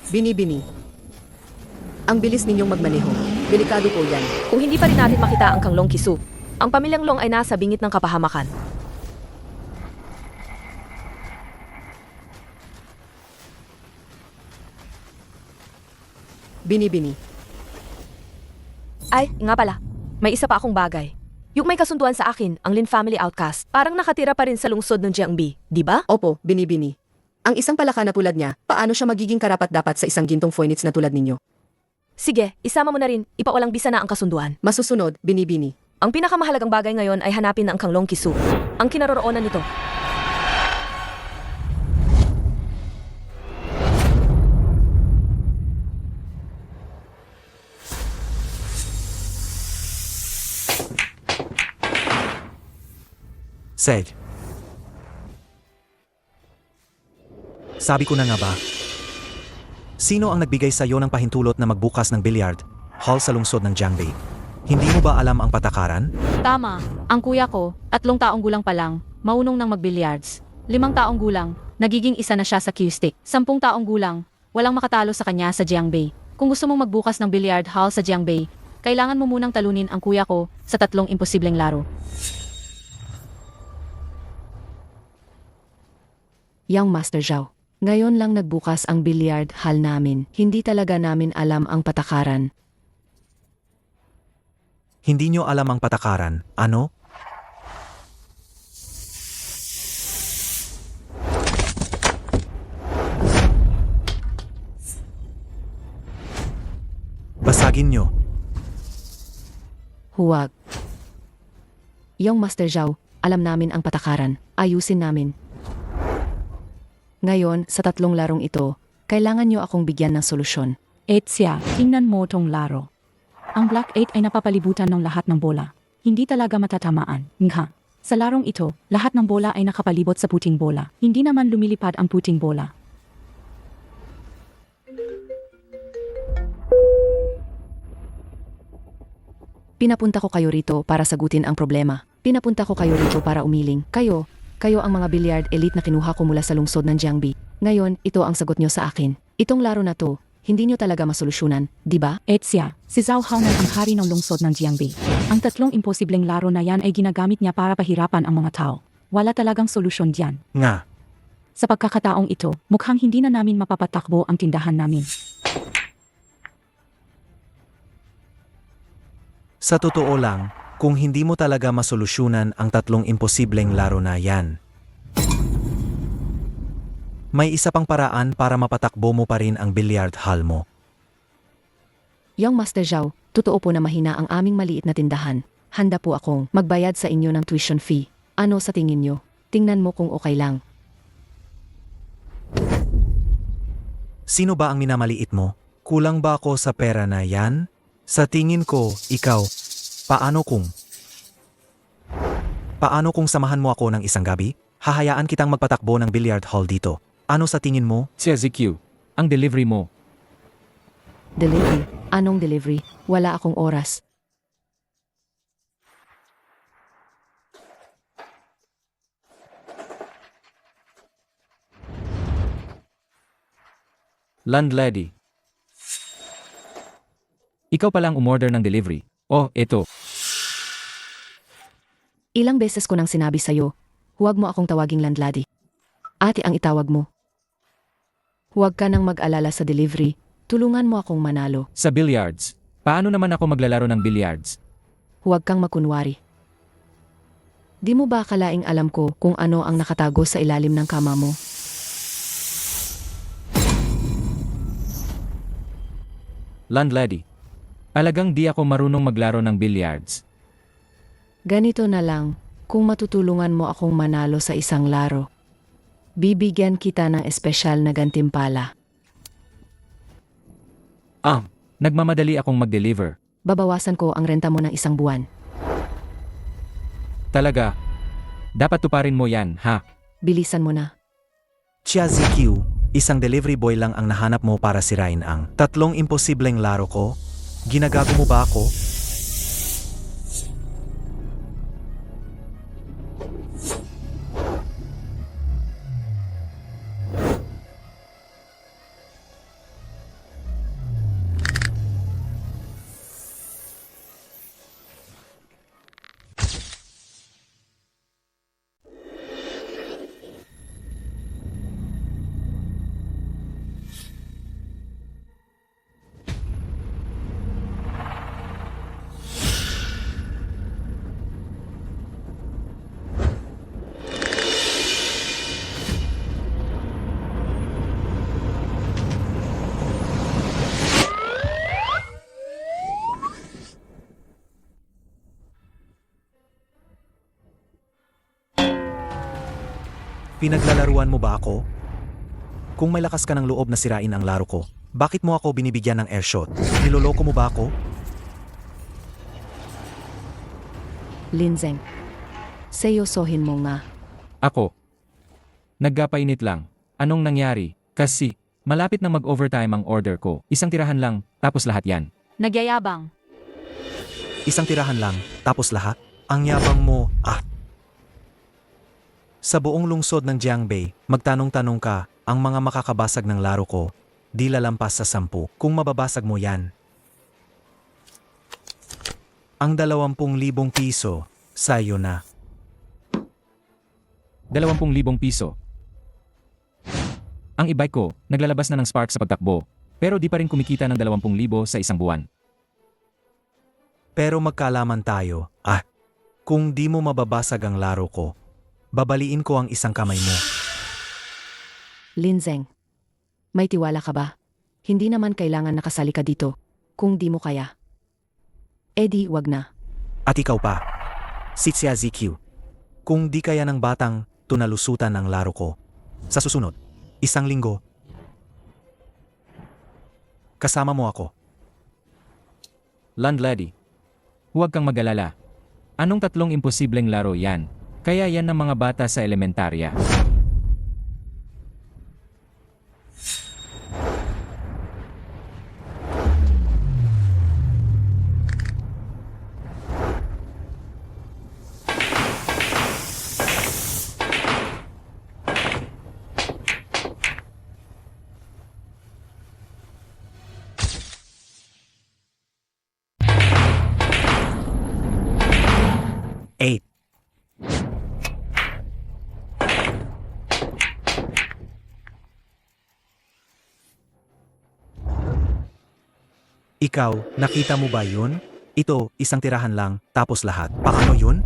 Bini-bini. Ang bilis ninyong magmaneho. Delikado po yan. Kung hindi pa rin natin makita ang Kang Long Kisu, ang pamilyang Long ay nasa bingit ng kapahamakan. Bini-bini. Ay, nga pala. May isa pa akong bagay. Yung may kasunduan sa akin, ang Lin family outcast, parang nakatira pa rin sa lungsod ng Jiangbi, di ba? Opo, bini-bini. Ang isang palaka na tulad niya, paano siya magiging karapat-dapat sa isang gintong Phoenix na tulad ninyo? Sige, isama mo na rin, ipawalang bisa na ang kasunduan. Masusunod, bini-bini. Ang pinakamahalagang bagay ngayon ay hanapin ang Kang Long Kisu, ang kinaroroonan nito. Sed. Sabi ko na nga ba? Sino ang nagbigay sa iyo ng pahintulot na magbukas ng billiard hall sa lungsod ng Jiangbi? Hindi mo ba alam ang patakaran? Tama, ang kuya ko, 3 taong gulang pa lang, maunong ng magbilliards. 5 taong gulang, nagiging isa na siya sa cue stick. 10 taong gulang, walang makatalo sa kanya sa Jiangbi. Kung gusto mong magbukas ng billiard hall sa Jiangbi, kailangan mo munang talunin ang kuya ko sa 3 imposibleng laro. Young Master Zhao, ngayon lang nagbukas ang billiard hall namin. Hindi talaga namin alam ang patakaran. Hindi nyo alam ang patakaran, ano? Basagin nyo. Huwag. Young Master Zhao, alam namin ang patakaran. Ayusin namin. Ngayon, sa 3 larong ito, kailangan nyo akong bigyan ng solusyon. Siya, tingnan mo tong laro. Ang Black 8 ay napapalibutan ng lahat ng bola. Hindi talaga matatamaan. Nga. Sa larong ito, lahat ng bola ay nakapalibot sa puting bola. Hindi naman lumilipad ang puting bola. Pinapunta ko kayo rito para sagutin ang problema. Pinapunta ko kayo rito para umiling. Kayo ang mga billiard elite na kinuha ko mula sa lungsod ng Jiangbi. Ngayon, ito ang sagot nyo sa akin. Itong laro na to, hindi nyo talaga masolusyonan, di ba? Siya, si Zhao Haonan ang hari ng lungsod ng Jiangbi. Ang 3 imposibleng laro na yan ay ginagamit niya para pahirapan ang mga tao. Wala talagang solusyon diyan. Nga. Sa pagkakataong ito, mukhang hindi na namin mapapatakbo ang tindahan namin. Sa totoo lang, kung hindi mo talaga masolusyonan ang 3 imposibleng laro na yan, may isa pang paraan para mapatakbo mo pa rin ang billiard hall mo. Young Master Zhao, totoo po na mahina ang aming maliit na tindahan. Handa po akong magbayad sa inyo ng tuition fee. Ano sa tingin nyo? Tingnan mo kung okay lang. Sino ba ang minamaliit mo? Kulang ba ako sa pera na yan? Sa tingin ko, ikaw, paano kung samahan mo ako ng isang gabi? Hahayaan kitang magpatakbo ng billiard hall dito. Ano sa tingin mo? Siya ZQ, ang delivery mo. Delivery? Anong delivery? Wala akong oras. Landlady. Ikaw palang umorder ng delivery. Oh, eto. Ilang beses ko nang sinabi sa'yo, huwag mo akong tawaging landlady. Ate ang itawag mo. Huwag ka nang mag-alala sa delivery, tulungan mo akong manalo. Sa billiards. Paano naman ako maglalaro ng billiards? Huwag kang makunwari. Di mo ba akalaing alam ko kung ano ang nakatago sa ilalim ng kama mo? Landlady. Alagang di ako marunong maglaro ng billiards. Ganito na lang, kung matutulungan mo akong manalo sa isang laro, bibigyan kita ng espesyal na gantimpala. Nagmamadali akong mag-deliver. Babawasan ko ang renta mo ng 1 buwan. Talaga. Dapat tuparin mo yan, ha? Bilisan mo na. Chia ZQ, isang delivery boy lang ang nahanap mo para sirain ang 3 imposibleng laro ko? Ginagago mo ba ako? Pinaglalaruan mo ba ako? Kung may lakas ka ng loob na sirain ang laro ko, bakit mo ako binibigyan ng airshot? Niloloko mo ba ako? Linzeng. Seryosohin mo nga. Ako. Naggapainit lang. Anong nangyari? Kasi, malapit na mag-overtime ang order ko. Isang tirahan lang, tapos lahat yan. Nagyayabang. Isang tirahan lang, tapos lahat? Ang yabang mo, Sa buong lungsod ng Jiangbei, magtanong-tanong ka, ang mga makakabasag ng laro ko, di lalampas sa 10. Kung mababasag mo yan. Ang 20,000 piso, sa'yo na. 20,000 piso. Ang e-bike ko, naglalabas na ng spark sa pagtakbo, pero di pa rin kumikita ng 20,000 sa isang buwan. Pero magkaalaman tayo, Kung di mo mababasag ang laro ko, babaliin ko ang isang kamay mo. Linzeng. May tiwala ka ba? Hindi naman kailangan nakasali ka dito. Kung di mo kaya. Edi, wag na. At ikaw pa, Sitsia ZQ. Kung di kaya ng batang tunalusutan ang laro ko, sa susunod, 1 linggo, kasama mo ako. Landlady. Huwag kang mag-alala. Anong 3 imposibleng laro yan? Kaya yan ng mga bata sa elementarya. Eight. Ikaw, nakita mo ba yun? Ito, isang tirahan lang, tapos lahat. Paano yun?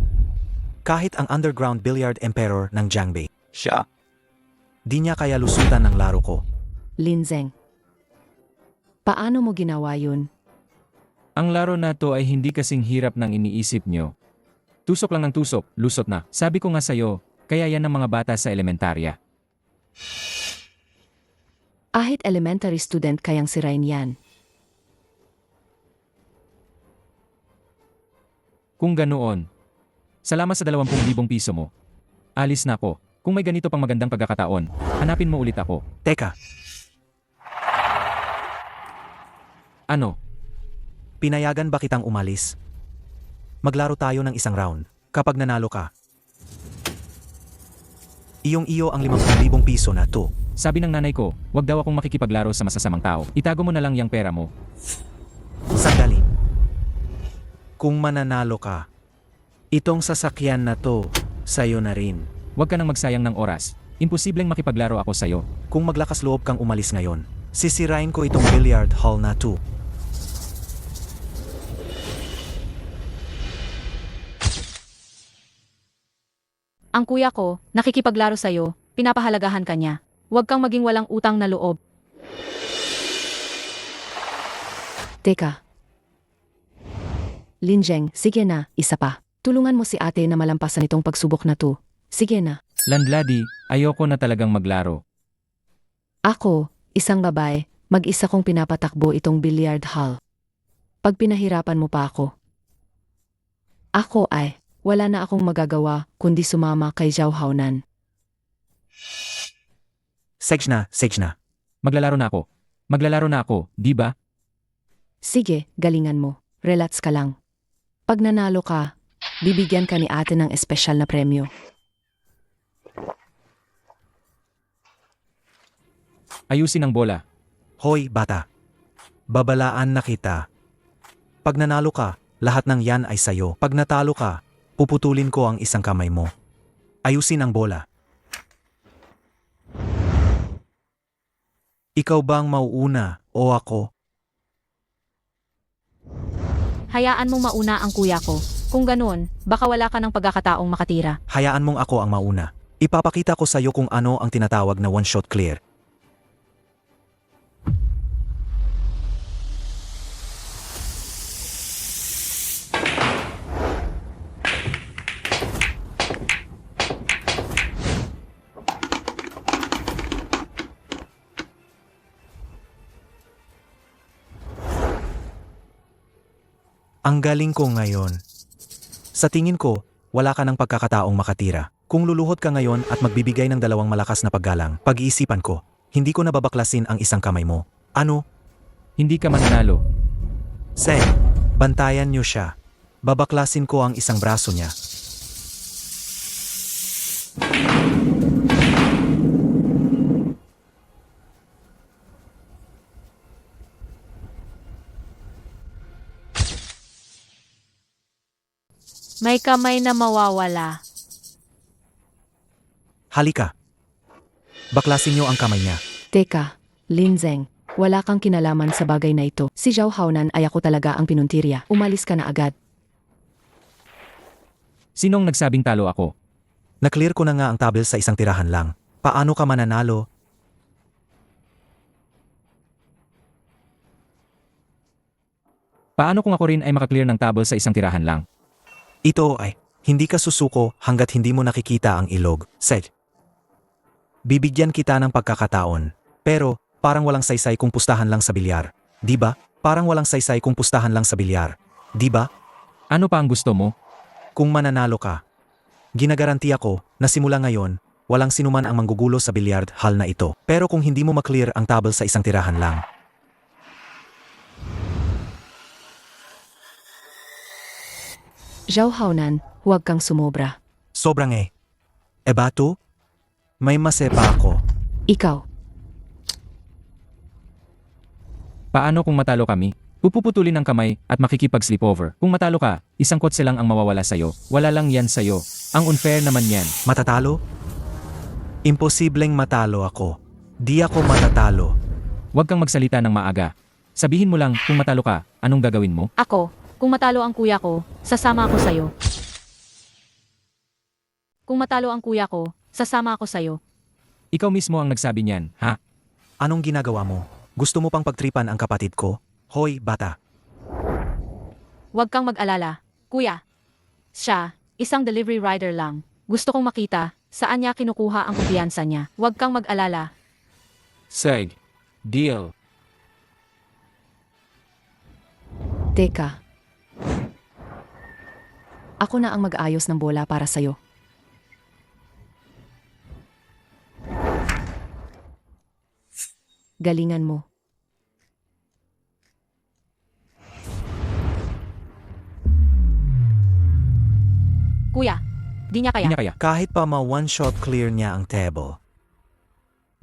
Kahit ang underground billiard emperor ng Jiangbei, Siya. di niya kaya lusutan ng laro ko. Linzeng. Paano mo ginawa yun? Ang laro na to ay hindi kasing hirap ng iniisip nyo. Tusok lang ng tusok, lusot na. Sabi ko nga sa'yo, kaya yan ng mga bata sa elementarya. Ahit elementary student kayang sirain yan. Kung ganoon, salamat sa 20,000 piso mo. Alis na ako. Kung may ganito pang magandang pagkakataon, hanapin mo ulit ako. Teka, Ano? pinayagan ba kitang umalis? Maglaro tayo ng 1 round. Kapag nanalo ka, iyong-iyo ang 50,000 piso na to. Sabi ng nanay ko, wag daw akong makikipaglaro sa masasamang tao. Itago mo na lang yung pera mo. Sandali. Kung mananalo ka, itong sasakyan na to, sa'yo na rin. Huwag ka nang magsayang ng oras. Imposibleng makipaglaro ako sa'yo. Kung maglakas loob kang umalis ngayon, sisirain ko itong billiard hall na to. Ang kuya ko, nakikipaglaro sa'yo, pinapahalagahan ka niya. Huwag kang maging walang utang na loob. Teka. Linzeng, sige na, isa pa. Tulungan mo si ate na malampasan itong pagsubok na to. Sige na. Landlady, ayoko na talagang maglaro. Ako, isang babae, mag-isa kong pinapatakbo itong billiard hall. Pag pinahirapan mo pa ako ay, wala na akong magagawa kundi sumama kay Zhao Haonan. Sage na. Maglalaro na ako, di ba? Sige, galingan mo. Relax ka lang. Pag nanalo ka, bibigyan ka ni ate ng espesyal na premyo. Ayusin ang bola. Hoy, bata. Babalaan na kita. Pag nanalo ka, lahat ng yan ay sayo. Pag natalo ka, puputulin ko ang isang kamay mo. Ayusin ang bola. Ikaw bang mauuna o ako? Hayaan mong mauna ang kuya ko. Kung ganoon, baka wala ka ng pagkakataong makatira. Hayaan mong ako ang mauna. Ipapakita ko sa iyo kung ano ang tinatawag na one-shot clear. Ang galing ko ngayon. Sa tingin ko, wala ka ng pagkakataong makatira. Kung luluhod ka ngayon at magbibigay ng dalawang malakas na paggalang, pag-iisipan ko, hindi ko nababaklasin ang isang kamay mo. Ano? Hindi ka mananalo. Seng, bantayan niyo siya. Babaklasin ko ang isang braso niya. May kamay na mawawala. Halika. Baklasin niyo ang kamay niya. Teka, Linzeng, wala kang kinalaman sa bagay na ito. Si Zhao Haonan ay ako talaga ang pinuntirya. Umalis ka na agad. Sinong nagsabing talo ako? Naklear ko na nga ang tabel sa isang tirahan lang. Paano ka mananalo? Paano kung ako rin ay makaklear ng table sa isang tirahan lang? Ito ay, hindi ka susuko hanggat hindi mo nakikita ang ilog. Seth. Bibigyan kita ng pagkakataon. Pero, parang walang saysay kung pustahan lang sa bilyar. Di ba? Parang walang saysay kung pustahan lang sa bilyar. Di ba? Ano pa ang gusto mo? Kung mananalo ka. Ginagaranti ako na simula ngayon, walang sinuman ang manggugulo sa bilyard hall na ito. Pero kung hindi mo maklear ang table sa isang tirahan lang, Zhao Haonan, huwag kang sumobra. sobrang Ebato? May masepa ako. Ikaw, Paano kung matalo kami? Pupuputulin ang kamay at makikipag-sleepover. Kung matalo ka, isang kotse lang ang mawawala sa'yo. Wala lang yan sa'yo. Ang unfair naman yan. Matatalo? Imposibleng matalo ako. Di ako matatalo. Huwag kang magsalita ng maaga. Sabihin mo lang kung matalo ka, anong gagawin mo? Ako, kung matalo ang kuya ko, sasama ako sa'yo. Kung matalo ang kuya ko, sasama ako sa'yo. Ikaw mismo ang nagsabi niyan, ha? Anong ginagawa mo? Gusto mo pang pagtripan ang kapatid ko? Hoy, bata. Huwag kang mag-alala. Kuya, siya, isang delivery rider lang. Gusto kong makita, saan niya kinukuha ang kumpiyansa niya. Huwag kang mag-alala. Seg. Deal. teka. Ako na ang mag-ayos ng bola para sa'yo. Galingan mo. Kuya, di niya kaya. Hindi niya kaya. Kahit pa ma-one-shot clear niya ang table.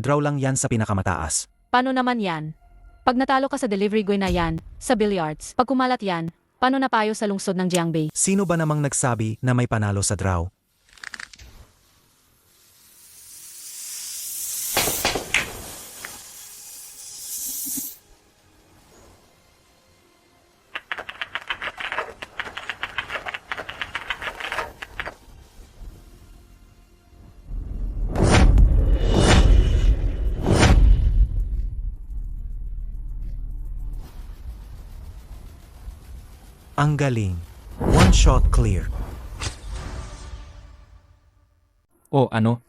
Draw lang yan sa pinakamataas. Paano naman yan? Pag natalo ka sa delivery guy na yan, sa billiards, pag kumalat yan, paano na payo sa lungsod ng Jiangbei? Sino ba namang nagsabi na may panalo sa draw? Ang galing. One shot clear. O ano?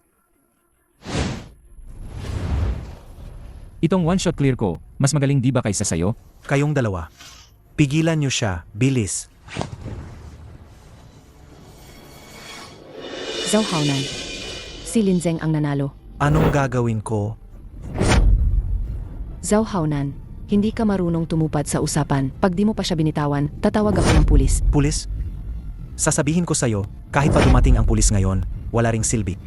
Itong one-shot clear ko, mas magaling di ba kaysa sayo? Kayong dalawa. Pigilan niyo siya. Bilis. Zhao Haonan. Si Linzeng ang nanalo. Anong gagawin ko? Zhao Haonan, hindi ka marunong tumupad sa usapan. Pag di mo pa siya binitawan, tatawag ako ng pulis. Pulis? Sasabihin ko sa'yo, kahit pa dumating ang pulis ngayon, wala ring silbi.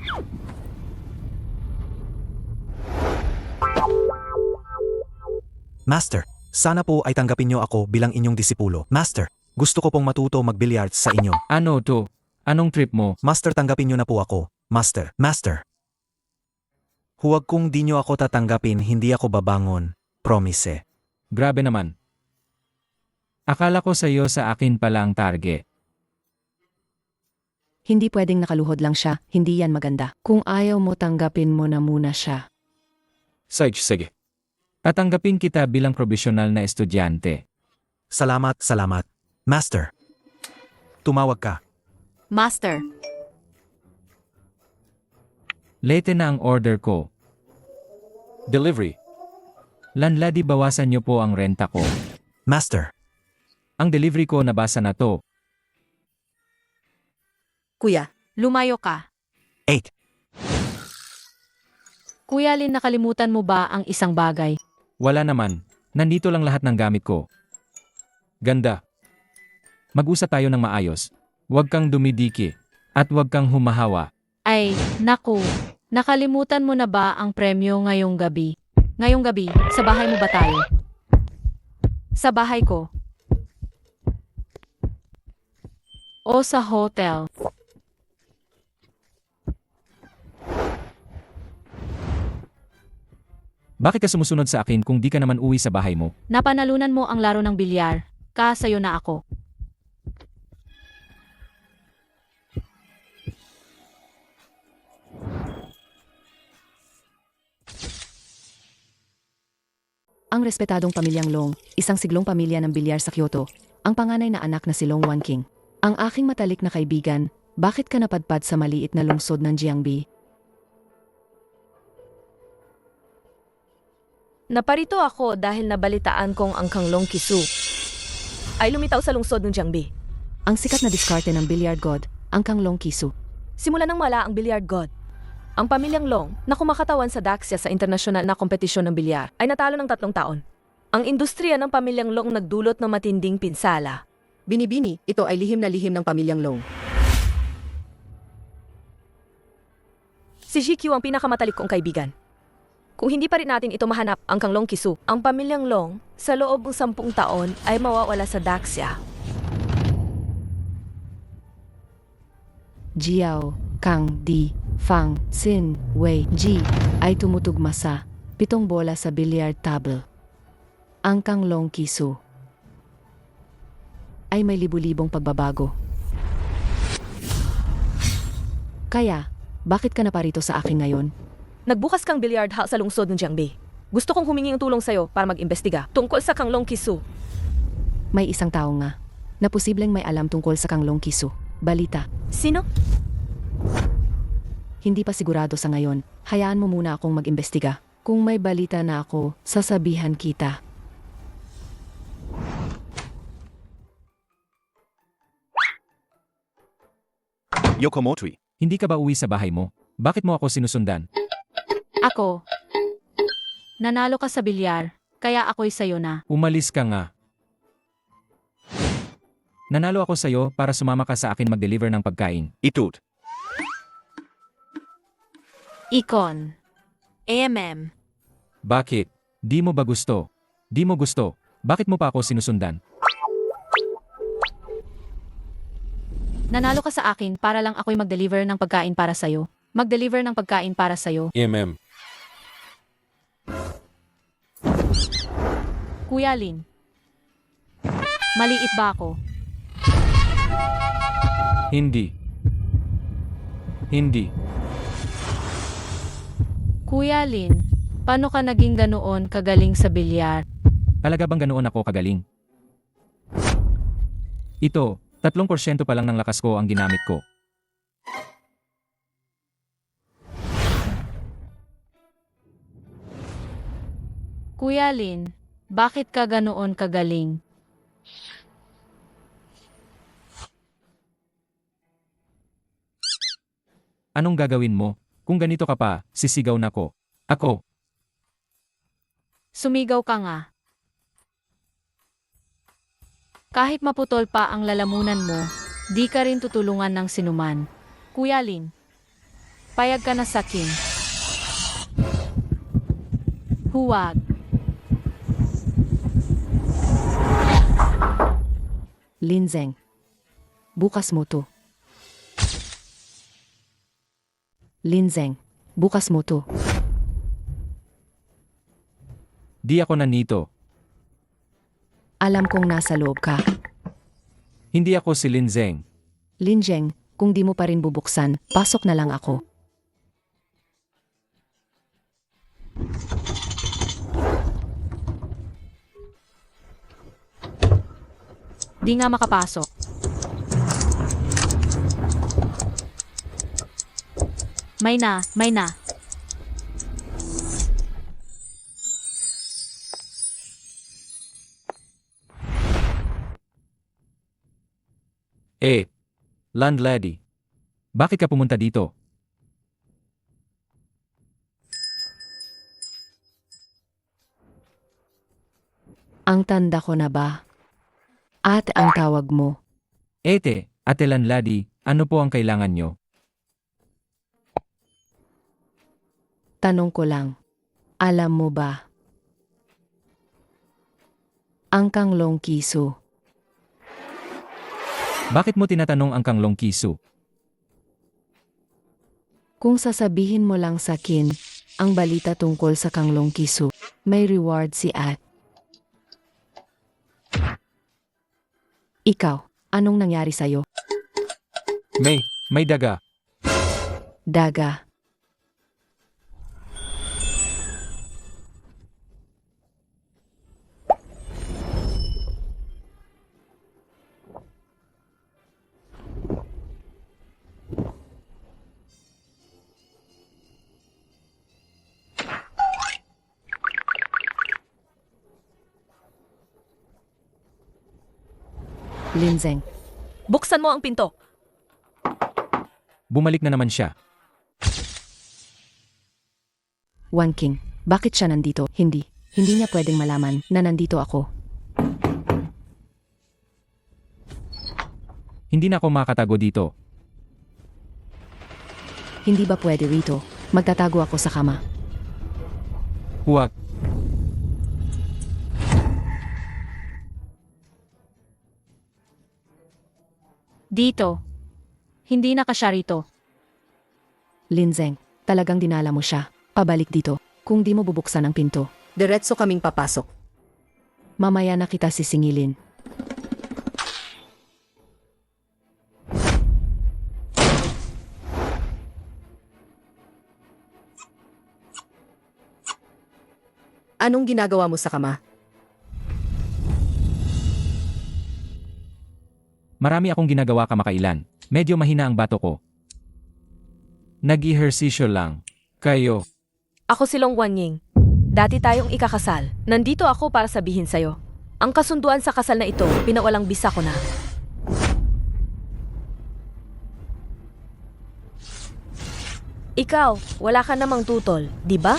Master, sana po ay tanggapin niyo ako bilang inyong disipulo. Master, gusto ko pong matuto mag-billiards sa inyo. Ano to? Anong trip mo? Master, tanggapin niyo na po ako. Master, Master. Huwag kung di niyo ako tatanggapin, hindi ako babangon. Promise. Grabe naman. Akala ko sa'yo sa akin pala ang target. Hindi pwedeng nakaluhod lang siya, hindi yan maganda. Kung ayaw mo, tanggapin mo na muna siya. Sige. Tatanggapin kita bilang probisyonal na estudyante. Salamat, salamat. Master. Tumawag ka. Master, Late na ang order ko. Delivery. Landlady, bawasan niyo po ang renta ko. Master. Ang delivery ko nabasa na to. Kuya, Lumayo ka. 8. Kuya Lin, nakalimutan mo ba ang isang bagay? Wala naman. Nandito lang lahat ng gamit ko. Ganda. Mag-usap tayo ng maayos. Huwag kang dumidiki. At huwag kang humahawa. Ay, naku. Nakalimutan mo na ba ang premyo ngayong gabi? Ngayong gabi, sa bahay mo ba tayo? Sa bahay ko. O sa hotel? Bakit ka sumusunod sa akin kung di ka naman uwi sa bahay mo? Napanalunan mo ang laro ng bilyar. Kasayo na ako. Ang respetadong pamilyang Long, isang siglong pamilya ng bilyar sa Kyoto, ang panganay na anak na si Long Wanking. Ang aking matalik na kaibigan, bakit ka napadpad sa maliit na lungsod ng Jiangbi? Naparito ako dahil nabalitaan kong ang Kanglong Kisu ay lumitaw sa lungsod ng Jiangbi. Ang sikat na diskarte ng billiard god, ang Kanglong Kisu. Simula nang mala ang billiard god. Ang pamilyang Long na kumakatawan sa Daxia sa internasyonal na kompetisyon ng bilyar ay natalo ng 3 taon. Ang industriya ng pamilyang Long nagdulot ng matinding pinsala. binibini, ito ay lihim na lihim ng pamilyang Long. Si GQ ang pinakamatalik kong kaibigan. Kung hindi pa rin natin ito mahanap ang Kanglong Kisu, ang pamilyang Long sa loob ng 10 taon ay mawawala sa Daxia. Jiao, Kang, Di, Fang, Sin, Wei, Ji ay tumutugma sa 7 bola sa billiard table. Ang Kanglong Kisu ay may libu-libong pagbabago. Kaya, bakit ka naparito sa akin ngayon? Nagbukas kang billiard hall sa lungsod ng Jiangbi. Gusto kong humingi ng tulong sa'yo para mag-imbestiga tungkol sa Kanglong Kisu. May isang tao nga na posibleng may alam tungkol sa Kanglong Kisu. Balita. Sino? Hindi pa sigurado sa ngayon. Hayaan mo muna akong mag-imbestiga. Kung may balita na ako, sasabihan kita. Yokomotri. Hindi ka ba uwi sa bahay mo? Bakit mo ako sinusundan? Ako. Nanalo ka sa bilyar, kaya ako'y sayo na. Umalis ka nga. Nanalo ako sa'yo para sumama ka sa akin mag-deliver ng pagkain. Itut. Icon. AMM. Bakit? Di mo ba gusto? Di mo gusto? Bakit mo pa ako sinusundan? Nanalo ka sa akin para lang ako'y mag-deliver ng pagkain para sayo. Mag-deliver ng pagkain para sayo. Kuya Lin. Maliit ba ako? Hindi. Hindi. Kuya Lin, paano ka naging ganoon kagaling sa bilyar? Talaga bang ganoon ako kagaling? Ito, 3% pa lang ng lakas ko ang ginamit ko. Kuya Lin, bakit ka ganoon kagaling? Anong gagawin mo? Kung ganito ka pa, sisigaw na ko. Ako. Sumigaw ka nga. Kahit maputol pa ang lalamunan mo, di ka rin tutulungan ng sinuman. Kuya Lin, payag ka na sa akin. Huwag. Linzeng. Bukas mo to. Linzeng. Bukas mo to. Di ako nandito. Alam kong nasa loob ka. Hindi ako si Linzeng. Linzeng, kung di mo pa rin bubuksan, pasok na lang ako. Di nga makapasok. May na, may na. Landlady. Bakit ka pumunta dito? Ang tanda ko na ba? At ang tawag mo? Ate Landlady, ano po ang kailangan nyo? Tanong ko lang. Alam mo ba? Ang Kanglong Kisu. Bakit mo tinatanong ang Kanglong Kisu? Kung sasabihin mo lang sa akin ang balita tungkol sa Kanglong Kisu, may reward si At. Ikaw, anong nangyari sa'yo? May daga. Daga. Linzeng, Buksan mo ang pinto. Bumalik na naman siya. Wanking, bakit siya nandito? Hindi niya pwedeng malaman na nandito ako. Hindi na ako makatago dito. Hindi ba pwede rito? Magtatago ako sa kama. Huwag. Dito. Hindi na ka siya rito. Linzeng, talagang dinala mo siya. Pabalik dito. Kung di mo bubuksan ang pinto, Diretso kaming papasok. mamaya na kita sisingilin. Anong ginagawa mo sa kama? Marami akong ginagawa kamakailan. Medyo mahina ang bato ko. Nag-ehersisyo lang. Kayo. Ako si Long Wanying. Dati tayong ikakasal. Nandito ako para sabihin sa'yo. Ang kasunduan sa kasal na ito, pinawalang bisa ko na. Ikaw, wala ka namang tutol, di ba?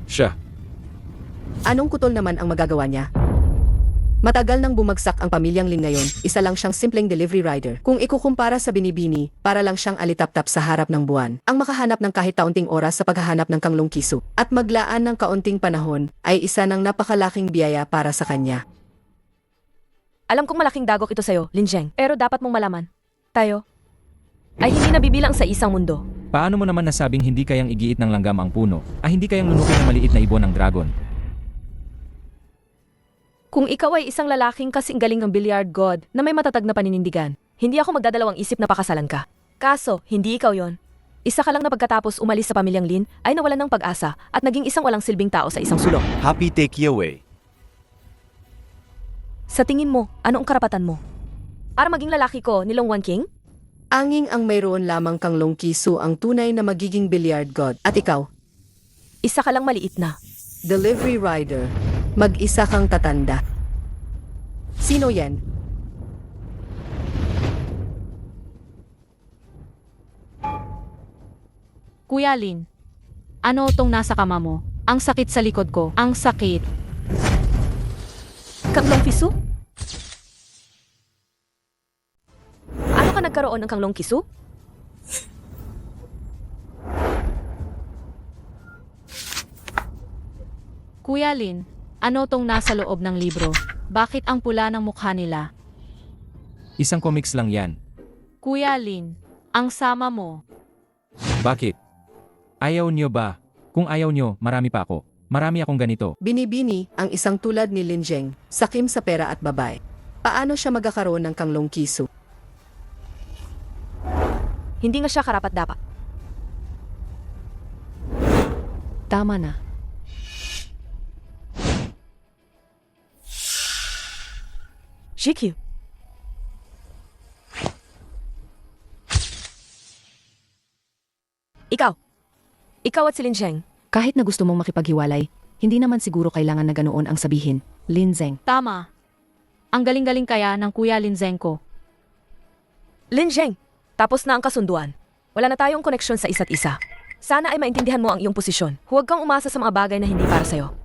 Siya. Anong kutol naman ang magagawa niya? Matagal nang bumagsak ang pamilyang Lin ngayon, isa lang siyang simpleng delivery rider. Kung ikukumpara sa binibini, para lang siyang alitap-tap sa harap ng buwan. Ang makahanap ng kahit taunting oras sa paghahanap ng Kanglong Kisu at maglaan ng kaunting panahon ay isa ng napakalaking biyaya para sa kanya. Alam kong malaking dagok ito sa'yo, Lin Zheng. Pero dapat mong malaman, tayo ay hindi nabibilang sa isang mundo. Paano mo naman nasabing hindi kayang igiit ng langgam ang puno, hindi kayang lunukin ng maliit na ibon ng dragon? Kung ikaw ay isang lalaking kasing galing ng billiard god na may matatag na paninindigan, hindi ako magdadalawang isip na pakasalan ka. Kaso, hindi ikaw yon. Isa ka lang na pagkatapos umalis sa pamilyang Lin ay nawalan ng pag-asa at naging isang walang silbing tao sa isang sulok. Happy takeaway. Sa tingin mo, ano ang karapatan mo? Para maging lalaki ko ni Long Wan King? Anging ang mayroon lamang Kanglong Kisu ang tunay na magiging billiard god. At ikaw, Isa ka lang maliit na. delivery rider, mag-isa kang tatanda. Sino yan? Kuya Lin, ano tong nasa kama mo? Ang sakit sa likod ko. Ang sakit. Kanglong Kisu? Ano ka nagkaroon ng Kanglong Kisu? Kuya Lin, ano tong nasa loob ng libro? Bakit ang pula ng mukha nila? Isang comics lang yan. Kuya Lin, ang sama mo. Bakit? Ayaw nyo ba? Kung ayaw nyo, marami pa ako. Marami akong ganito. Binibini ang isang tulad ni Lin Zheng, sakim sa pera at babae. Paano siya magkakaroon ng Kanglong Kisu? Hindi nga siya karapat-dapat. Tama na. GQ. Ikaw. Ikaw at si Lin Zheng. Kahit na gusto mong makipaghiwalay, hindi naman siguro kailangan na ganoon ang sabihin. Linzeng. Tama. Ang galing-galing kaya ng Kuya Linzeng ko. Lin Zheng, tapos na ang kasunduan. Wala na tayong koneksyon sa isa't isa. Sana ay maintindihan mo ang iyong posisyon. Huwag kang umasa sa mga bagay na hindi para sa'yo.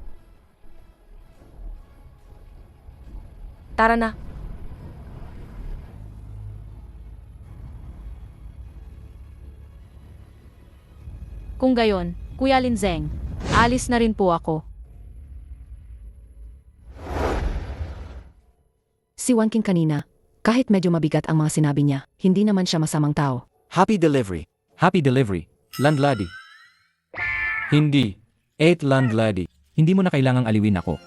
Tara na. Kung gayon, Kuya Linzeng, alis na rin po ako. Si Wan King kanina, kahit medyo mabigat ang mga sinabi niya, hindi naman siya masamang tao. Happy delivery. Happy delivery, landlady. Hindi. 8 landlady. Hindi mo na kailangang aliwin ako.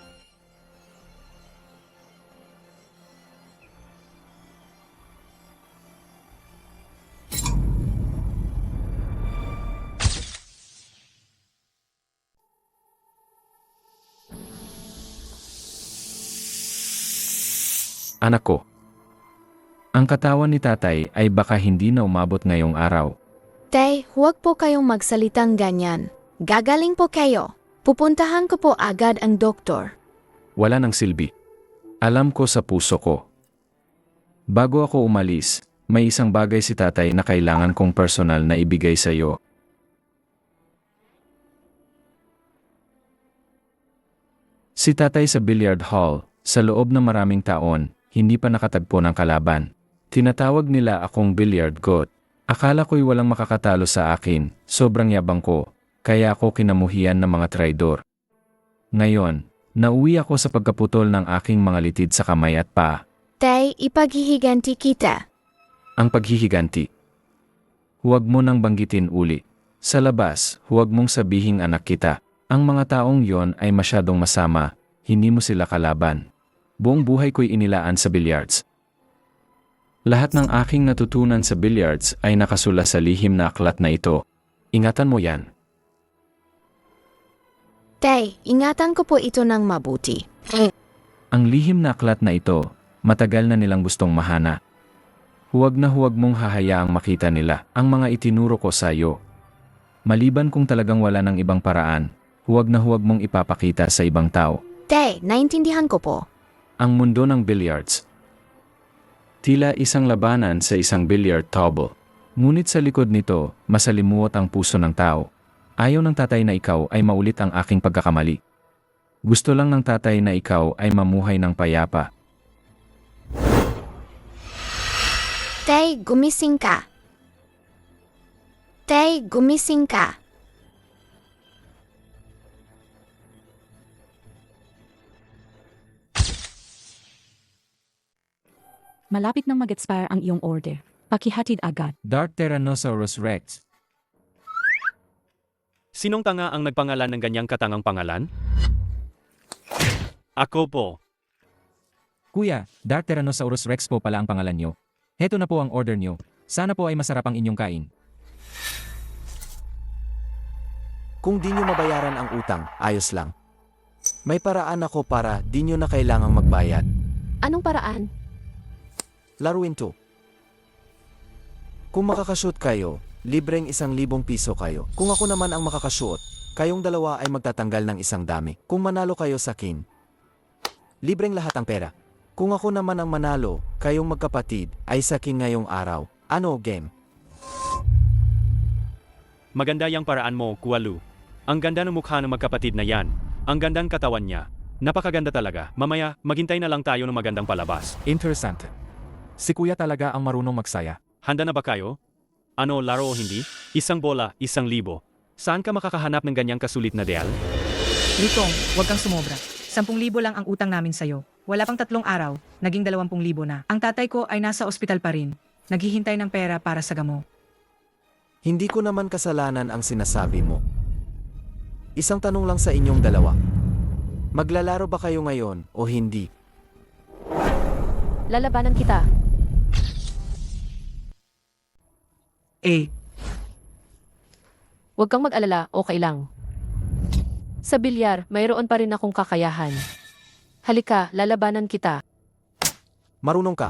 Anak ko, ang katawan ni tatay ay baka hindi na umabot ngayong araw. Tay, huwag po kayong magsalitang ganyan. Gagaling po kayo. Pupuntahan ko po agad ang doktor. Wala nang silbi. Alam ko sa puso ko. Bago ako umalis, may isang bagay si tatay na kailangan kong personal na ibigay sa iyo. Si tatay sa billiard hall, sa loob ng maraming taon, hindi pa nakatagpo ng kalaban. Tinatawag nila akong billiard god. Akala ko'y walang makakatalo sa akin, sobrang yabang ko, kaya ako kinamuhian ng mga traidor. Ngayon, nauwi ako sa pagkaputol ng aking mga litid sa kamay at paa. Tay, ipaghihiganti kita. Ang paghihiganti. Huwag mo nang banggitin uli. Sa labas, huwag mong sabihing anak kita. Ang mga taong yon ay masyadong masama, hindi mo sila kalaban. Buong buhay ko'y inilaan sa billiards. Lahat ng aking natutunan sa billiards ay nakasula sa lihim na aklat na ito. Ingatan mo yan. Tay, ingatan ko po ito ng mabuti. Ang lihim na aklat na ito, matagal na nilang gustong mahana. Huwag na huwag mong hahayaang makita nila ang mga itinuro ko sa iyo. Maliban kung talagang wala ng ibang paraan, huwag na huwag mong ipapakita sa ibang tao. Tay, naintindihan ko po. Ang mundo ng billiards. Tila isang labanan sa isang billiard table. Ngunit sa likod nito, masalimuot ang puso ng tao. Ayaw ng tatay na ikaw ay maulit ang aking pagkakamali. Gusto lang ng tatay na ikaw ay mamuhay ng payapa. Tay, gumising ka. Tay, gumising ka. Malapit nang mag-expire ang iyong order. Pakihatid agad. Dark Tyrannosaurus Rex. Sinong tanga ang nagpangalan ng ganyang katangang pangalan? Ako po. Kuya, Dark Tyrannosaurus Rex po pala ang pangalan nyo. Heto na po ang order nyo. Sana po ay masarap ang inyong kain. Kung di nyo mabayaran ang utang, ayos lang. May paraan ako para di nyo na kailangang magbayad. Anong paraan? Laruin to. Kung makakashoot kayo, libreng 1,000 piso kayo. Kung ako naman ang makakashoot, kayong dalawa ay magtatanggal ng isang dami. Kung manalo kayo sa kin, libreng lahat ang pera. Kung ako naman ang manalo, kayong magkapatid, ay sa kin ngayong araw. Ano, game? Maganda yung paraan mo, Kualu. Ang ganda ng mukha ng magkapatid na yan. Ang gandang katawan niya. Napakaganda talaga. Mamaya, maghintay na lang tayo ng magandang palabas. Interesante. Si kuya talaga ang marunong magsaya. Handa na ba kayo? Ano, laro o hindi? 1 bola, 1,000. Saan ka makakahanap ng ganyang kasulit na deal? Lutong, huwag kang sumobra. 10,000 lang ang utang namin sa'yo. Wala pang 3 araw, naging 20,000 na. Ang tatay ko ay nasa ospital pa rin. Naghihintay ng pera para sa gamo. Hindi ko naman kasalanan ang sinasabi mo. Isang tanong lang sa inyong dalawa. Maglalaro ba kayo ngayon o hindi? Lalabanan kita. Huwag kang mag-alala, okay lang. Sa bilyar, mayroon pa rin akong kakayahan. Halika, lalabanan kita. Marunong ka.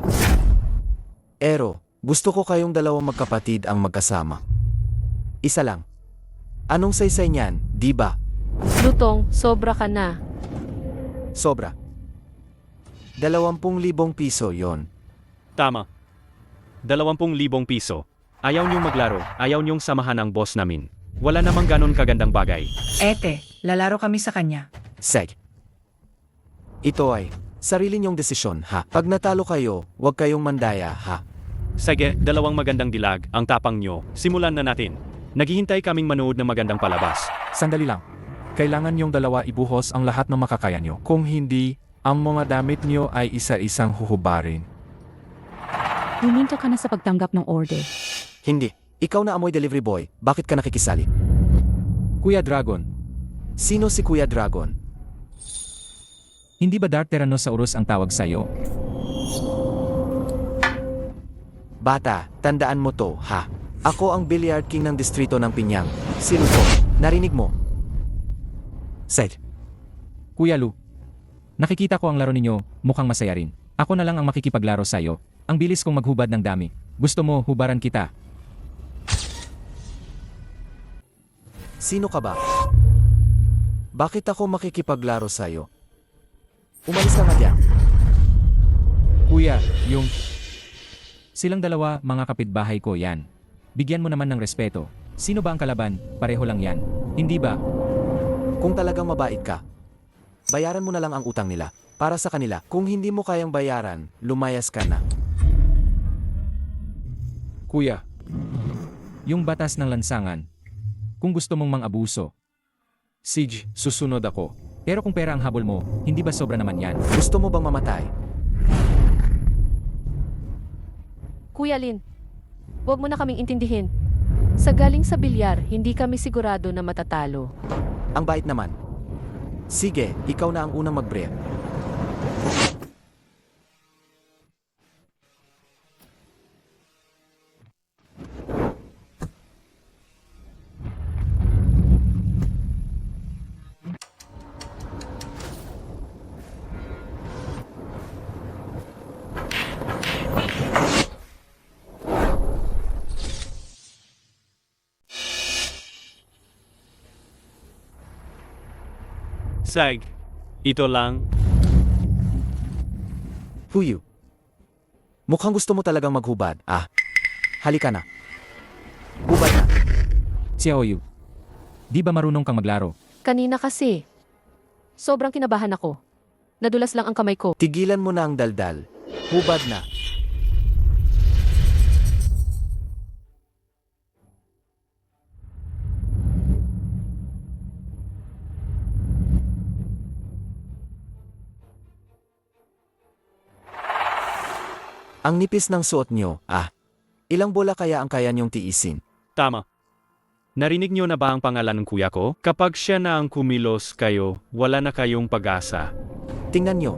Ero, gusto ko kayong dalawang magkapatid ang magkasama. Isa lang. Anong saysay niyan, di ba? Lutong, sobra ka na. Sobra. 20,000 piso yon. Tama. 20,000 piso. Ayaw niyong maglaro, ayaw niyong samahan ang boss namin. Wala namang ganon kagandang bagay. Ete, lalaro kami sa kanya. Seg. Ito ay sarili niyong desisyon, ha? Pag natalo kayo, huwag kayong mandaya, ha? Sige, 2 magandang dilag, ang tapang nyo. Simulan na natin. Naghihintay kaming manood ng magandang palabas. Sandali lang. Kailangan niyong dalawa ibuhos ang lahat ng makakaya niyo. Kung hindi, ang mga damit niyo ay isa-isang huhubarin. Huminto ka na sa pagtanggap ng order. Hindi. Ikaw na amoy delivery boy, bakit ka nakikisali? Kuya Dragon, Sino si Kuya Dragon? hindi ba Dark Tyrannosaurus ang tawag sa'yo? Bata, tandaan mo to, ha? Ako ang Billiard King ng distrito ng Pinyang. Si Ruto, narinig mo? Seg. Kuya Lu, nakikita ko ang laro ninyo, mukhang masaya rin. Ako na lang ang makikipaglaro sa'yo. Ang bilis kong maghubad ng dami. Gusto mo, hubaran kita. Sino ka ba? Bakit ako makikipaglaro sa'yo? Umalis ka nga diyan. Kuya, yung... Silang dalawa, mga kapitbahay ko yan. Bigyan mo naman ng respeto. Sino ba ang kalaban? Pareho lang yan. Hindi ba? Kung talagang mabait ka, bayaran mo na lang ang utang nila. Para sa kanila, kung hindi mo kayang bayaran, lumayas ka na. Kuya, yung batas ng lansangan, kung gusto mong mang-abuso, Siege, susunod ako. Pero kung pera ang habol mo, hindi ba sobra naman yan? Gusto mo bang mamatay? Kuya Lin, huwag mo na kaming intindihin. Sa galing sa bilyar, hindi kami sigurado na matatalo. Ang bait naman. Sige, ikaw na ang unang mag-break. Sag, ito lang. Huyu. Mukhang gusto mo talagang maghubad. Ah, halika na. Hubad na. Xiaoyu, di ba marunong kang maglaro? Kanina kasi, sobrang kinabahan ako. Nadulas lang ang kamay ko. Tigilan mo na ang daldal. Hubad na. Ang nipis ng suot nyo, ah. Ilang bola kaya ang kaya nyong tiisin? Tama. Narinig niyo na ba ang pangalan ng kuya ko? Kapag siya na ang kumilos kayo, wala na kayong pag-asa. Tingnan nyo.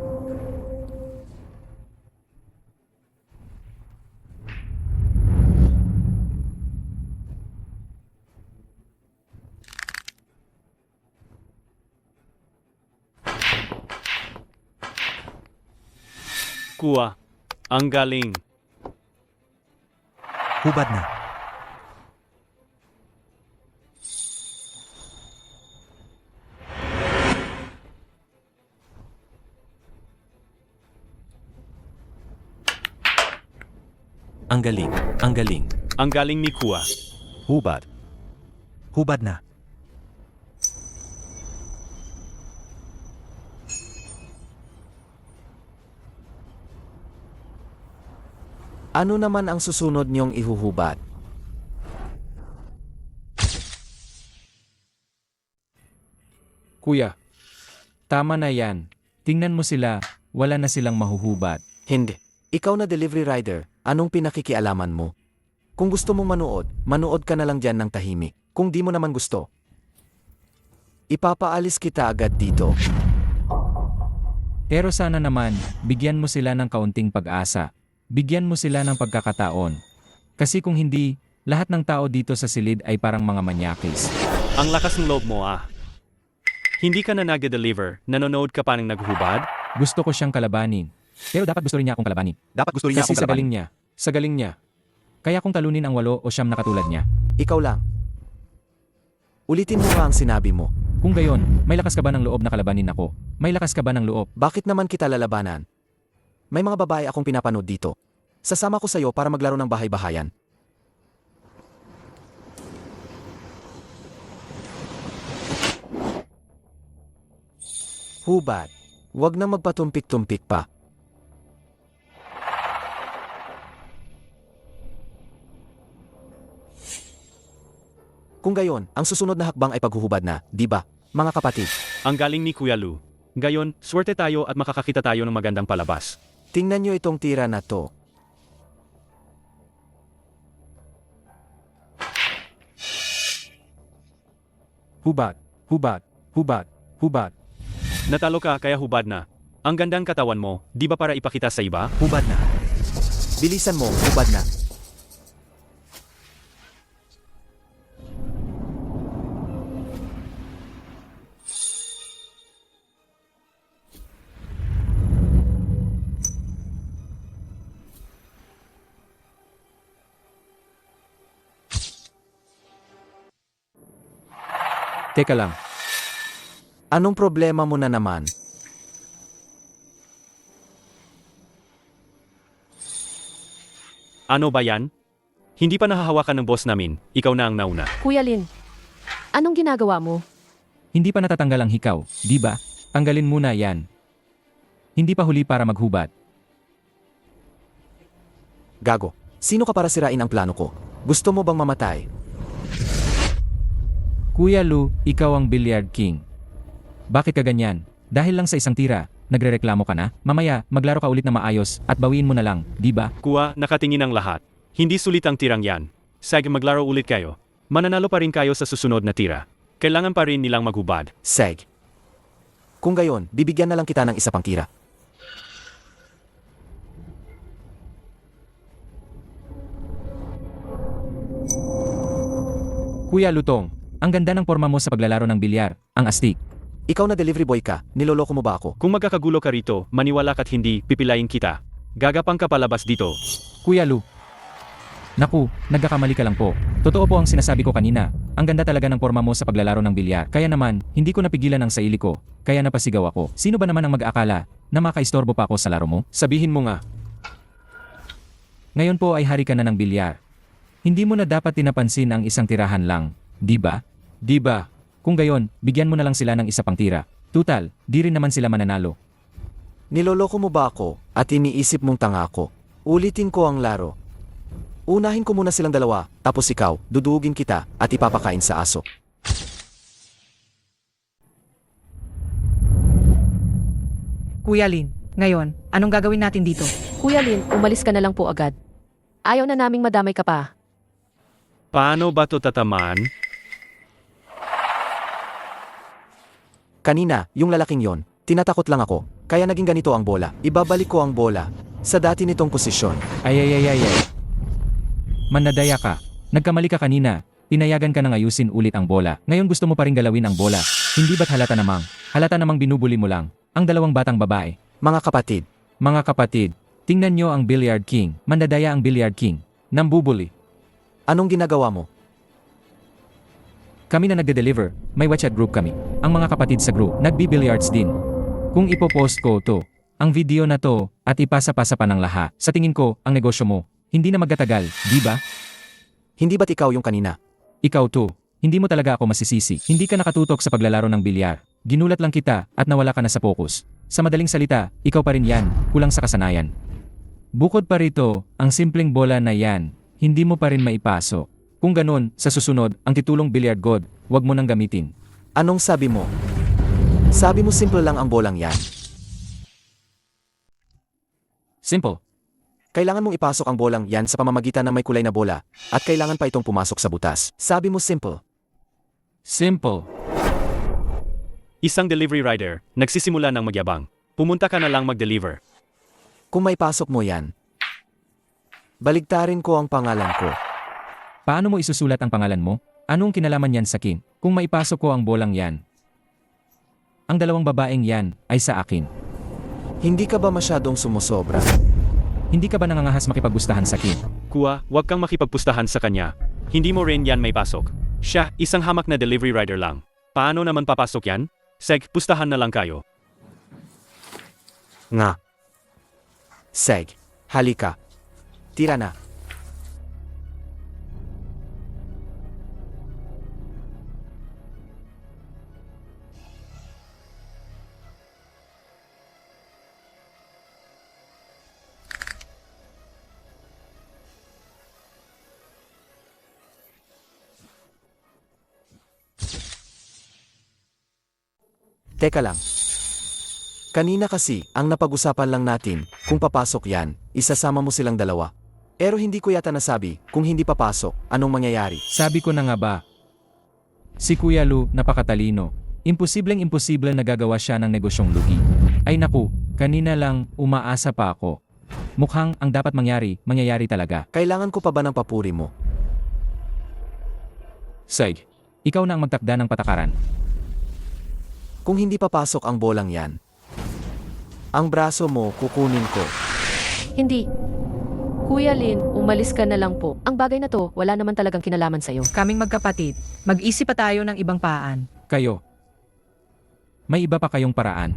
Kuya, ang galing. Hubad na. Ang galing, ang galing. Ang galing ni Kuya. Hubad. Hubad na. Ano naman ang susunod niyong ihuhubad? Kuya, tama na yan. Tingnan mo sila, wala na silang mahuhubad. Hindi. Ikaw na delivery rider, anong pinakikialaman mo? Kung gusto mong manood ka na lang dyan ng tahimik. Kung di mo naman gusto, ipapaalis kita agad dito. Pero sana naman, bigyan mo sila ng kaunting pag-asa. Bigyan mo sila ng pagkakataon. Kasi kung hindi, lahat ng tao dito sa silid ay parang mga manyakis. Ang lakas ng loob mo ah. Hindi ka na nag-deliver, nanonood ka pa ng naghubad? Gusto ko siyang kalabanin. Pero dapat gusto rin niya akong kalabanin. Dapat gusto rin niya Kasi akong sa galing kalabanin. niya. Sa galing niya. Kaya kung talunin ang 8 o 9 na katulad niya. Ikaw lang. Ulitin mo nga ang sinabi mo. Kung gayon, may lakas ka ba ng loob na kalabanin ako? May lakas ka ba ng loob? Bakit naman kita lalabanan? May mga babae akong pinapanood dito. Sasama ko sa'yo para maglaro ng bahay-bahayan. Hubad, huwag na magpatumpik-tumpik pa. Kung gayon, ang susunod na hakbang ay paghuhubad na, di ba, mga kapatid? Ang galing ni Kuya Lu. Ngayon, swerte tayo at makakakita tayo ng magandang palabas. Tingnan nyo itong tira na to. Hubad, hubad, hubad, hubad. Natalo ka kaya hubad na. Ang gandang katawan mo, di ba para ipakita sa iba? Hubad na. Bilisan mo, hubad na. Teka lang, Anong problema mo na naman? Ano ba yan? Hindi pa nahahawakan ng boss namin, ikaw na ang nauna. Kuya Lin, anong ginagawa mo? hindi pa natatanggal ang hikaw, di ba? Tanggalin muna yan. Hindi pa huli para maghubad. Gago, sino ka para sirain ang plano ko? Gusto mo bang mamatay? Kuya Lu, ikaw ang Billiard King. Bakit ka ganyan? Dahil lang sa isang tira, nagrereklamo ka na? Mamaya, maglaro ka ulit na maayos at bawiin mo na lang, di ba? Kuya, nakatingin ang lahat. Hindi sulit ang tirang yan. Sige, maglaro ulit kayo. Mananalo pa rin kayo sa susunod na tira. Kailangan pa rin nilang maghubad. Seg. Kung gayon, bibigyan na lang kita ng isa pang tira. Kuya Lutong, ang ganda ng forma mo sa paglalaro ng bilyar, ang astig. Ikaw na delivery boy ka, niloloko mo ba ako? Kung magkakagulo ka rito, maniwala ka't hindi, pipilayin kita. Gagapang ka palabas dito. Kuya Lu. Naku, nagkakamali ka lang po. Totoo po ang sinasabi ko kanina. Ang ganda talaga ng forma mo sa paglalaro ng bilyar. Kaya naman, hindi ko napigilan ang sarili ko. Kaya napasigaw ako. Sino ba naman ang mag-aakala na makaistorbo pa ako sa laro mo? Sabihin mo nga. Ngayon po ay hari ka na ng bilyar. Hindi mo na dapat tinapansin ang isang tirahan lang. Di ba? Di ba? Kung gayon, bigyan mo na lang sila ng isa pang tira. Tutal, di rin naman sila mananalo. Niloloko mo ba ako at iniisip mong tanga ako? Ulitin ko ang laro. Unahin ko muna silang dalawa, tapos ikaw, dudugin kita at ipapakain sa aso. Kuya Lin, ngayon, anong gagawin natin dito? Kuya Lin, umalis ka na lang po agad. Ayaw na naming madamay ka pa. Paano ba to tatamaan? Kanina, yung lalaking yon, tinatakot lang ako, kaya naging ganito ang bola. Ibabalik ko ang bola sa dati nitong posisyon. Ay. Manadaya ka. Nagkamali ka kanina. Tinayagan ka nang ayusin ulit ang bola. Ngayon gusto mo pa rin galawin ang bola. Hindi ba't halata namang? Halata namang binubuli mo lang. Ang dalawang batang babae. Mga kapatid, Mga kapatid, tingnan nyo ang Billiard King. Mandadaya ang Billiard King. Nambubuli. anong ginagawa mo? Kami na nagde-deliver. May WhatsApp group kami. Ang mga kapatid sa group, nagbi-billiards din. Kung ipopost ko to, ang video na to, at ipasa-pasa pa ng lahat, sa tingin ko, ang negosyo mo, hindi na magtatagal, di ba? Hindi ba't ikaw yung kanina? Ikaw to, hindi mo talaga ako masisisi. Hindi ka nakatutok sa paglalaro ng bilyar. Ginulat lang kita at nawala ka na sa focus. Sa madaling salita, ikaw pa rin yan, kulang sa kasanayan. Bukod pa rito, ang simpleng bola na yan, hindi mo pa rin maipasok. Kung ganun, sa susunod, ang titulong Billiard God, wag mo nang gamitin. Anong sabi mo? Sabi mo simple lang ang bolang yan. Simple. Kailangan mong ipasok ang bolang yan sa pamamagitan ng may kulay na bola, at kailangan pa itong pumasok sa butas. Sabi mo simple. Simple. Isang delivery rider, nagsisimula ng magyabang. Pumunta ka na lang mag-deliver. Kung may pasok mo yan, baligtarin ko ang pangalan ko. Paano mo isusulat ang pangalan mo? Anong kinalaman yan sa akin? Kung maipasok ko ang bolang yan, ang dalawang babaeng yan ay sa akin. Hindi ka ba masyadong sumusobra? Hindi ka ba nangangahas makipaggustahan sa akin? Kuya, huwag kang makipagpustahan sa kanya. Hindi mo rin yan may pasok. Siya, isang hamak na delivery rider lang. Paano naman papasok yan? Seg, pustahan na lang kayo. Nga. Seg, halika. Tira na. Teka lang. Kanina kasi, ang napag-usapan lang natin, kung papasok yan, isasama mo silang dalawa. Pero hindi ko yata nasabi, kung hindi papasok, anong mangyayari. Sabi ko na nga ba? Si Kuya Lu, napakatalino. Imposibleng-imposible na gagawa siya ng negosyong lugi. Ay naku, kanina lang, umaasa pa ako. Mukhang ang dapat mangyari, mangyayari talaga. Kailangan ko pa ba ng papuri mo? Seg, ikaw na ang magtakda ng patakaran. Kung hindi papasok ang bolang yan, ang braso mo kukunin ko. Hindi. Kuya Lin, umalis ka na lang po. Ang bagay na to, wala naman talagang kinalaman sa'yo. Kaming magkapatid, mag-isip pa tayo ng ibang paan. Kayo. May iba pa kayong paraan.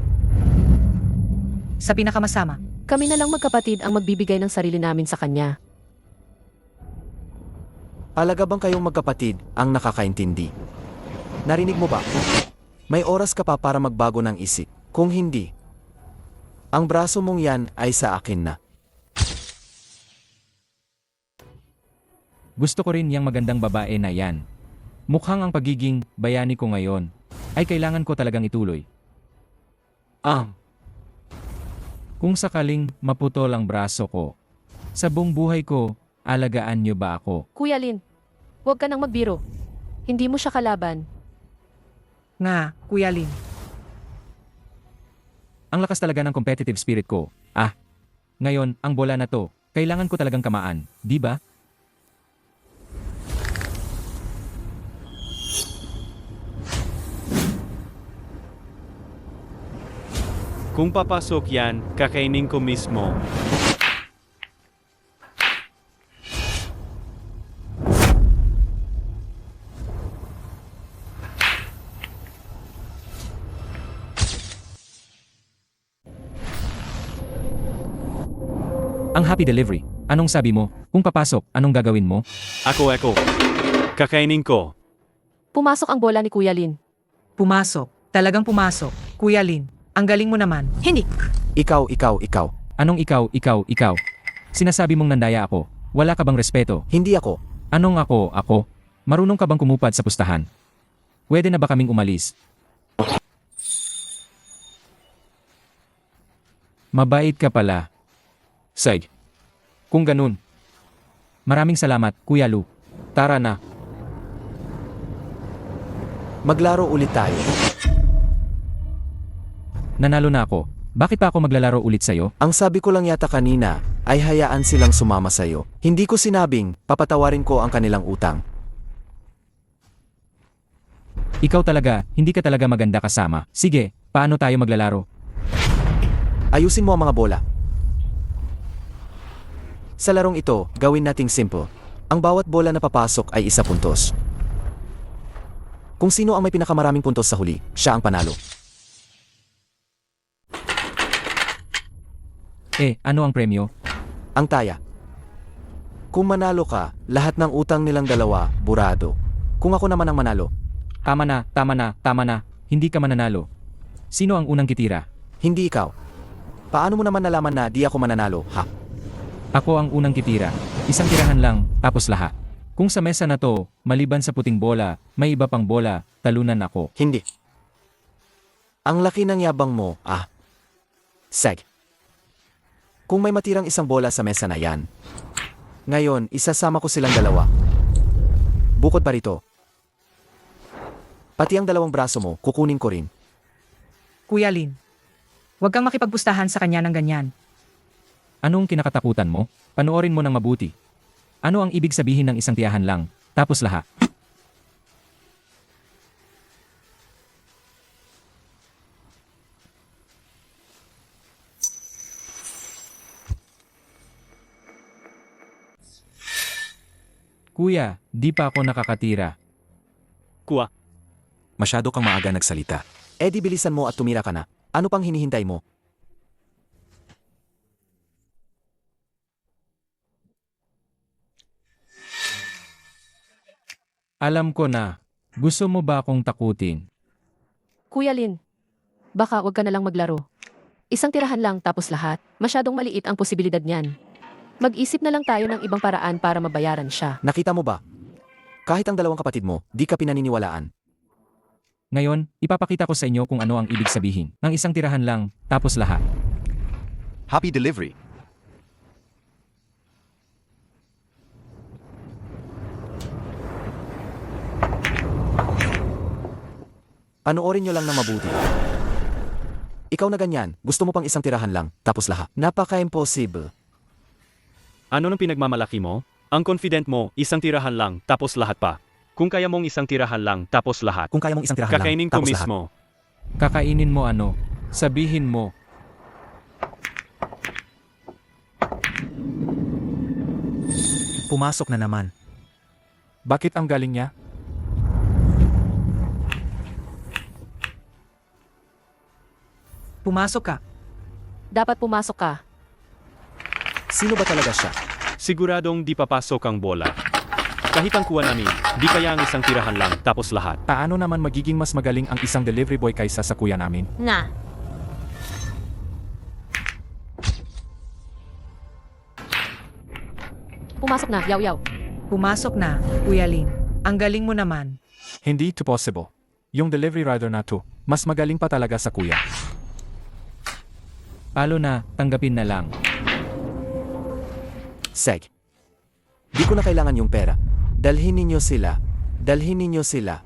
Sa pinakamasama, Kami na lang magkapatid ang magbibigay ng sarili namin sa kanya. Alaga bang kayong magkapatid ang nakakaintindi? Narinig mo ba? May oras ka pa para magbago ng isip. Kung hindi, ang braso mong yan ay sa akin na. Gusto ko rin yung magandang babae na yan. Mukhang ang pagiging bayani ko ngayon ay kailangan ko talagang ituloy. Kung sakaling maputol ang braso ko, sa buong buhay ko, alagaan niyo ba ako? Kuya Lin, huwag ka nang magbiro. Hindi mo siya kalaban. nga, Kuya Lin. Ang lakas talaga ng competitive spirit ko. Ngayon, ang bola na to, kailangan ko talagang kamaan, di ba? Kung papasok yan, kakainin ko mismo. Ang happy delivery. Anong sabi mo? Kung papasok, anong gagawin mo? Ako. Kakainin ko. Pumasok ang bola ni Kuya Lin. Pumasok. Talagang pumasok. Kuya Lin, ang galing mo naman. Hindi. Ikaw. Anong ikaw? Sinasabi mong nandaya ako. Wala ka bang respeto? Hindi ako. Anong ako? Marunong ka bang kumupad sa pustahan? Pwede na ba kaming umalis? Mabait ka pala. Seg. Kung ganun. Maraming salamat, Kuya Lu. Tara na. Maglaro ulit tayo. Nanalo na ako. Bakit pa ako maglalaro ulit sa'yo? Ang sabi ko lang yata kanina ay hayaan silang sumama sa'yo. Hindi ko sinabing papatawarin ko ang kanilang utang. Ikaw talaga, hindi ka talaga maganda kasama. Sige, paano tayo maglalaro? Ayusin mo ang mga bola. Sa larong ito, gawin nating simple. Ang bawat bola na papasok ay 1 puntos. Kung sino ang may pinakamaraming puntos sa huli, siya ang panalo. Ano ang premyo? Ang taya. Kung manalo ka, lahat ng utang nilang dalawa, burado. Kung ako naman ang manalo, Tama na. Hindi ka mananalo. Sino ang unang kitira? hindi ikaw. Paano mo naman nalaman na di ako mananalo, ha? Ako ang unang kitira. Isang tirahan lang, tapos lahat. Kung sa mesa na to, maliban sa puting bola, may iba pang bola, talunan ako. Hindi. Ang laki ng yabang mo, Seg. Kung may matirang 1 bola sa mesa na yan, ngayon, isasama ko silang dalawa. Bukod pa rito, pati ang 2 braso mo, kukunin ko rin. Kuya Lin, huwag kang makipagpustahan sa kanya ng ganyan. Anong kinakatakutan mo? Panoorin mo ng mabuti. Ano ang ibig sabihin ng isang tiyahan lang, tapos lahat? Kuya, di pa ako nakakatira. Kuha. Masyado kang maaga nagsalita. Di bilisan mo at tumira ka na. Ano pang hinihintay mo? Alam ko na. Gusto mo ba akong takutin? Kuya Lin, baka wag ka na lang maglaro. Isang tirahan lang tapos lahat. Masyadong maliit ang posibilidad niyan. Mag-isip na lang tayo ng ibang paraan para mabayaran siya. Nakita mo ba? Kahit ang dalawang kapatid mo, di ka pinaniniwalaan. Ngayon, ipapakita ko sa inyo kung ano ang ibig sabihin ng isang tirahan lang, tapos lahat. Happy delivery. Panoorin nyo lang ng mabuti. Ikaw na ganyan, gusto mo pang isang tirahan lang, tapos lahat. Napaka-impossible. Ano nang pinagmamalaki mo? Ang confident mo, isang tirahan lang, tapos lahat pa. Kung kaya mong isang tirahan lang, tapos lahat. Kung kaya mong isang tirahan lang, Kakainin ko tapos lahat. mismo. Kakainin mo ano? Sabihin mo. Pumasok na naman. Bakit ang galing niya? Pumasok ka. Dapat pumasok ka. Sino ba talaga siya? Siguradong di papasok ang bola. Kahit ang kuha namin, di kaya ang isang tirahan lang, tapos lahat. Paano naman magiging mas magaling ang isang delivery boy kaysa sa kuya namin? Nga. Pumasok na, yaw-yaw. Pumasok na, Kuya Lin. Ang galing mo naman. Hindi to possible. Yung delivery rider na to, mas magaling pa talaga sa kuya. Palo na, tanggapin na lang. Seg. Di ko na kailangan yung pera. Dalhin ninyo sila. Dalhin ninyo sila.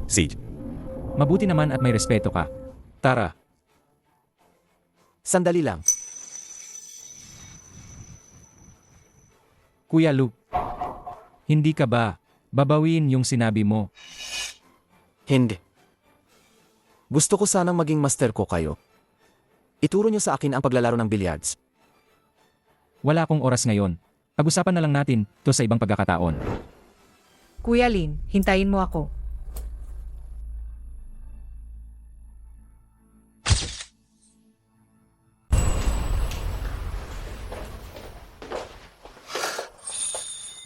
Siege. Mabuti naman at may respeto ka. Tara, Sandali lang. Kuya Luke. Hindi ka ba babawin yung sinabi mo? Hindi. Gusto ko sanang maging master ko kayo. Ituro nyo sa akin ang paglalaro ng billiards. Wala akong oras ngayon. Pag-usapan na lang natin to sa ibang pagkakataon. Kuya Lin, hintayin mo ako.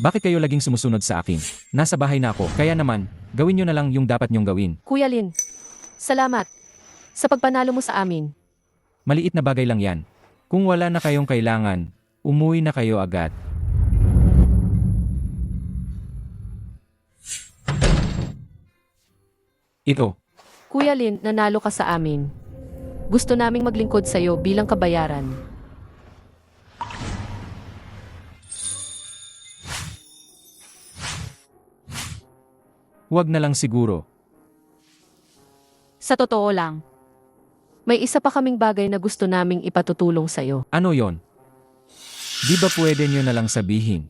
Bakit kayo laging sumusunod sa akin? Nasa bahay na ako, kaya naman, gawin nyo na lang yung dapat nyong gawin. Kuya Lin, salamat sa pagpanalo mo sa amin. Maliit na bagay lang yan. Kung wala na kayong kailangan, umuwi na kayo agad. Ito, Kuya Lin, nanalo ka sa amin. Gusto naming maglingkod sa'yo bilang kabayaran. huwag na lang siguro. Sa totoo lang, May isa pa kaming bagay na gusto naming ipatutulong sa'yo. Ano yon? Di ba pwede nyo na lang sabihin?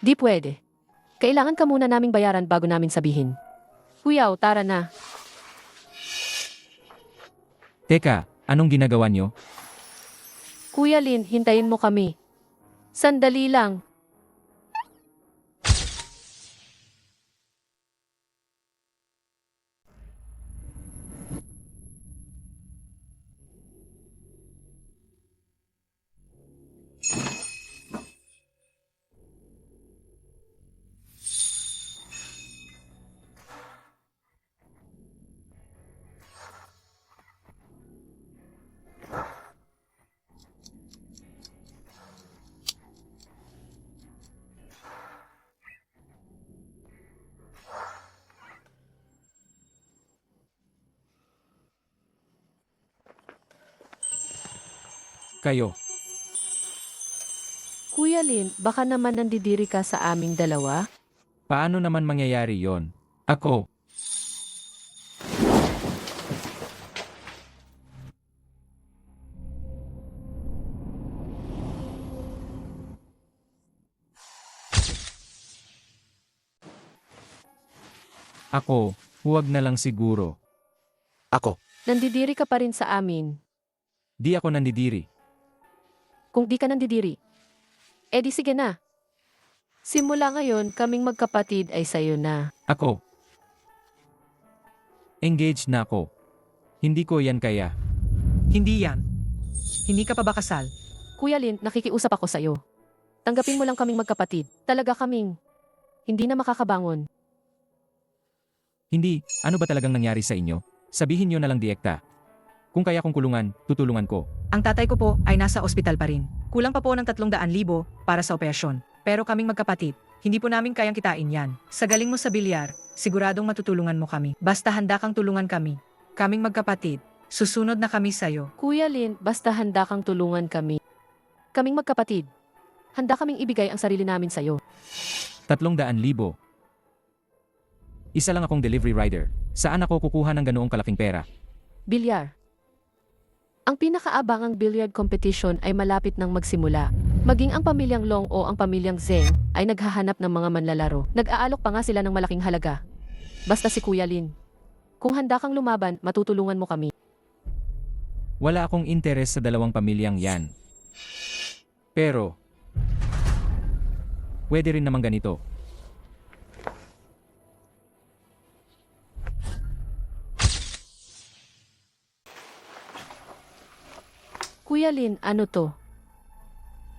Di pwede. Kailangan ka muna naming bayaran bago namin sabihin. Kuyaw, tara na. Teka, anong ginagawa nyo? Kuya Lin, hintayin mo kami. Sandali lang. Kayo. Kuya Lin, baka naman nandidiri ka sa aming dalawa? Paano naman mangyayari yon? Ako. Ako, huwag na lang siguro. Ako. Nandidiri ka pa rin sa amin. Di ako nandidiri. Kung di ka nandidiri, edi sige na. Simula ngayon, kaming magkapatid ay sayo na. Ako. Engaged na ako. Hindi ko yan kaya. Hindi yan. Hindi ka pa ba kasal? Kuya Lin, nakikiusap ako sa'yo. Tanggapin mo lang kaming magkapatid. Talaga kaming. Hindi na makakabangon. Hindi, ano ba talagang nangyari sa inyo? Sabihin nyo na lang direkta. Kung kaya kong kulungan, tutulungan ko. Ang tatay ko po ay nasa ospital pa rin. Kulang pa po ng 300,000 para sa operasyon. Pero kaming magkapatid, hindi po namin kayang kitain yan. Sa galing mo sa bilyar, siguradong matutulungan mo kami. Basta handa kang tulungan kami. Kaming magkapatid, susunod na kami sa'yo. Kuya Lin, basta handa kang tulungan kami. Kaming magkapatid. Handa kaming ibigay ang sarili namin sa'yo. 300,000. Isa lang akong delivery rider. Saan ako kukuha ng ganoong kalaking pera? Bilyar. Ang pinakaabangang billiard competition ay malapit nang magsimula. Maging ang pamilyang Long o ang pamilyang Zeng ay naghahanap ng mga manlalaro. Nag-aalok pa nga sila ng malaking halaga. Basta si Kuya Lin. Kung handa kang lumaban, matutulungan mo kami. Wala akong interes sa dalawang pamilyang yan. Pero, pwede rin naman ganito. Kuya Lin, ano to?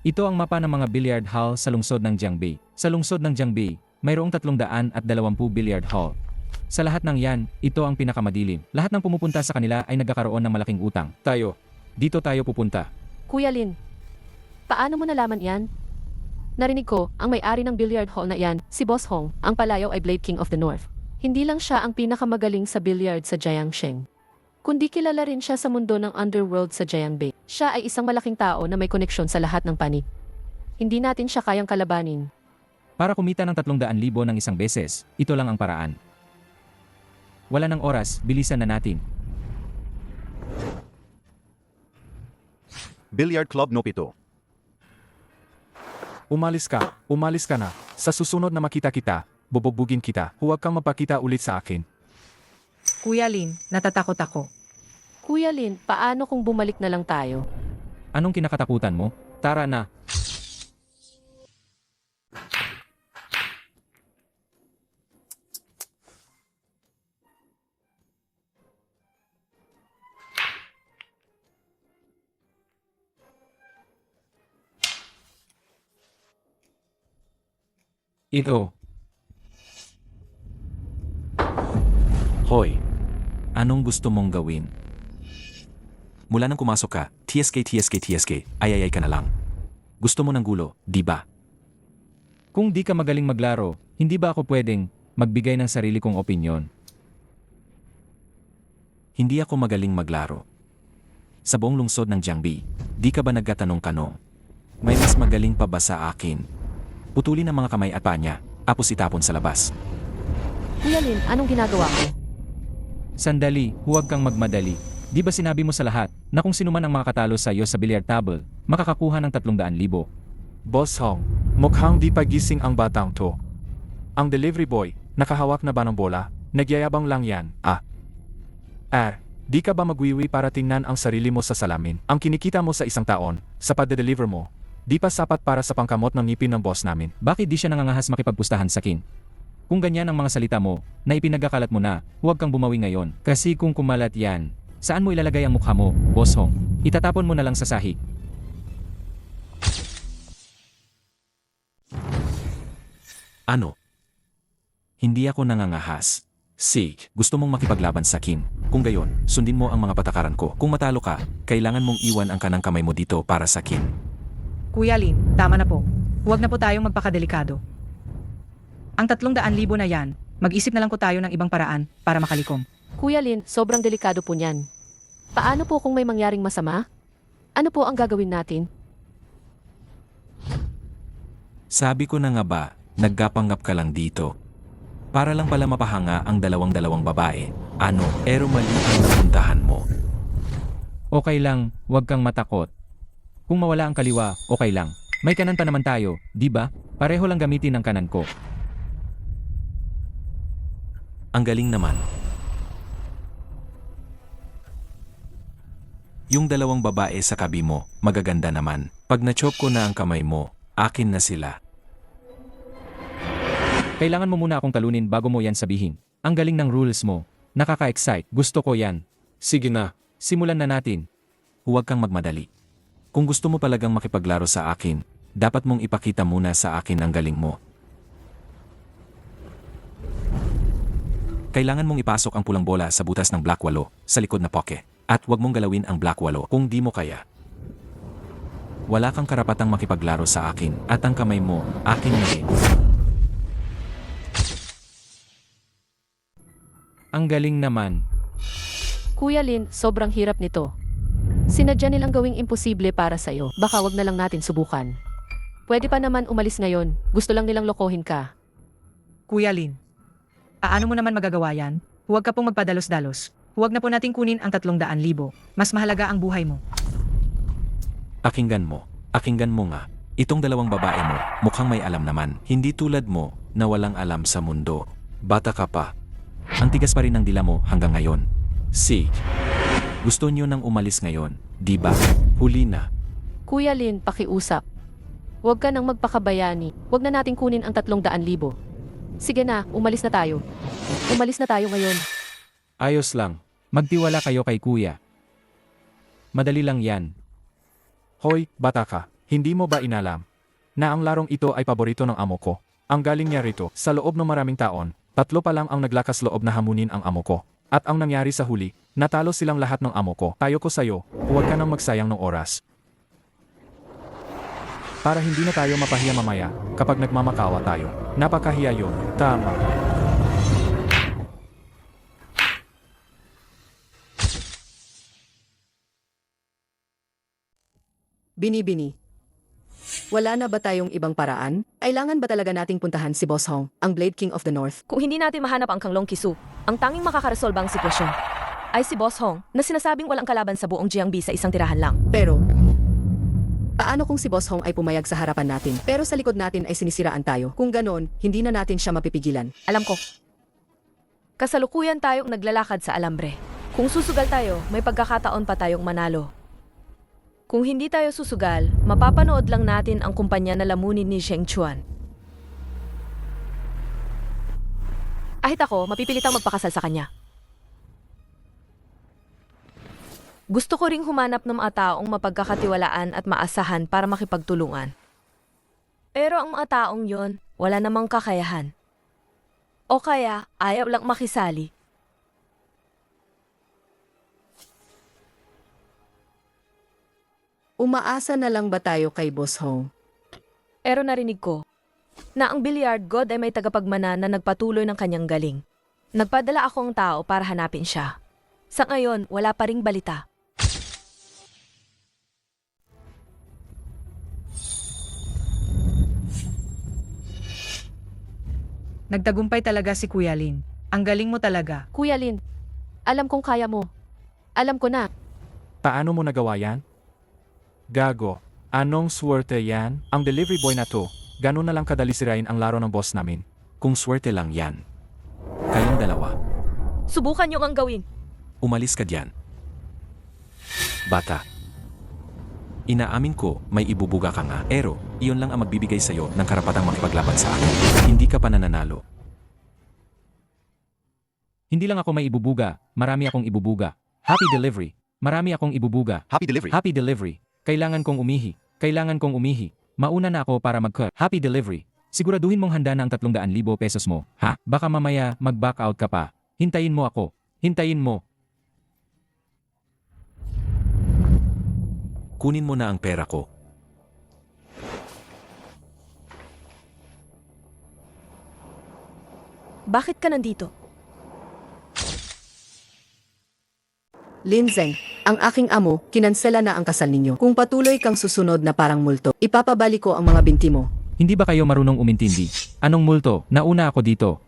Ito ang mapa ng mga billiard hall sa lungsod ng Jiangbei. Sa lungsod ng Jiangbei, mayroong 320 billiard hall. Sa lahat ng yan, ito ang pinakamadilim. Lahat ng pumupunta sa kanila ay nagkakaroon ng malaking utang. Dito tayo pupunta. Kuya Lin, paano mo nalaman yan? Narinig ko, ang may-ari ng billiard hall na yan, si Boss Hong, ang palayaw ay Blade King of the North. Hindi lang siya ang pinakamagaling sa billiard sa Jiangsheng, kundi kilala rin siya sa mundo ng underworld sa Jiangbei. Siya ay isang malaking tao na may koneksyon sa lahat ng panig. Hindi natin siya kayang kalabanin. Para kumita ng 300,000 ng isang beses, ito lang ang paraan. Wala ng oras, bilisan na natin. Billiard Club No. 7. Umalis ka na. Sa susunod na makita kita, bubugbugin kita. Huwag kang mapakita ulit sa akin. Kuya Lin, natatakot ako. Kuya Lin, paano kung bumalik na lang tayo? Anong kinakatakutan mo? Tara na. Ito. Hoy, anong gusto mong gawin? Mula nang pumasok ka, TSK, ay ka na lang. Gusto mo ng gulo, di ba? Kung di ka magaling maglaro, hindi ba ako pwedeng magbigay ng sarili kong opinyon? Hindi ako magaling maglaro. Sa buong lungsod ng Jiangbei, di ka ba nagkatanong-tanong? May mas magaling pa ba sa akin? Putulin ang mga kamay at paa niya, tapos itapon sa labas. Kuya Lin, anong ginagawa mo? Sandali, huwag kang magmadali. Di ba sinabi mo sa lahat na kung sino man ang makakatalo sa iyo sa billiard table, makakakuha ng 300,000? Boss Hong, mukhang di pagising ang batang to. Ang delivery boy, nakahawak na ba ng bola? Nagyayabang lang yan, di ka ba magwiwi para tingnan ang sarili mo sa salamin? Ang kinikita mo sa isang taon, sa pagde-deliver mo, di pa sapat para sa pangkamot ng ngipin ng boss namin. Bakit di siya nangangahas makipagpustahan sa kin? Kung ganyan ang mga salita mo, na ipinagkakalat mo na, huwag kang bumawi ngayon. Kasi kung kumalat yan, saan mo ilalagay ang mukha mo, Boss Hong? Itatapon mo na lang sa sahig. Ano? Hindi ako nangangahas. Sig, gusto mong makipaglaban sa akin. Kung gayon, sundin mo ang mga patakaran ko. Kung matalo ka, kailangan mong iwan ang kanang kamay mo dito para sa akin. Kuya Lin, tama na po. Huwag na po tayong magpakadelikado. Ang 300,000 na yan, mag-isip na lang po tayo ng ibang paraan para makalikom. Kuya Lin, sobrang delikado po niyan. Paano po kung may mangyaring masama? Ano po ang gagawin natin? Sabi ko na nga ba, nagkapanggap ka lang dito. Para lang pala mapahanga ang dalawang babae. Ano, pero mali ang napuntahan mo. Okay lang, huwag kang matakot. Kung mawala ang kaliwa, okay lang. May kanan pa naman tayo, di ba? Pareho lang gamitin ang kanan ko. Ang galing naman. Yung dalawang babae sa kabi mo, magaganda naman. Pag na-chop ko na ang kamay mo, akin na sila. Kailangan mo muna akong talunin bago mo yan sabihin. Ang galing ng rules mo. Nakaka-excite. Gusto ko yan. Sige na, simulan na natin. Huwag kang magmadali. Kung gusto mo talagang makipaglaro sa akin, dapat mong ipakita muna sa akin ang galing mo. Kailangan mong ipasok ang pulang bola sa butas ng Black 8 sa likod na poke. At huwag mong galawin ang Black 8 kung di mo kaya. Wala kang karapatang makipaglaro sa akin at ang kamay mo, akin na rin. Ang galing naman. Kuya Lin, sobrang hirap nito. Sinadya nilang gawing imposible para sa'yo. Baka wag na lang natin subukan. Pwede pa naman umalis ngayon. Gusto lang nilang lokohin ka. Kuya Lin, paano mo naman magagawa yan? Huwag ka pong magpadalos-dalos. Huwag na po nating kunin ang 300,000. Mas mahalaga ang buhay mo. Pakinggan mo nga. Itong dalawang babae mo, mukhang may alam naman. Hindi tulad mo na walang alam sa mundo. Bata ka pa. Ang tigas pa rin ng dila mo hanggang ngayon. Sage, gusto niyo nang umalis ngayon, di ba? Huli na. Kuya Lin, pakiusap. Huwag ka nang magpakabayani. Huwag na nating kunin ang 300,000. Sige na, umalis na tayo. Umalis na tayo ngayon. Ayos lang. Magtiwala kayo kay kuya. Madali lang yan. Hoy, bata ka, hindi mo ba inalam na ang larong ito ay paborito ng amo ko? Ang galing niya rito, sa loob ng maraming taon, 3 pa lang ang naglakas loob na hamunin ang amo ko. At ang nangyari sa huli, natalo silang lahat ng amo ko. Tayo ko sa'yo, huwag ka nang magsayang ng oras. Para hindi na tayo mapahiya mamaya kapag nagmamakawa tayo. Napakahiya yun, tama. Bini-bini. Wala na ba tayong ibang paraan? Kailangan ba talaga nating puntahan si Boss Hong, ang Blade King of the North? Kung hindi natin mahanap ang Kanglong Kisu, ang tanging makakaresolba ang sitwasyon ay si Boss Hong na sinasabing walang kalaban sa buong Jiangbi sa isang tirahan lang. Pero, paano kung si Boss Hong ay pumayag sa harapan natin, pero sa likod natin ay sinisiraan tayo? Kung ganon, hindi na natin siya mapipigilan. Alam ko. Kasalukuyan tayong naglalakad sa alambre. Kung susugal tayo, may pagkakataon pa tayong manalo. Kung hindi tayo susugal, mapapanood lang natin ang kumpanya na lamunin ni Zheng Chuan. Kahit ako, mapipilitang magpakasal sa kanya. Gusto ko ring humanap ng mga taong mapagkakatiwalaan at maasahan para makipagtulungan. Pero ang mga taong yon, wala namang kakayahan. O kaya, ayaw lang makisali. Umaasa na lang ba tayo kay Boss Hong? Pero narinig ko na ang billiard god ay may tagapagmana na nagpatuloy ng kanyang galing. Nagpadala akong tao para hanapin siya. Sa ngayon, wala pa ring balita. Nagtagumpay talaga si Kuya Lin. Ang galing mo talaga. Kuya Lin, alam kong kaya mo. Alam ko na. Paano mo nagawa yan? Gago, anong swerte yan? Ang delivery boy na to, ganun na lang kadali sirain ang laro ng boss namin. Kung swerte lang yan. Kayong dalawa, Subukan niyo ang gawin. umalis ka diyan. Bata. Inaamin ko, may ibubuga ka nga. Pero, iyon lang ang magbibigay sa'yo ng karapatang makipaglaban sa akin. Hindi ka pa nananalo. Hindi lang ako may ibubuga, marami akong ibubuga. Happy delivery. Marami akong ibubuga. Happy delivery. Happy delivery. Kailangan kong umihi. Kailangan kong umihi. Mauna na ako para mag-cut. Happy delivery. Siguraduhin mong handa na ang 300,000 pesos mo. Ha? Baka mamaya mag-back out ka pa. Hintayin mo ako. Hintayin mo. Kunin mo na ang pera ko. Bakit ka nandito? Lin Zeng, ang aking amo, kinansela na ang kasal ninyo. Kung patuloy kang susunod na parang multo, ipapabalik ko ang mga binti mo. Hindi ba kayo marunong umintindi? Anong multo? Nauna ako dito.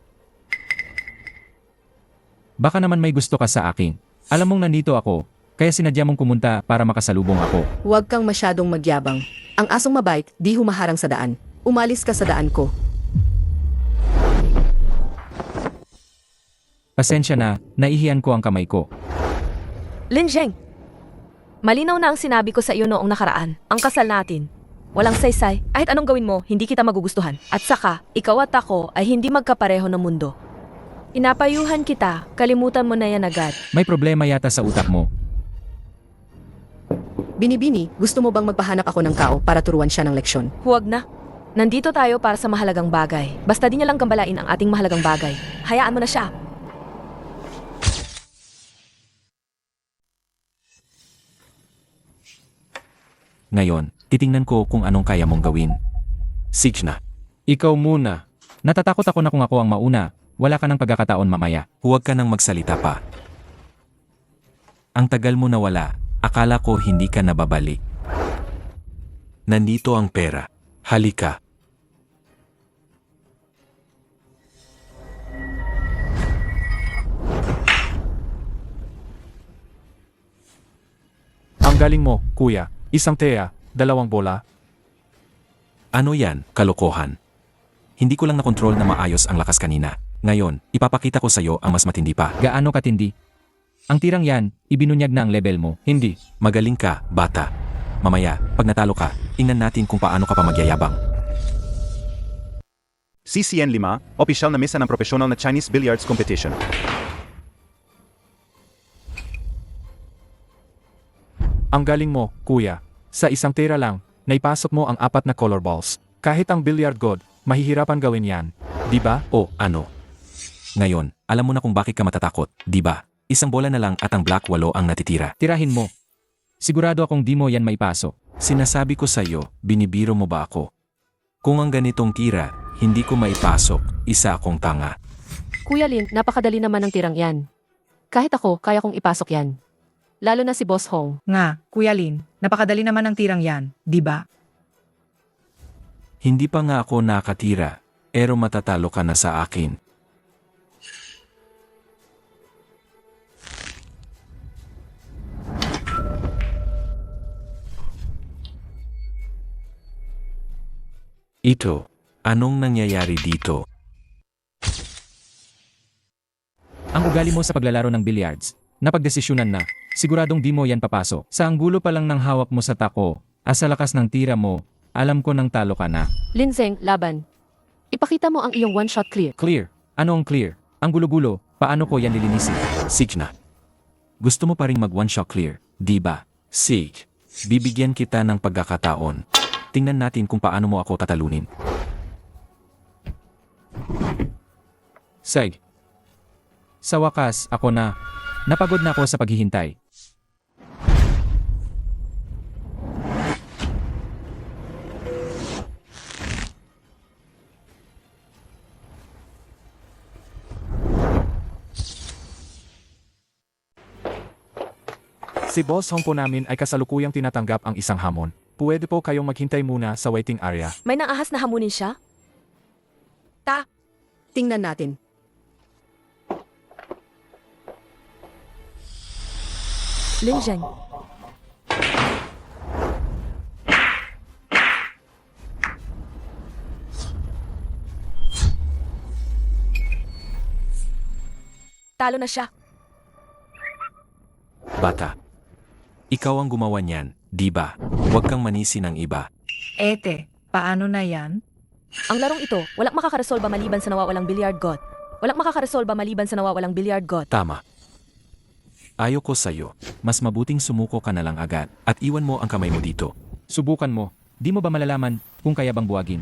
Baka naman may gusto ka sa akin. Alam mong nandito ako, kaya sinadya mong pumunta para makasalubong ako. Huwag kang masyadong magyabang. Ang asong mabait, di humaharang sa daan. Umalis ka sa daan ko. Pasensya na, naihiyan ko ang kamay ko. Lin Zheng, malinaw na ang sinabi ko sa iyo noong nakaraan. Ang kasal natin, walang saysay. Kahit anong gawin mo, hindi kita magugustuhan. At saka, ikaw at ako ay hindi magkapareho ng mundo. Inapayuhan kita, kalimutan mo na yan agad. May problema yata sa utak mo. Bini-bini, gusto mo bang magpahanap ako ng kao para turuan siya ng leksyon? Huwag na. Nandito tayo para sa mahalagang bagay. Basta di niya lang gambalain ang ating mahalagang bagay. Hayaan mo na siya. Ngayon, titingnan ko kung anong kaya mong gawin. Siege na. Ikaw muna. Natatakot ako na kung ako ang mauna, wala ka ng pagkakataon mamaya. Huwag ka nang magsalita pa. Ang tagal mo nawala, akala ko hindi ka nababalik. Nandito ang pera. Halika. Ang galing mo, kuya. Isang teya, 2 bola. Ano yan, kalokohan? Hindi ko lang nakontrol na maayos ang lakas kanina. Ngayon, ipapakita ko sa'yo ang mas matindi pa. Gaano katindi? Ang tirang yan, ibinunyag na ang level mo. Hindi. Magaling ka, bata. Mamaya, pag natalo ka, tingnan natin kung paano ka pa magyayabang. CCN 5, opisyal na mesa ng professional na Chinese Billiards Competition. Ang galing mo, kuya. Sa isang tira lang, naipasok mo ang 4 na color balls. Kahit ang billiard god, mahihirapan gawin yan. Di ba? O, ano? Ngayon, alam mo na kung bakit ka matatakot, di ba? Isang bola na lang at ang black 8 ang natitira. Tirahin mo. Sigurado akong di mo yan maipasok. Sinasabi ko sa'yo, binibiro mo ba ako? Kung ang ganitong tira, hindi ko maipasok, isa akong tanga. Kuya Lin, napakadali naman ng tirang yan. Kahit ako, kaya kong ipasok yan. Lalo na si Boss Hong. Nga, Kuya Lin, napakadali naman ng tirang yan, di ba? Hindi pa nga ako nakatira, pero matatalo ka na sa akin. Ito, anong nangyayari dito? Ang ugali mo sa paglalaro ng billiards, napagdesisyonan na, siguradong di mo yan papasok. Sa anggulo pa lang ng hawak mo sa tako, sa lakas ng tira mo, alam ko nang talo ka na. Lin Zeng, laban. Ipakita mo ang iyong one-shot clear. Clear. Ano ang clear? Ang gulo-gulo, paano ko yan lilinisin? Siege na. Gusto mo pa ring mag one-shot clear, di ba? Siege, bibigyan kita ng pagkakataon. Tingnan natin kung paano mo ako tatalunin. Seg. Sa wakas, ako na. Napagod na ako sa paghihintay. Si Boss Hong po namin ay kasalukuyang tinatanggap ang isang hamon. Pwede po kayong maghintay muna sa waiting area. May naahas na hamunin siya? Tingnan natin. Lin Zeng. Talo na siya. Bata, ikaw ang gumawa niyan, di ba? Huwag kang manisi ng iba. Ete, paano na yan? Ang larong ito, walang makakaresolba maliban sa nawawalang billiard god. Walang makakaresolba maliban sa nawawalang billiard god. Tama. Ayoko sa'yo. Mas mabuting sumuko ka na lang agad at iwan mo ang kamay mo dito. Subukan mo. Di mo ba malalaman kung kaya bang buwagin?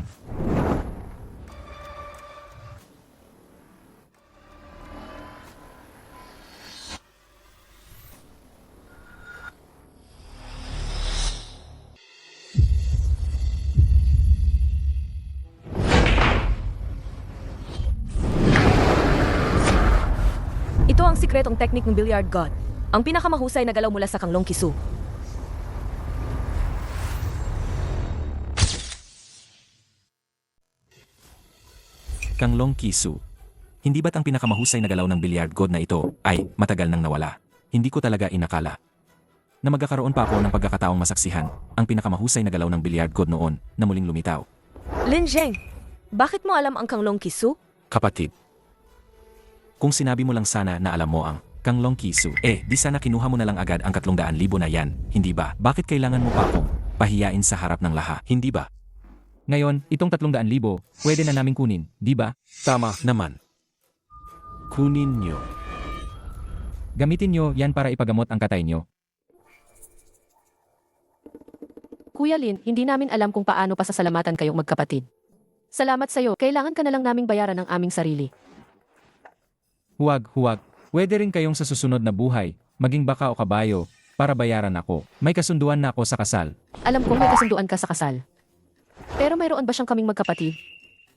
Ito ang sikretong teknik ng billiard god. Ang pinakamahusay na galaw mula sa Kanglong Kisu. Kanglong Kisu. Hindi ba't ang pinakamahusay na galaw ng billiard god na ito ay matagal nang nawala? Hindi ko talaga inakala na magkakaroon pa ako ng pagkakataong masaksihan ang pinakamahusay na galaw ng billiard god noon na muling lumitaw. Lin Zeng, bakit mo alam ang Kanglong Kisu? Kapatid, kung sinabi mo lang sana na alam mo ang Kanglong Kisu, di sana kinuha mo na lang agad ang 300,000 na yan, hindi ba? Bakit kailangan mo pa akong pahiyain sa harap ng lahat, hindi ba? Ngayon, itong 300,000, pwede na naming kunin, di ba? Tama naman. Kunin nyo. Gamitin nyo yan para ipagamot ang katay nyo. Kuya Lin, hindi namin alam kung paano pasasalamatan kayong magkapatid. Salamat sa'yo, kailangan ka na lang naming bayaran ng aming sarili. Huwag. Pwede rin kayong sa susunod na buhay, maging baka o kabayo, para bayaran ako. May kasunduan na ako sa kasal. Alam kong may kasunduan ka sa kasal. Pero mayroon ba siyang kaming magkapatid?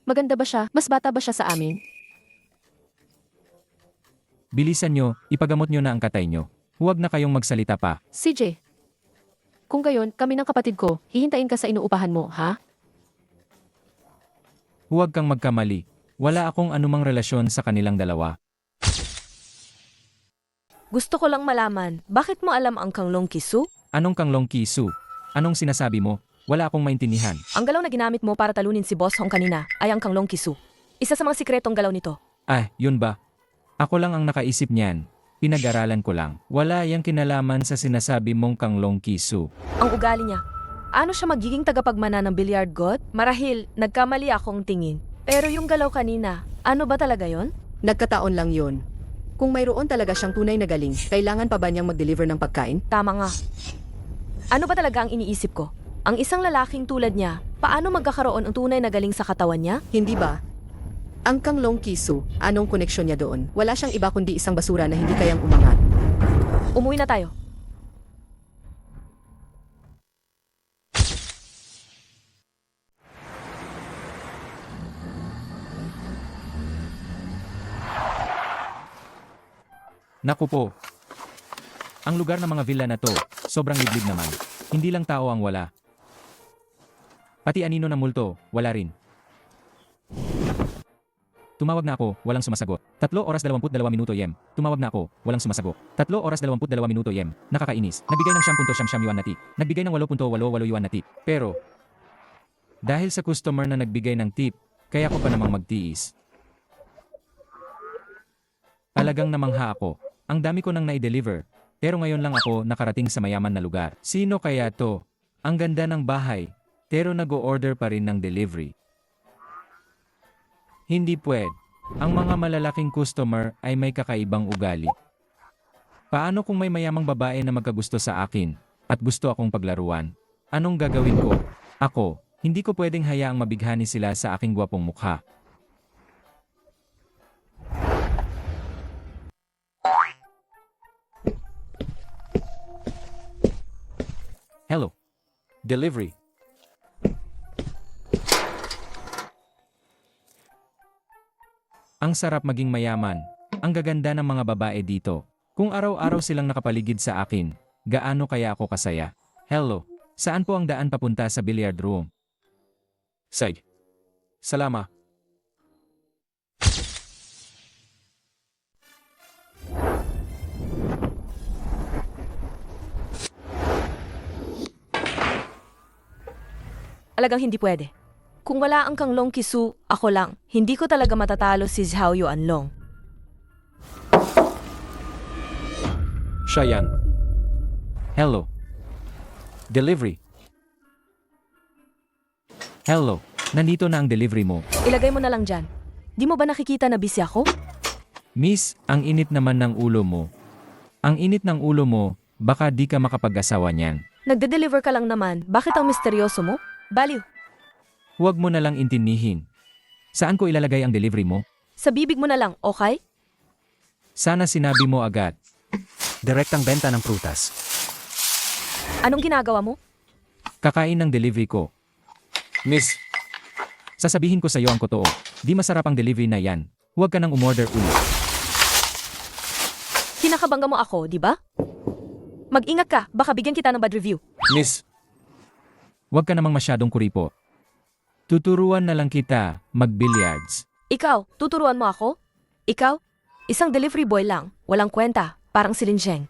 Maganda ba siya? Mas bata ba siya sa amin? Bilisan nyo, ipagamot nyo na ang katay nyo. Huwag na kayong magsalita pa. CJ, kung gayon, kami ng kapatid ko, hihintayin ka sa inuupahan mo, ha? Huwag kang magkamali. Wala akong anumang relasyon sa kanilang dalawa. Gusto ko lang malaman, bakit mo alam ang Kanglong Kisu? Anong Kanglong Kisu? Anong sinasabi mo? Wala akong maintindihan. Ang galaw na ginamit mo para talunin si Boss Hong kanina ay ang Kanglong Kisu. Isa sa mga sikretong galaw nito. Ah, yun ba? Ako lang ang nakaisip niyan. Pinag-aralan ko lang. Wala yang kinalaman sa sinasabi mong Kanglong Kisu. Ang ugali niya. Ano siya magiging tagapagmana ng billiard god? Marahil, nagkamali akong tingin. Pero yung galaw kanina, ano ba talaga yon? Nagkataon lang yon. Kung mayroon talaga siyang tunay na galing, kailangan pa ba niyang mag-deliver ng pagkain? Tama nga. Ano ba talaga ang iniisip ko? Ang isang lalaking tulad niya, paano magkakaroon ng tunay na galing sa katawan niya? Hindi ba? Ang Kanglong Kisu, anong koneksyon niya doon? Wala siyang iba kundi isang basura na hindi kayang umangat. Umuwi na tayo. Naku po. Ang lugar ng mga villa na to, sobrang liblib naman. Hindi lang tao ang wala. Pati anino ng multo, wala rin. Tumawag na ako, walang sumasagot. 3 oras 22 minuto yem. Tumawag na ako, walang sumasagot. 3 oras 22 minuto yem. Nakakainis. Nagbigay ng 7.7 yuan na tip. Nagbigay ng 8.88 yuan na tip. Pero, dahil sa customer na nagbigay ng tip, kaya ko pa namang magtiis. Talagang namangha ako. Ang dami ko nang na-deliver. Pero ngayon lang ako nakarating sa mayaman na lugar. Sino kaya to? Ang ganda ng bahay. Pero nag-o-order pa rin ng delivery. Hindi pwede. Ang mga malalaking customer ay may kakaibang ugali. Paano kung may mayamang babae na magkagusto sa akin at gusto akong paglaruan? Anong gagawin ko? Ako, hindi ko pwedeng hayaang mabighani sila sa aking gwapong mukha. Hello. Delivery. Ang sarap maging mayaman. Ang gaganda ng mga babae dito. Kung araw-araw silang nakapaligid sa akin, gaano kaya ako kasaya? Hello. Saan po ang daan papunta sa billiard room? Say. Salama. Alagang hindi pwede. Kung wala ang Kanglong Kisu, ako lang. Hindi ko talaga matatalo si Zhao Yuanlong. Siya yan. Hello. Delivery. Hello. Nandito na ang delivery mo. Ilagay mo na lang dyan. Di mo ba nakikita na busy ako? Miss, ang init naman ng ulo mo. Ang init ng ulo mo, baka di ka makapag-asawa niyan. Nagde-deliver ka lang naman. Bakit ang misteryoso mo? Baliw. Huwag mo na lang intindihin. Saan ko ilalagay ang delivery mo? Sa bibig mo na lang, okay? Sana sinabi mo agad. Direktang benta ng prutas. Anong ginagawa mo? Kakain ng delivery ko. Miss, sasabihin ko sa iyo ang totoo. Di masarap ang delivery na yan. Huwag ka nang umorder ulit. Kinakabangga mo ako, di ba? Mag-ingat ka, baka bigyan kita ng bad review. Miss, huwag ka namang masyadong kuripo. Tuturuan na lang kita mag-billiards. Ikaw, tuturuan mo ako? Ikaw? Isang delivery boy lang, walang kwenta, parang si Linjeng.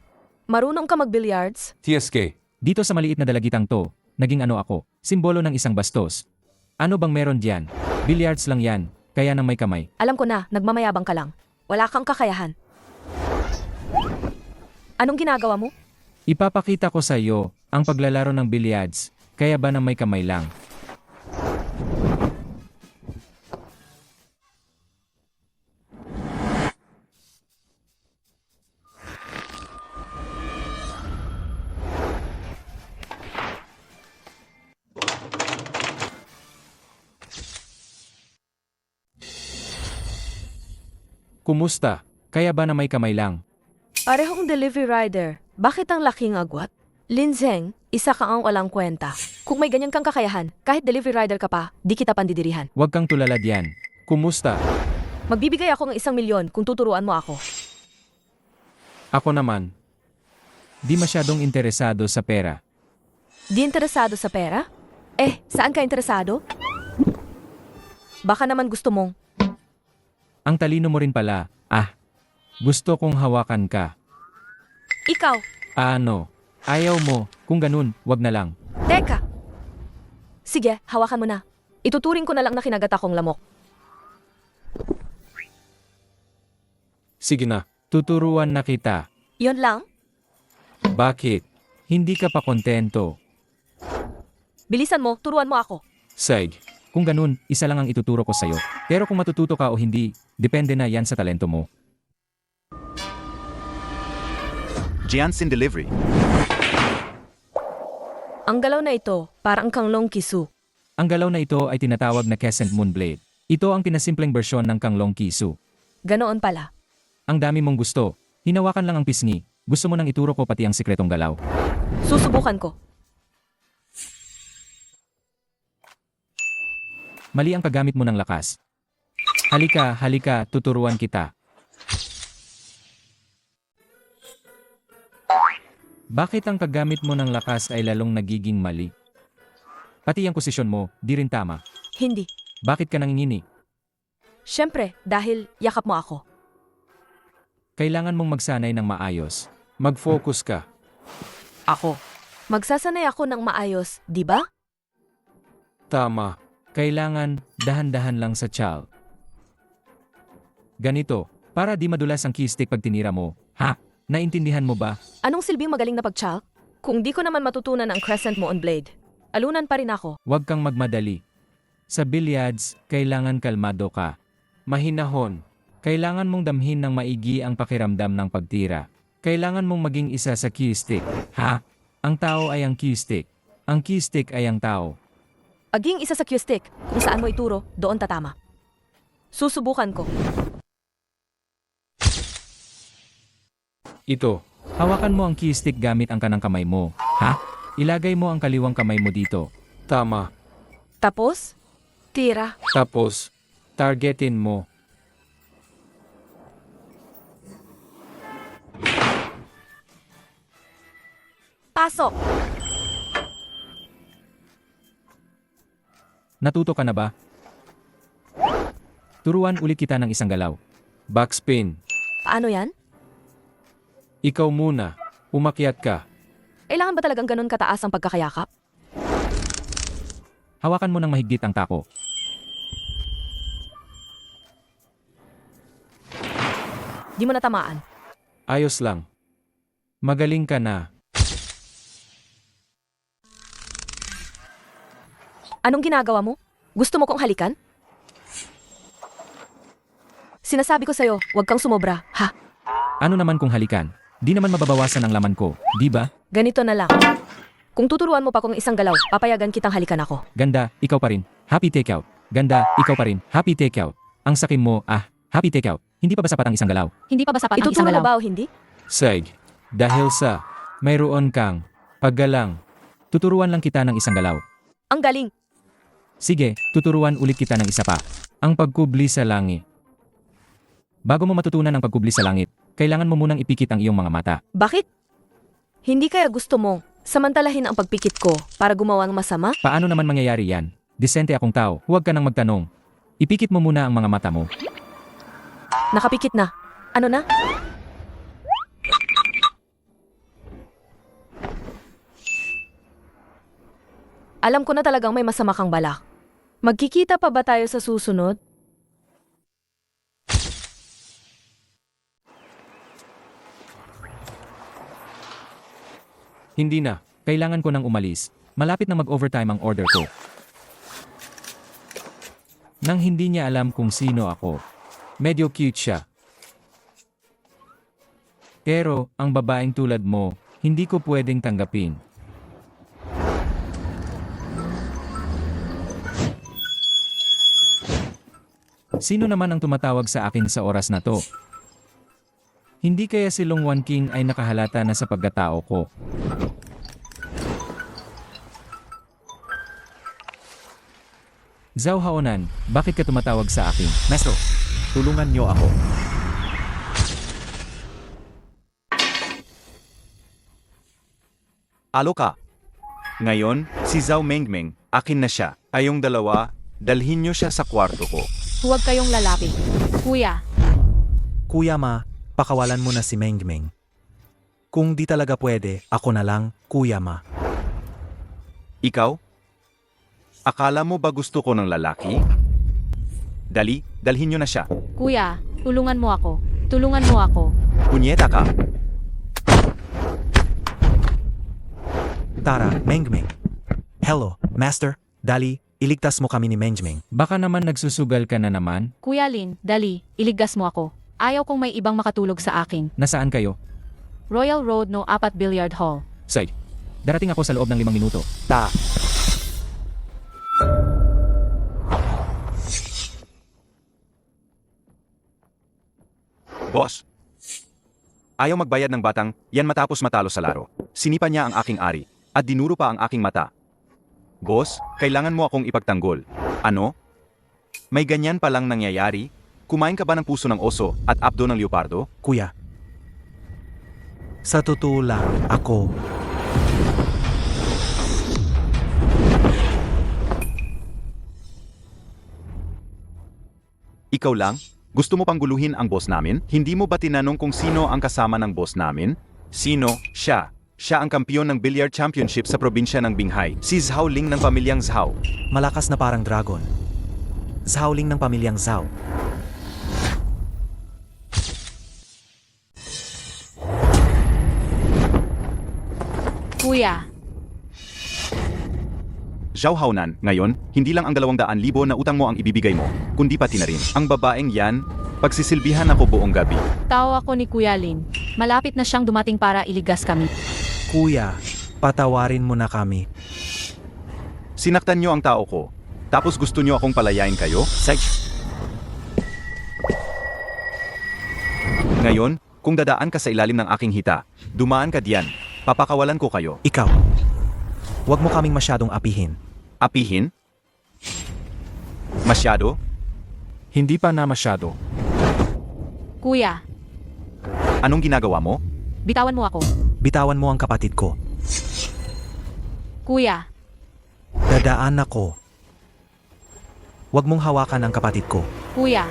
Marunong ka mag-billiards? TSK. Dito sa maliit na dalagitang to, naging ano ako, simbolo ng isang bastos. Ano bang meron diyan? Billiards lang yan, kaya nang may kamay. Alam ko na, nagmamayabang ka lang. Wala kang kakayahan. Anong ginagawa mo? Ipapakita ko sa iyo ang paglalaro ng billiards, kaya ba nang may kamay lang? Kumusta? Kaya ba na may kamay lang? Parehong delivery rider. Bakit ang laking agwat? Linzeng, isa ka ang walang kwenta. Kung may ganyan kang kakayahan, kahit delivery rider ka pa, di kita pandidirihan. Huwag kang tulala diyan. Kumusta? Magbibigay ako ng 1,000,000 kung tuturuan mo ako. Ako naman. Di masyadong interesado sa pera. Di interesado sa pera? Saan ka interesado? Baka naman gusto mong, Ang talino mo rin pala. Gusto kong hawakan ka. ikaw, Ano? Ayaw mo. Kung ganun, wag na lang. teka! Sige, hawakan mo na. Ituturing ko na lang na kinagat akong lamok. Sige na. Tuturuan na kita. Yon lang? Bakit? Hindi ka pa kontento. Bilisan mo, turuan mo ako. Sige. Kung ganun, isa lang ang ituturo ko sa'yo. Pero kung matututo ka o hindi, depende na yan sa talento mo. Jianxin Delivery. Ang galaw na ito, parang Kanglong Kisu. Ang galaw na ito ay tinatawag na Crescent Moon Blade. Ito ang pinasimpleng bersyon ng Kanglong Kisu. Ganoon pala. Ang dami mong gusto. Hinawakan lang ang pisngi. Gusto mo nang ituro ko pati ang sikretong galaw. Susubukan ko. Mali ang paggamit mo ng lakas. Halika, tuturuan kita. Bakit ang paggamit mo ng lakas ay lalong nagiging mali? Pati ang posisyon mo, di rin tama. Hindi. Bakit ka nangingini? Siyempre, dahil yakap mo ako. Kailangan mong magsanay ng maayos. Mag-focus ka. Ako. Magsasanay ako ng maayos, di ba? Tama. Kailangan dahan-dahan lang sa chow. Ganito, para di madulas ang key stick pag tinira mo. Ha? Naintindihan mo ba? Anong silbing magaling na pag-chalk? Kung di ko naman matutunan ang Crescent Moon Blade, alunan pa rin ako. Huwag kang magmadali. Sa billiards, kailangan kalmado ka. Mahinahon. Kailangan mong damhin ng maigi ang pakiramdam ng pagtira. Kailangan mong maging isa sa key stick. Ha? Ang tao ay ang key stick. Ang key stick ay ang tao. Aging isa sa cue stick, kung saan mo ituro, doon tatama. Susubukan ko. Ito. Hawakan mo ang key stick gamit ang kanang kamay mo. Ha? Ilagay mo ang kaliwang kamay mo dito. Tama. Tapos, tira. Tapos, targetin mo. Pasok! Natuto ka na ba? Turuan ulit kita ng isang galaw. Backspin. Paano yan? Ikaw muna. Umakyat ka. Kailangan ba talagang ganun kataas ang pagkakayakap? Hawakan mo ng mahigpit ang tako. Di mo natamaan. Ayos lang. Magaling ka na. Anong ginagawa mo? Gusto mo kong halikan? Sinasabi ko sa'yo, huwag kang sumobra, ha? Ano naman kung halikan? Di naman mababawasan ang laman ko, di ba? Ganito na lang. Kung tuturuan mo pa kong isang galaw, papayagan kitang halikan ako. Ganda, ikaw pa rin. Happy takeout. Ganda, ikaw pa rin. Happy takeout. Ang sakim mo, happy takeout. Hindi pa ba sapat ang isang galaw? Hindi pa ba sapat ang isang Ituturo mo galaw? ba o hindi? Sige. Dahil sa mayroon kang paggalang. Tuturuan lang kita ng isang galaw. Ang galing! Sige, tuturuan ulit kita ng isa pa. Ang pagkubli sa langit. Bago mo matutunan ang pagkubli sa langit, kailangan mo munang ipikit ang iyong mga mata. Bakit? Hindi kaya gusto mo samantalahin ang pagpikit ko para gumawa ng masama? Paano naman mangyayari yan? Disente akong tao, huwag ka nang magtanong. Ipikit mo muna ang mga mata mo. Nakapikit na. Ano na? Alam ko na talagang may masama kang balak. Magkikita pa ba tayo sa susunod? Hindi na. Kailangan ko nang umalis. Malapit na mag-overtime ang order ko. Nang hindi niya alam kung sino ako. Medyo cute siya. Pero, ang babaeng tulad mo, hindi ko pwedeng tanggapin. Sino naman ang tumatawag sa akin sa oras na to? Hindi kaya si Long Wan King ay nakahalata na sa pagkatao ko. Zhao Haonan, bakit ka tumatawag sa akin? Maestro, tulungan niyo ako. Alo ka. Ngayon, si Zhao Mengmeng, akin na siya. Kayong dalawa, dalhin niyo siya sa kwarto ko. Huwag kayong lalapit. Kuya, Kuya Ma, pakawalan mo na si Mengmeng. Kung di talaga pwede, ako na lang, Kuya Ma. Ikaw? Akala mo ba gusto ko ng lalaki? Dali, dalhin niyo na siya. kuya, tulungan mo ako. Tulungan mo ako. Punyeta ka. Tara, Mengmeng. Hello, Master. Dali, iligtas mo kami ni Mengmeng. Baka naman nagsusugal ka na naman? Kuya Lin, dali, iligtas mo ako. Ayaw kong may ibang makatulog sa akin. Nasaan kayo? Royal Road No 4 Billiard Hall. Say, darating ako sa loob ng 5 minuto. Boss. Ayaw magbayad ng batang, yan matapos matalo sa laro. Sinipa niya ang aking ari, at dinuro pa ang aking mata. Boss, kailangan mo akong ipagtanggol. Ano? May ganyan palang nangyayari? Kumain ka ba ng puso ng oso at abdo ng leopardo? Kuya. Sa totoo lang, ako. Ikaw lang? Gusto mo pang guluhin ang boss namin? Hindi mo ba tinanong kung sino ang kasama ng boss namin? Sino? Siya. Siya ang kampiyon ng Billiard Championship sa probinsya ng Binghai. Si Zhao Ling ng pamilyang Zhao. Malakas na parang dragon. Zhaoling ng pamilyang Zhao. Kuya, Zhao Haonan, ngayon, hindi lang ang 200,000 na utang mo ang ibibigay mo, kundi pati na rin. Ang babaeng yan, pagsisilbihan ako buong gabi. tao ako ni Kuya Lin. Malapit na siyang dumating para iligas kami. Kuya, patawarin mo na kami. Sinaktan niyo ang tao ko, tapos gusto niyo akong palayain kayo? Ngayon, kung dadaan ka sa ilalim ng aking hita, dumaan ka diyan, papakawalan ko kayo. Ikaw. Huwag mo kaming masyadong apihin. Apihin? Masyado? Hindi pa na masyado. Kuya, Anong ginagawa mo? bitawan mo ako. Bitawan mo ang kapatid ko. Kuya, Dadaan ako. Huwag mong hawakan ang kapatid ko. kuya.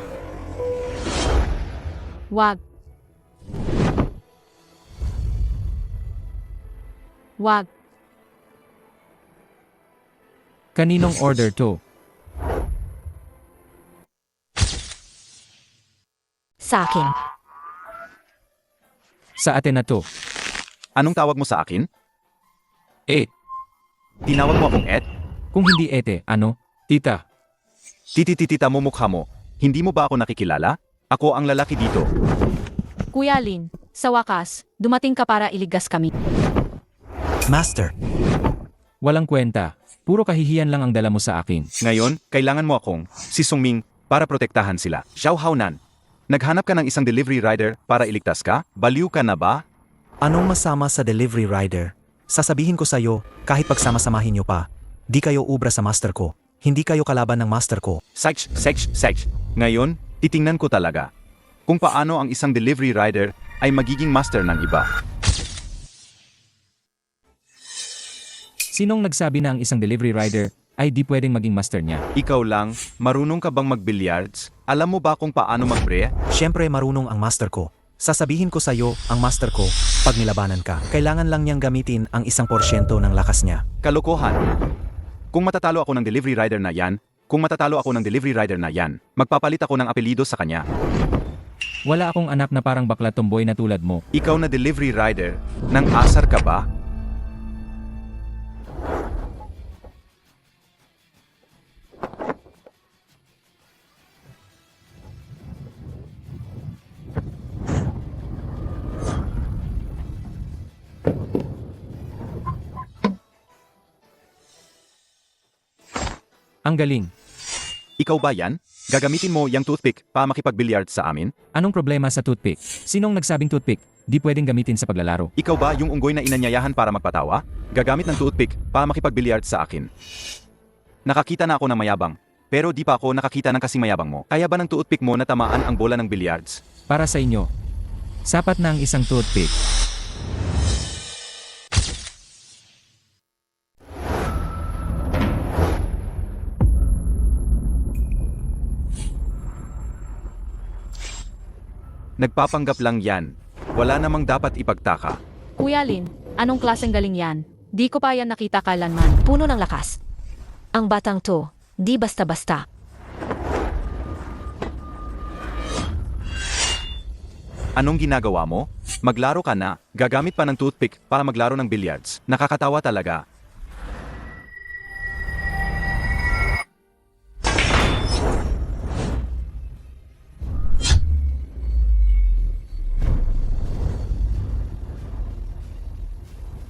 Wag. Wag. Kaninong order to? Sa akin. Sa atin na to. Anong tawag mo sa akin? Eh, Tinawag mo akong Ed? kung hindi ete, ano? Tita, Tititita mo mukha mo. Hindi mo ba ako nakikilala? Ako ang lalaki dito. Kuya Lin, sa wakas, dumating ka para iligas kami. Master, walang kwenta. Puro kahihiyan lang ang dala mo sa akin. Ngayon, kailangan mo akong, si Sungming, para protektahan sila. Zhao Haonan, naghanap ka ng isang delivery rider para iligtas ka? Baliw ka na ba? anong masama sa delivery rider? Sasabihin ko sa'yo, kahit pagsama-samahin niyo pa, di kayo ubra sa master ko. Hindi kayo kalaban ng master ko. Sex. Ngayon, titingnan ko talaga kung paano ang isang delivery rider ay magiging master ng iba. Sinong nagsabi na ang isang delivery rider ay di pwedeng maging master niya? Ikaw lang, marunong ka bang mag-billiards? Alam mo ba kung paano mag-pre? Siyempre marunong ang master ko. Sasabihin ko sa'yo, ang master ko, pag nilabanan ka, kailangan lang niyang gamitin ang 1% ng lakas niya. Kalokohan. Kung matatalo ako ng delivery rider na yan, magpapalit ako ng apelido sa kanya. Wala akong anak na parang bakla tomboy na tulad mo. Ikaw na delivery rider, nang asar ka ba? Ang galing. Ikaw ba yan? Gagamitin mo yung toothpick para makipag-billiard sa amin? Anong problema sa toothpick? Sinong nagsabing toothpick? Di pwedeng gamitin sa paglalaro. Ikaw ba yung unggoy na inanyayahan para magpatawa? Gagamit ng toothpick para makipag-billiard sa akin. Nakakita na ako ng mayabang, pero di pa ako nakakita ng kasing mayabang mo. Kaya ba ng toothpick mo na tamaan ang bola ng billiards? Para sa inyo, sapat na ang isang toothpick. Nagpapanggap lang yan. Wala namang dapat ipagtaka. Kuya Lin, anong klaseng galing yan? Di ko pa yan nakita kailanman. Puno ng lakas. Ang batang to, di basta-basta. Anong ginagawa mo? Maglaro ka na. Gagamit pa ng toothpick para maglaro ng billiards. Nakakatawa talaga.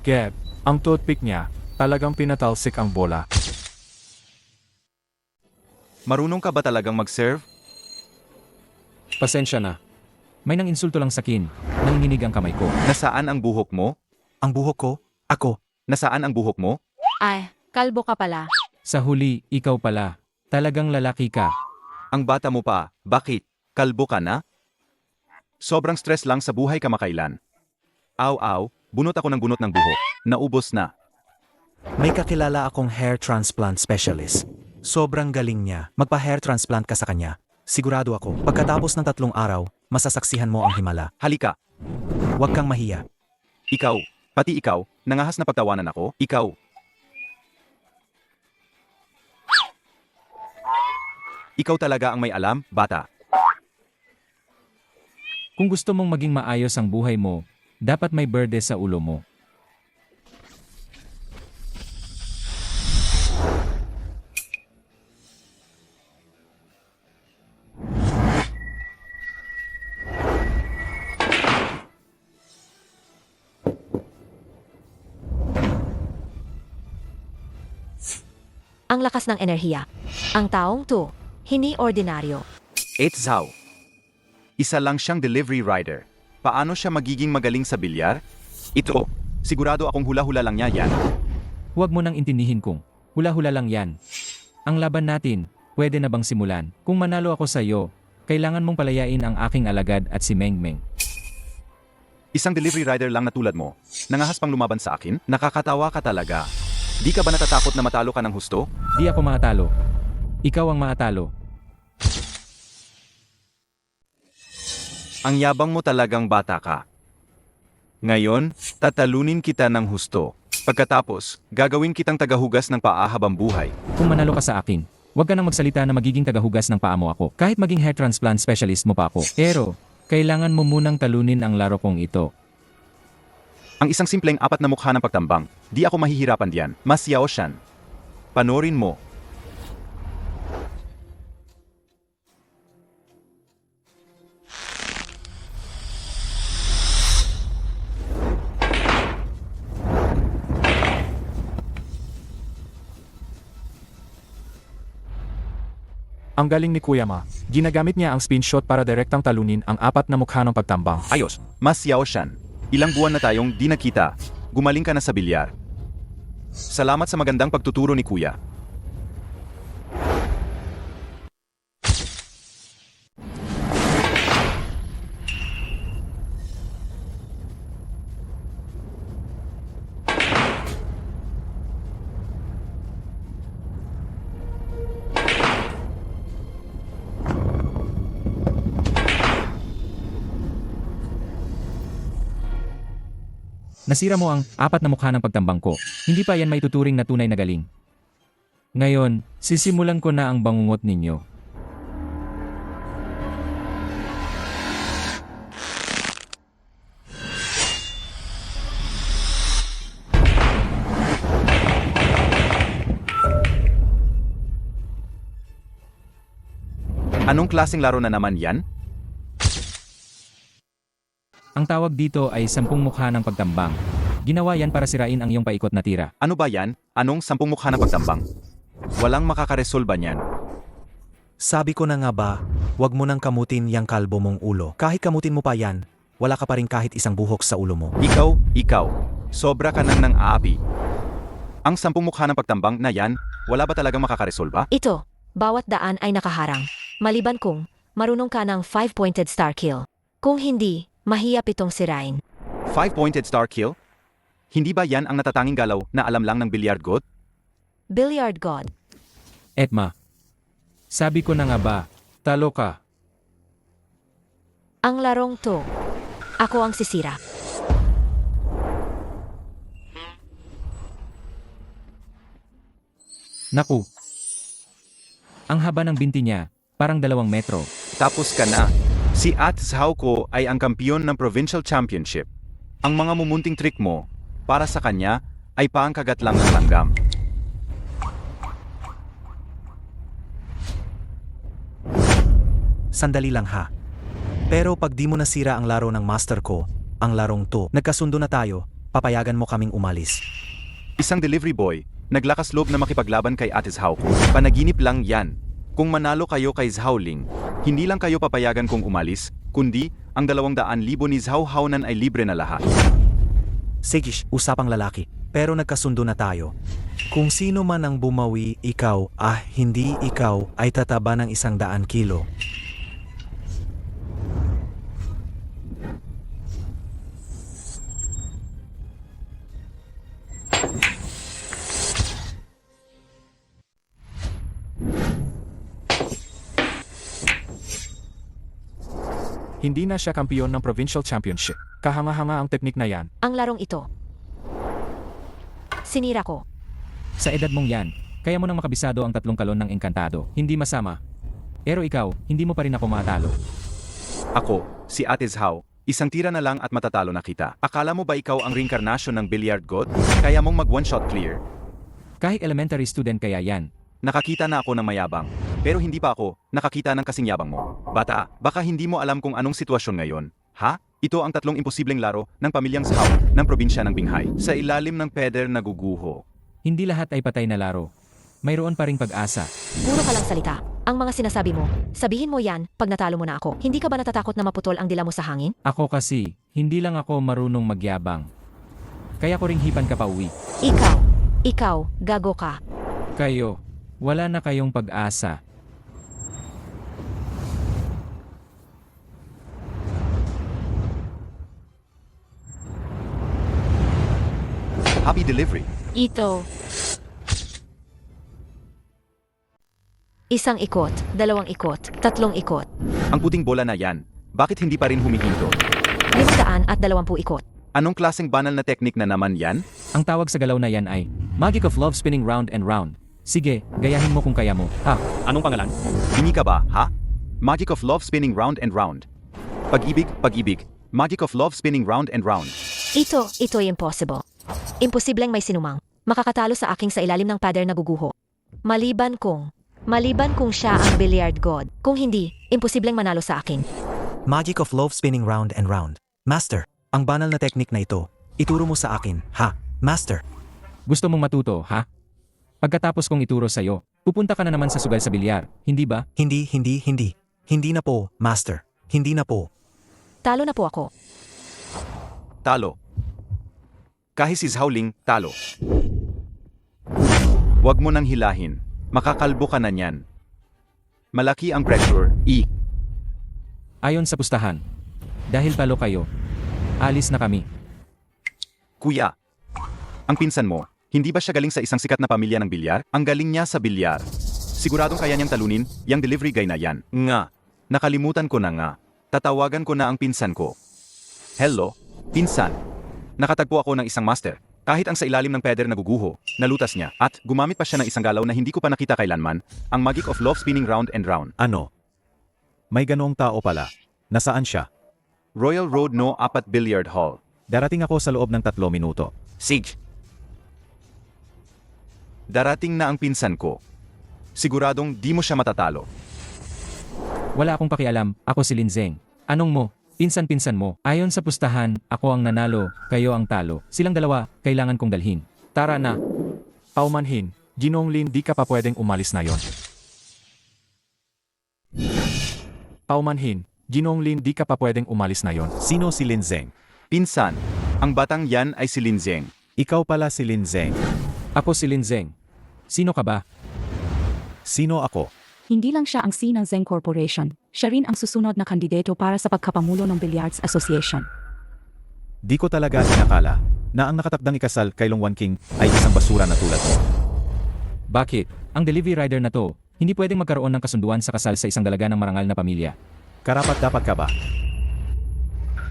Gab, ang toothpick niya, talagang pinatalsik ang bola. Marunong ka ba talagang mag-serve? Pasensya na. May nang insulto lang sa akin. Nanginginig ang kamay ko. Nasaan ang buhok mo? Ang buhok ko? Ako. Nasaan ang buhok mo? Ay, kalbo ka pala. Sa huli, ikaw pala. Talagang lalaki ka. Ang bata mo pa. Bakit? Kalbo ka na? Sobrang stress lang sa buhay kamakailan. Aw, bunot ako ng bunot ng buhok. Naubos na. May kakilala akong hair transplant specialist. Sobrang galing niya. Magpa-hair transplant ka sa kanya. Sigurado ako, pagkatapos ng 3 araw, masasaksihan mo ang himala. Halika. Huwag kang mahiya. Ikaw. Pati ikaw. Nangahas na pagtawanan ako. Ikaw. Ikaw talaga ang may alam, bata. Kung gusto mong maging maayos ang buhay mo, dapat may berde sa ulo mo. Ang lakas ng enerhiya. Ang taong to, hindi ordinaryo. It's Zhao. Isa lang siyang delivery rider. Paano siya magiging magaling sa bilyar? Ito, sigurado akong hula-hula lang niya yan. Huwag mo nang intindihin kung hula-hula lang yan. Ang laban natin, pwede na bang simulan? Kung manalo ako sa iyo, kailangan mong palayain ang aking alagad at si Meng Meng. Isang delivery rider lang na tulad mo. Nangahas pang lumaban sa akin? Nakakatawa ka talaga. Di ka ba natatakot na matalo ka ng husto? Di ako maatalo. Ikaw ang maatalo. Ang yabang mo talagang bata ka. Ngayon, tatalunin kita ng husto. Pagkatapos, gagawin kitang tagahugas ng paa habang buhay. Kung manalo ka sa akin, huwag ka nang magsalita na magiging tagahugas ng paa mo ako. Kahit maging hair transplant specialist mo pa ako. Pero, kailangan mo munang talunin ang laro kong ito. Ang isang simpleng 4 na mukha ng pagtambang, di ako mahihirapan diyan. Mas yaw siyan. Panorin mo. Ang galing ni Kuya Ma. Ginagamit niya ang spin shot para direktang talunin ang 4 na mukha ng pagtambang. Ayos, mas yaw siyan. Ilang buwan na tayong di nakita. Gumaling ka na sa bilyar. Salamat sa magandang pagtuturo ni Kuya. Nasira mo ang 4 na mukha ng pagtambang ko. Hindi pa yan may tuturing na tunay na galing. Ngayon, sisimulan ko na ang bangungot ninyo. Anong klaseng laro na naman yan? Ang tawag dito ay 10 mukha ng pagtambang. Ginawa yan para sirain ang iyong paikot na tira. Ano ba yan? Anong 10 mukha ng pagtambang? Walang makakaresolba niyan. Sabi ko na nga ba, wag mo nang kamutin yang kalbo mong ulo. Kahit kamutin mo pa yan, wala ka pa rin kahit isang buhok sa ulo mo. Ikaw, sobra ka nang nang aapi. Ang 10 mukha ng pagtambang na yan, wala ba talagang makakaresolba? Ito, bawat daan ay nakaharang. Maliban kung marunong ka ng 5-pointed star kill. Kung hindi, mahiyap itong sirain. 5-pointed star kill? Hindi ba yan ang natatanging galaw na alam lang ng billiard god? Billiard God. Etma. Sabi ko na nga ba, talo ka. Ang larong to, ako ang sisira. Naku. Ang haba ng binti niya, parang 2 metro. Tapos ka na. Si At Zhao ko ay ang kampiyon ng Provincial Championship. Ang mga mumunting trick mo, para sa kanya, ay paangkagat lang ng langgam. Sandali lang ha. Pero pag di mo nasira ang laro ng master ko, ang larong to, nagkasundo na tayo, papayagan mo kaming umalis. Isang delivery boy, naglakas loob na makipaglaban kay Ate Zhao ko. Panaginip lang yan. Kung manalo kayo kay Zhao Ling, hindi lang kayo papayagan kung umalis, kundi ang 200,000 ni Zhao Haonan ay libre na lahat. Sige, usapang lalaki. Pero nagkasundo na tayo. Kung sino man ang bumawi, ikaw, hindi ikaw, ay tataba ng 100 kilo. Hindi na siya kampiyon ng Provincial Championship. Kahanga-hanga ang teknik na yan. Ang larong ito. Sinira ko. Sa edad mong yan, kaya mo nang makabisado ang 3 kalon ng engkantado. Hindi masama. Pero ikaw, hindi mo pa rin ako matalo. Ako, si Ate Zhao, isang tira na lang at matatalo na kita. Akala mo ba ikaw ang reincarnation ng billiard god? Kaya mong mag one shot clear? Kahit elementary student kaya yan. Nakakita na ako ng mayabang. Pero hindi pa ako nakakita ng kasing yabang mo. Bata, baka hindi mo alam kung anong sitwasyon ngayon. Ha? Ito ang 3 imposibleng laro ng pamilyang Zhao ng probinsya ng Binghai. Sa ilalim ng peder na guguho. Hindi lahat ay patay na laro. Mayroon pa ring pag-asa. Puro ka lang salita. Ang mga sinasabi mo, sabihin mo yan pag natalo mo na ako. Hindi ka ba natatakot na maputol ang dila mo sa hangin? Ako kasi, hindi lang ako marunong magyabang. Kaya ko ring hipan ka pa uwi. Ikaw, gago ka. Kayo, wala na kayong pag-asa. Happy delivery. Ito. Isang ikot, 2 ikot, 3 ikot, Ang puting bola na yan, bakit hindi pa rin humihinto? 520 ikot. Anong klaseng banal na teknik na naman yan? Ang tawag sa galaw na yan ay Magic of Love Spinning Round and Round. Sige, gayahin mo kung kaya mo. Ha? Anong pangalan? Hindi ka ba, ha? Magic of Love Spinning Round and Round. Pag-ibig, pag-ibig. Magic of Love Spinning Round and Round. Ito ay impossible. Imposibleng may sinumang makakatalo sa aking sa ilalim ng pader na guguho. Maliban kung siya ang billiard god. Kung hindi, imposibleng manalo sa akin. Magic of Love Spinning Round and Round. Master, ang banal na teknik na ito, ituro mo sa akin, ha? Master. Gusto mong matuto, ha? Pagkatapos kong ituro sa'yo, pupunta ka na naman sa sugal sa bilyar, hindi ba? Hindi. Hindi na po, Master. Hindi na po. Talo na po ako. Talo. Kahit si Zhao Ling, talo. Huwag mo nang hilahin. Makakalbo ka na niyan. Malaki ang pressure, Ayon sa pustahan. Dahil talo kayo, alis na kami. Kuya, ang pinsan mo, hindi ba siya galing sa isang sikat na pamilya ng bilyar? Ang galing niya sa bilyar. Siguradong kaya niyang talunin, yang delivery guy na yan. Nga, nakalimutan ko na nga. Tatawagan ko na ang pinsan ko. Hello, pinsan. Nakatagpo ako ng isang master. Kahit ang sa ilalim ng peder na guguho, nalutas niya. At gumamit pa siya ng isang galaw na hindi ko pa nakita kailanman, ang Magic of Love Spinning Round and Round. Ano? May ganong tao pala. Nasaan siya? Royal Road No. 4 Billiard Hall. Darating ako sa loob ng 3 minuto. Sige. Darating na ang pinsan ko. Siguradong di mo siya matatalo. Wala akong pakialam, ako si Linzeng. Anong mo? Pinsan-pinsan mo. Ayon sa pustahan, ako ang nanalo, kayo ang talo. Silang dalawa, kailangan kong dalhin. Tara na. Paumanhin, Ginong Lin, di ka pa pwedeng umalis na yon. Paumanhin, Ginoong Lin, di ka pa pwedeng umalis na yon. Sino si Lin Zeng? Pinsan, ang batang yan ay si Lin Zeng. Ikaw pala si Lin Zeng. Ako si Lin Zeng. Sino ka ba? Sino ako? Hindi lang siya ang C ng Zeng Corporation, siya rin ang susunod na kandidato para sa pagkapamulo ng Billiards Association. Di ko talaga inakala na ang nakatakdang ikasal kay Long Wan King ay isang basura na tulad mo. Bakit? Ang delivery rider na to, hindi pwedeng magkaroon ng kasunduan sa kasal sa isang dalaga ng marangal na pamilya. Karapat dapat ka ba?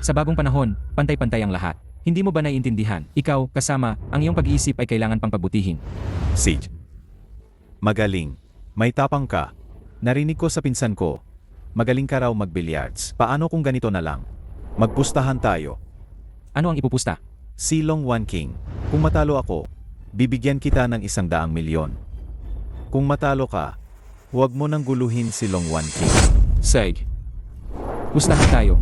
Sa bagong panahon, pantay-pantay ang lahat. Hindi mo ba naiintindihan? Ikaw, kasama, ang iyong pag-iisip ay kailangan pang pagbutihin. Siege. Magaling. May tapang ka. Narinig ko sa pinsan ko. Magaling ka raw mag-billiards. Paano kung ganito na lang? Magpustahan tayo. Ano ang ipupusta? Si Long Wan King. Kung matalo ako, bibigyan kita ng 100 milyon. Kung matalo ka, huwag mo nang guluhin si Long Wan King. Sige. Pustahan tayo.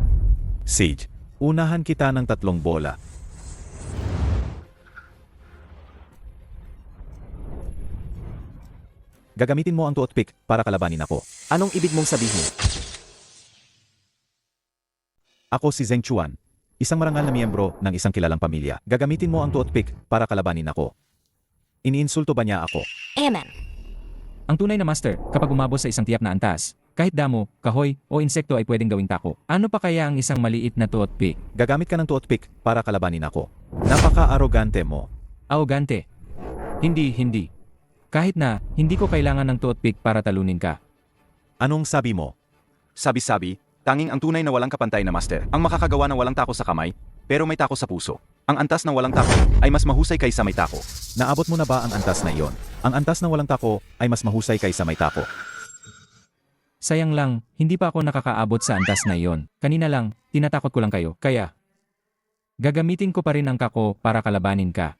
Siege, unahan kita ng 3 bola. Gagamitin mo ang toothpick para kalabanin ako. Anong ibig mong sabihin? Ako si Zeng Chuan, isang marangal na miyembro ng isang kilalang pamilya. Gagamitin mo ang toothpick para kalabanin ako. Iniinsulto ba niya ako? Amen. Ang tunay na master, kapag umabot sa isang tiyak na antas, kahit damo, kahoy, o insekto ay pwedeng gawing tako. Ano pa kaya ang isang maliit na toothpick? Gagamit ka ng toothpick para kalabanin ako. Napaka-arogante mo. Arrogante. Hindi. Kahit na, hindi ko kailangan ng toothpick para talunin ka. Anong sabi mo? Sabi-sabi, tanging ang tunay na walang kapantay na master ang makakagawa ng walang tako sa kamay, pero may tako sa puso. Ang antas ng walang tako ay mas mahusay kaysa may tako. Naabot mo na ba ang antas na iyon? Ang antas ng walang tako ay mas mahusay kaysa may tako. Sayang lang, hindi pa ako nakakaabot sa antas na iyon. Kanina lang, tinatakot ko lang kayo. Kaya, gagamitin ko pa rin ang kako para kalabanin ka.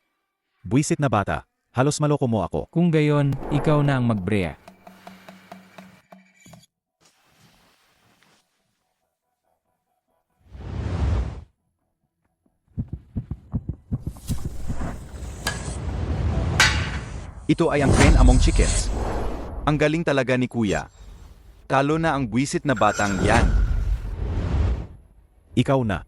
Buisit na bata, halos maloko mo ako. Kung gayon, ikaw na ang magbreya. Ito ay ang Ken Among Chickens. Ang galing talaga ni Kuya. Talo na ang buisit na batang yan. Ikaw na.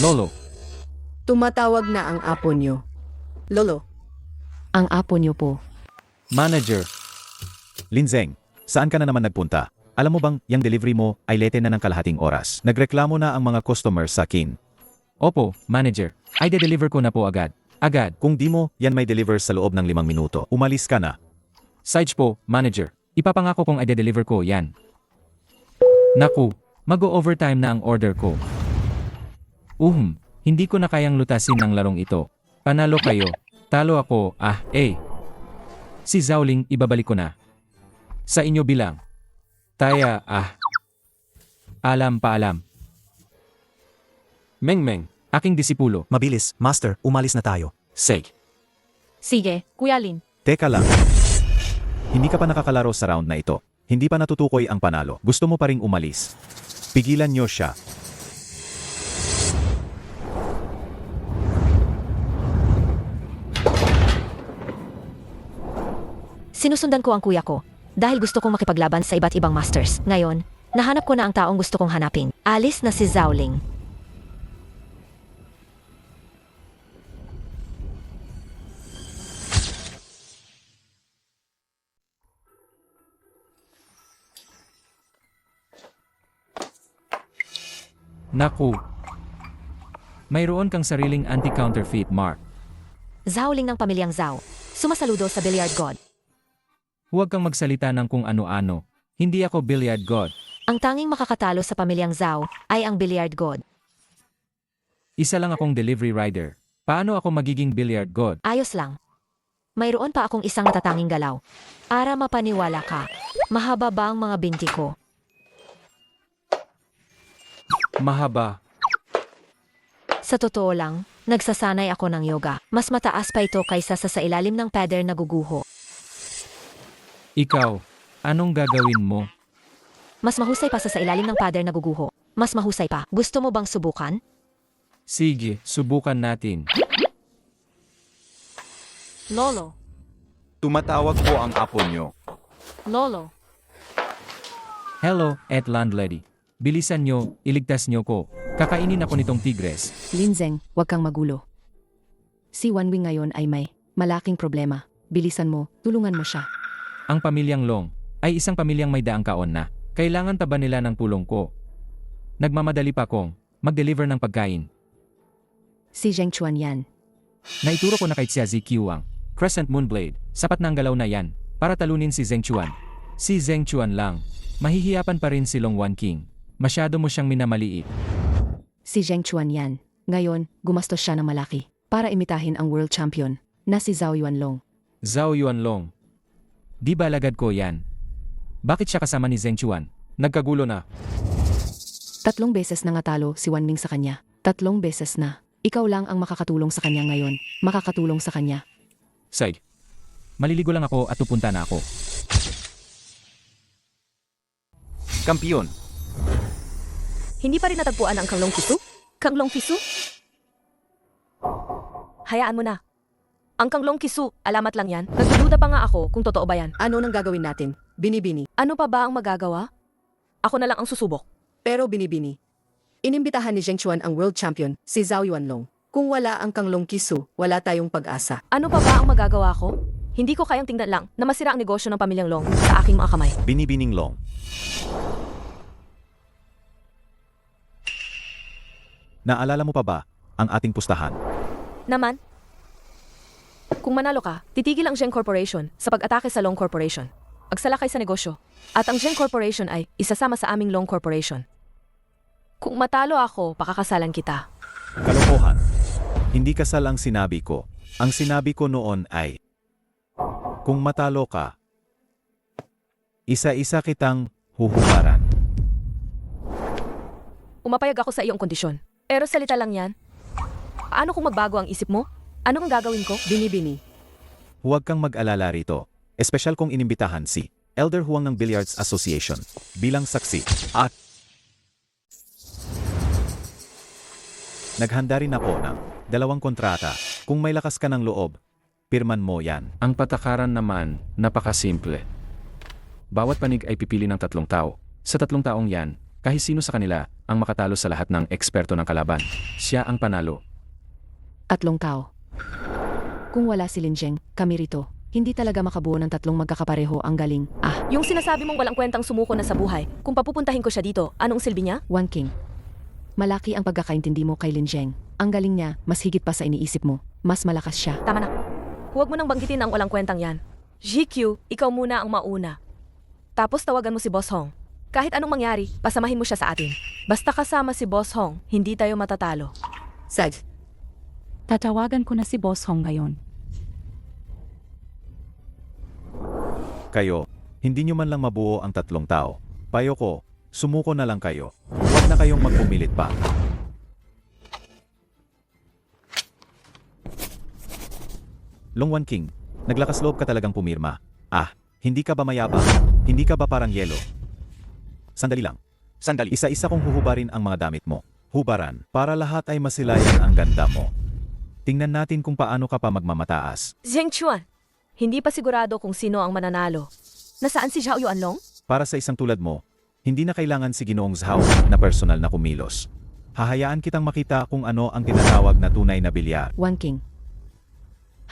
Lolo, Tumatawag na ang apo niyo. Lolo, Ang apo niyo po. manager, Lin Zeng, saan ka na naman nagpunta? Alam mo bang, yung delivery mo ay late na ng kalahating oras. Nagreklamo na ang mga customers sa akin. opo, manager. Ay de-deliver ko na po agad. Agad. Kung di mo, yan may deliver sa loob ng 5 minuto. Umalis ka na. Sides po, manager. Ipapangako kong i-deliver ko yan. Naku, mag-o-overtime na ang order ko. Hindi ko na kayang lutasin ang larong ito. Panalo kayo. Talo ako, Si Zhaoling, ibabalik ko na. Sa inyo bilang. Taya, Paalam. Meng, aking disipulo. Mabilis, Master, umalis na tayo. Sige. Sige, Kuya Lin. Teka lang. Hindi ka pa nakakalaro sa round na ito. Hindi pa natutukoy ang panalo. Gusto mo pa ring umalis. Pigilan niyo siya. Sinusundan ko ang kuya ko dahil gusto kong makipaglaban sa iba't ibang masters. Ngayon, nahanap ko na ang taong gusto kong hanapin. Alis na si Zhaoling. Naku. Mayroon kang sariling anti-counterfeit mark. Zhaoling ng pamilyang Zhao. Sumasaludo sa Billiard God. Huwag kang magsalita ng kung ano-ano. Hindi ako billiard god. Ang tanging makakatalo sa pamilyang Zhao ay ang Billiard God. Isa lang akong delivery rider. Paano ako magiging billiard god? Ayos lang. Mayroon pa akong isang natatanging galaw. Para mapaniwala ka, mahaba ba ang mga binti ko? Mahaba. Sa totoo lang, nagsasanay ako ng yoga. Mas mataas pa ito kaysa sa ilalim ng pader na guguho. Ikaw, Anong gagawin mo? Mas mahusay pa sa ilalim ng pader na guguho. Mas mahusay pa. Gusto mo bang subukan? Sige, subukan natin. Lolo, Tumatawag po ang apo nyo. Lolo, Hello, landlady. Bilisan nyo, iligtas nyo ko. Kakainin ako nitong tigres. Linzeng, huwag kang magulo. Si Wanwing ngayon ay may malaking problema. Bilisan mo, tulungan mo siya. Ang pamilyang Long ay isang pamilyang may daang kaon na. Kailangan pa ba nila ng tulong ko? Nagmamadali pa akong mag-deliver ng pagkain. Si Zheng Chuan yan. Naituro ko na kay Xia Ziqiuang, Crescent Moonblade, sapat na ang galaw na yan para talunin si Zheng Chuan. Si Zheng Chuan lang. Mahihiyapan pa rin si Long Wan King. Masyado mo siyang minamaliit. Si Zheng Chuan yan. Ngayon, gumastos siya ng malaki para imitahin ang world champion na si Zhao Yuanlong. Zhao Yuanlong. Di ba lagad ko yan? Bakit siya kasama ni Zheng Chuan? Nagkagulo na. 3 beses na nga talo si Wanming sa kanya. 3 beses na. Ikaw lang ang makakatulong sa kanya ngayon. Makakatulong sa kanya. Say, maliligo lang ako at pupunta na ako. Kampiyon, Hindi pa rin natagpuan ang Kanglong Fisu? Kanglong Fisu? Hayaan mo na. Ang Kanglong Kisu, alamat lang yan. Nagdududa pa nga ako kung totoo ba yan. Ano nang gagawin natin? Binibini. Ano pa ba ang magagawa? Ako na lang ang susubok. Pero binibini. Inimbitahan ni Zheng Chuan ang world champion, si Zhao Yuanlong. Kung wala ang Kanglong Kisu, wala tayong pag-asa. Ano pa ba ang magagawa ko? Hindi ko kayang tingnan lang na masira ang negosyo ng pamilyang Long sa aking mga kamay. binibining Long. Naalala mo pa ba ang ating pustahan? Naman, kung manalo ka, titigil ang Zheng Corporation sa pag-atake sa Long Corporation. Agsalakay sa negosyo. At ang Zheng Corporation ay isasama sa aming Long Corporation. Kung matalo ako, pakakasalan kita. Kalokohan. Hindi kasal ang sinabi ko. Ang sinabi ko noon ay, kung matalo ka, isa-isa kitang huhubaran. Umapayag ako sa iyong kondisyon. Pero salita lang yan. Paano kung magbago ang isip mo? Ano ang gagawin ko? Binibini. Huwag kang mag-alala rito. Espesyal kong inimbitahan si Elder Huang ng Billiards Association bilang saksi at naghanda rin ako ng 2 kontrata. Kung may lakas ka ng loob, pirman mo yan. Ang patakaran naman, napakasimple. Bawat panig ay pipili ng 3 tao. Sa 3 taong yan, kahit sino sa kanila ang makatalo sa lahat ng eksperto ng kalaban. Siya ang panalo. 3 tao. Kung wala si Linzeng, kami rito. Hindi talaga makabuo ng 3 magkakapareho ang galing. Yung sinasabi mong walang kwentang sumuko na sa buhay, kung papupuntahin ko siya dito, anong silbi niya? Wan King. Malaki ang pagkakaintindi mo kay Linzeng. Ang galing niya, mas higit pa sa iniisip mo. Mas malakas siya. Tama na. Huwag mo nang banggitin ang walang kwentang yan. GQ, ikaw muna ang mauna. Tapos tawagan mo si Boss Hong. Kahit anong mangyari, pasamahin mo siya sa atin. Basta kasama si Boss Hong, hindi tayo matatalo. Saj, Tatawagan ko na si Boss Hong ngayon. Kayo, hindi nyo man lang mabuo ang 3 tao. Payo ko, sumuko na lang kayo. Huwag na kayong magpumilit pa. Long Wan King, naglakas loob ka talagang pumirma. Hindi ka ba mayabang? Hindi ka ba parang yelo? Sandali lang. Sandali. Isa-isa kong huhubarin ang mga damit mo. Hubaran, para lahat ay masilayan ang ganda mo. Tingnan natin kung paano ka pa magmamataas. Zheng Chuan, hindi pa sigurado kung sino ang mananalo. Nasaan si Zhao Yuanlong? Para sa isang tulad mo, hindi na kailangan si Ginoong Zhao na personal na kumilos. Hahayaan kitang makita kung ano ang tinatawag na tunay na bilyar. Wan King.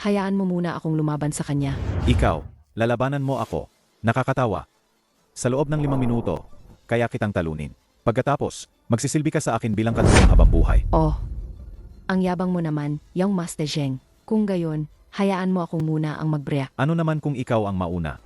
Hayaan mo muna akong lumaban sa kanya. Ikaw, lalabanan mo ako. Nakakatawa. Sa loob ng 5 minuto, kaya kitang talunin. Pagkatapos, magsisilbi ka sa akin bilang katulong habang buhay. Oh, ang yabang mo naman, yung Master Zheng. Kung gayon, hayaan mo akong muna ang magbriak. Ano naman kung ikaw ang mauna?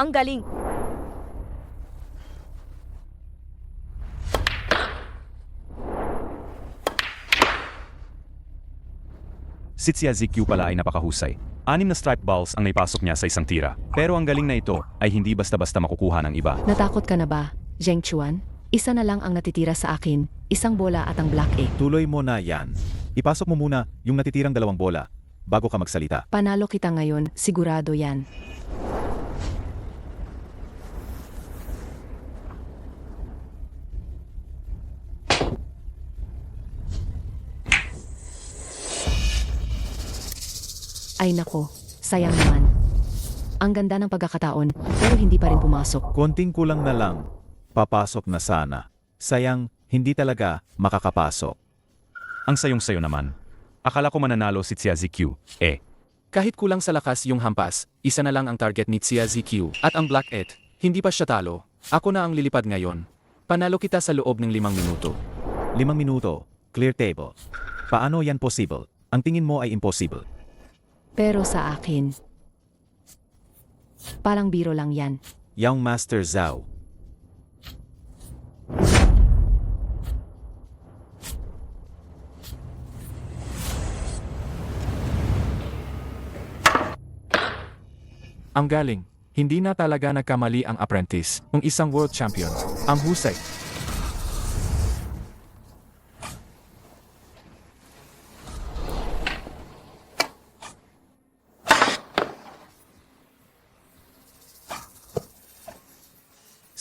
Ang galing! Si Xia Zikyu pala ay napakahusay. 6 na strike balls ang naipasok niya sa isang tira. Pero ang galing na ito ay hindi basta-basta makukuha ng iba. Natakot ka na ba, Zheng Chuan? Isa na lang ang natitira sa akin, isang bola at ang Black 8. Tuloy mo na yan. Ipasok mo muna yung natitirang 2 bola bago ka magsalita. Panalo kita ngayon, sigurado yan. Ay nako, sayang naman. Ang ganda ng pagkakataon, pero hindi pa rin pumasok. Konting kulang na lang. Papasok na sana. Sayang, hindi talaga makakapasok. Ang sayong-sayo naman. Akala ko mananalo si Xia Zikyu. Kahit kulang sa lakas yung hampas, isa na lang ang target ni Xia Zikyu at ang Black 8. Hindi pa siya talo. Ako na ang lilipad ngayon. Panalo kita sa loob ng 5 minuto. 5 minuto. Clear table. Paano yan possible? Ang tingin mo ay impossible. Pero sa akin, parang biro lang yan. Young Master Zhao. Ang galing. Hindi na talaga nagkamali ang apprentice, ang isang world champion. Ang husay.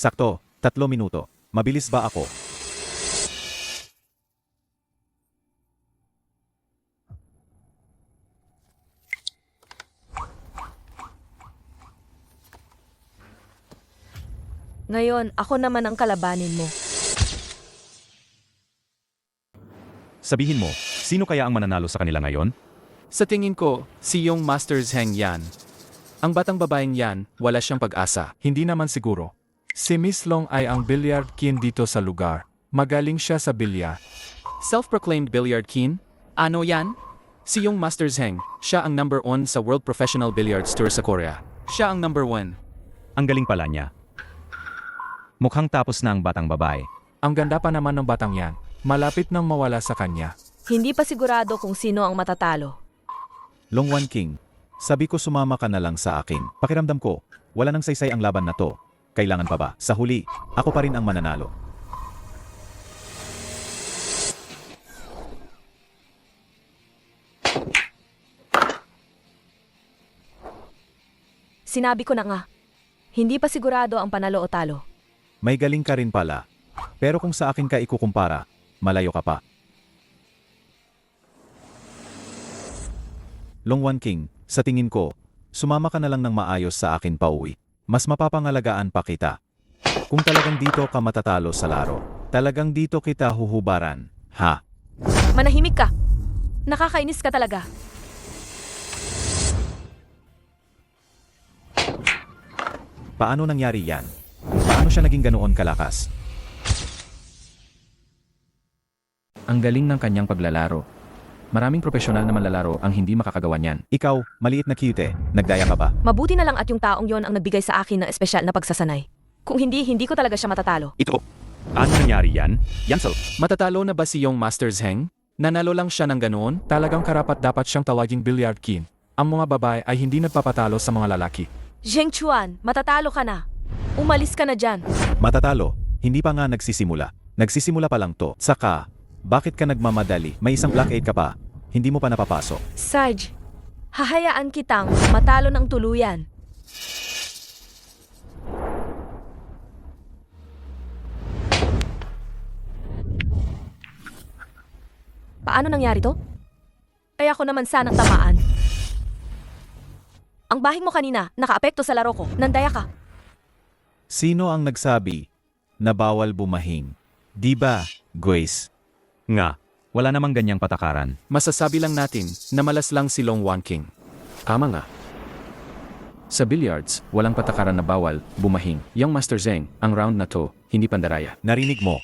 Sakto, 3 minuto. Mabilis ba ako? Ngayon, ako naman ang kalabanin mo. Sabihin mo, sino kaya ang mananalo sa kanila ngayon? Sa tingin ko, si Young Master Zheng yan. Ang batang babaeng yan, wala siyang pag-asa. Hindi naman siguro. Si Miss Long ay ang billiard king dito sa lugar. Magaling siya sa bilyar. Self-proclaimed billiard king? Ano yan? Si Young Master Zheng, siya ang number 1 sa World Professional Billiards Tour sa Korea. Siya ang number 1. Ang galing pala niya. Mukhang tapos na ang batang babae. Ang ganda pa naman ng batang yan. Malapit nang mawala sa kanya. Hindi pa sigurado kung sino ang matatalo. Longwan King, sabi ko sumama ka na lang sa akin. Pakiramdam ko, wala nang saysay ang laban na to. Kailangan pa ba? Sa huli, ako pa rin ang mananalo. Sinabi ko na nga, hindi pa sigurado ang panalo o talo. May galing ka rin pala. Pero kung sa akin ka ikukumpara, malayo ka pa. Longwan King, sa tingin ko, sumama ka na lang ng maayos sa akin pauwi. Mas mapapangalagaan pa kita. Kung talagang dito ka matatalo sa laro, talagang dito kita huhubaran, ha? Manahimik ka. Nakakainis ka talaga. Paano nangyari yan? Paano siya naging ganoon kalakas? Ang galing ng kanyang paglalaro. Maraming profesional na manlalaro ang hindi makakagawa niyan. Ikaw, maliit na cute, nagdaya ka ba? Mabuti na lang at yung taong yon ang nagbigay sa akin ng espesyal na pagsasanay. Kung hindi, hindi ko talaga siya matatalo. Ito. Ano nangyari yan? Yansel. Matatalo na ba si Young Master Zheng? Nanalo lang siya ng ganoon? Talagang karapat dapat siyang tawaging billiard king. Ang mga babae ay hindi nagpapatalo sa mga lalaki. Zheng Chuan, matatalo ka na. Umalis ka na dyan. Matatalo, hindi pa nga nagsisimula. Nagsisimula pa lang to. Saka, bakit ka nagmamadali? May isang Black 8 ka pa. Hindi mo pa napapasok. Sarge, hahayaan kitang matalo ng tuluyan. Paano nangyari to? Kaya ko naman sanang tamaan. Ang bahing mo kanina, nakaapekto sa laro ko. Nandaya ka. Sino ang nagsabi na bawal bumahing? Di ba, Grace? Nga, wala namang ganyang patakaran. Masasabi lang natin na malas lang si Longwan King. Tama nga. Sa billiards, walang patakaran na bawal bumahing. Young Master Zheng, ang round na to, hindi pandaraya. Narinig mo.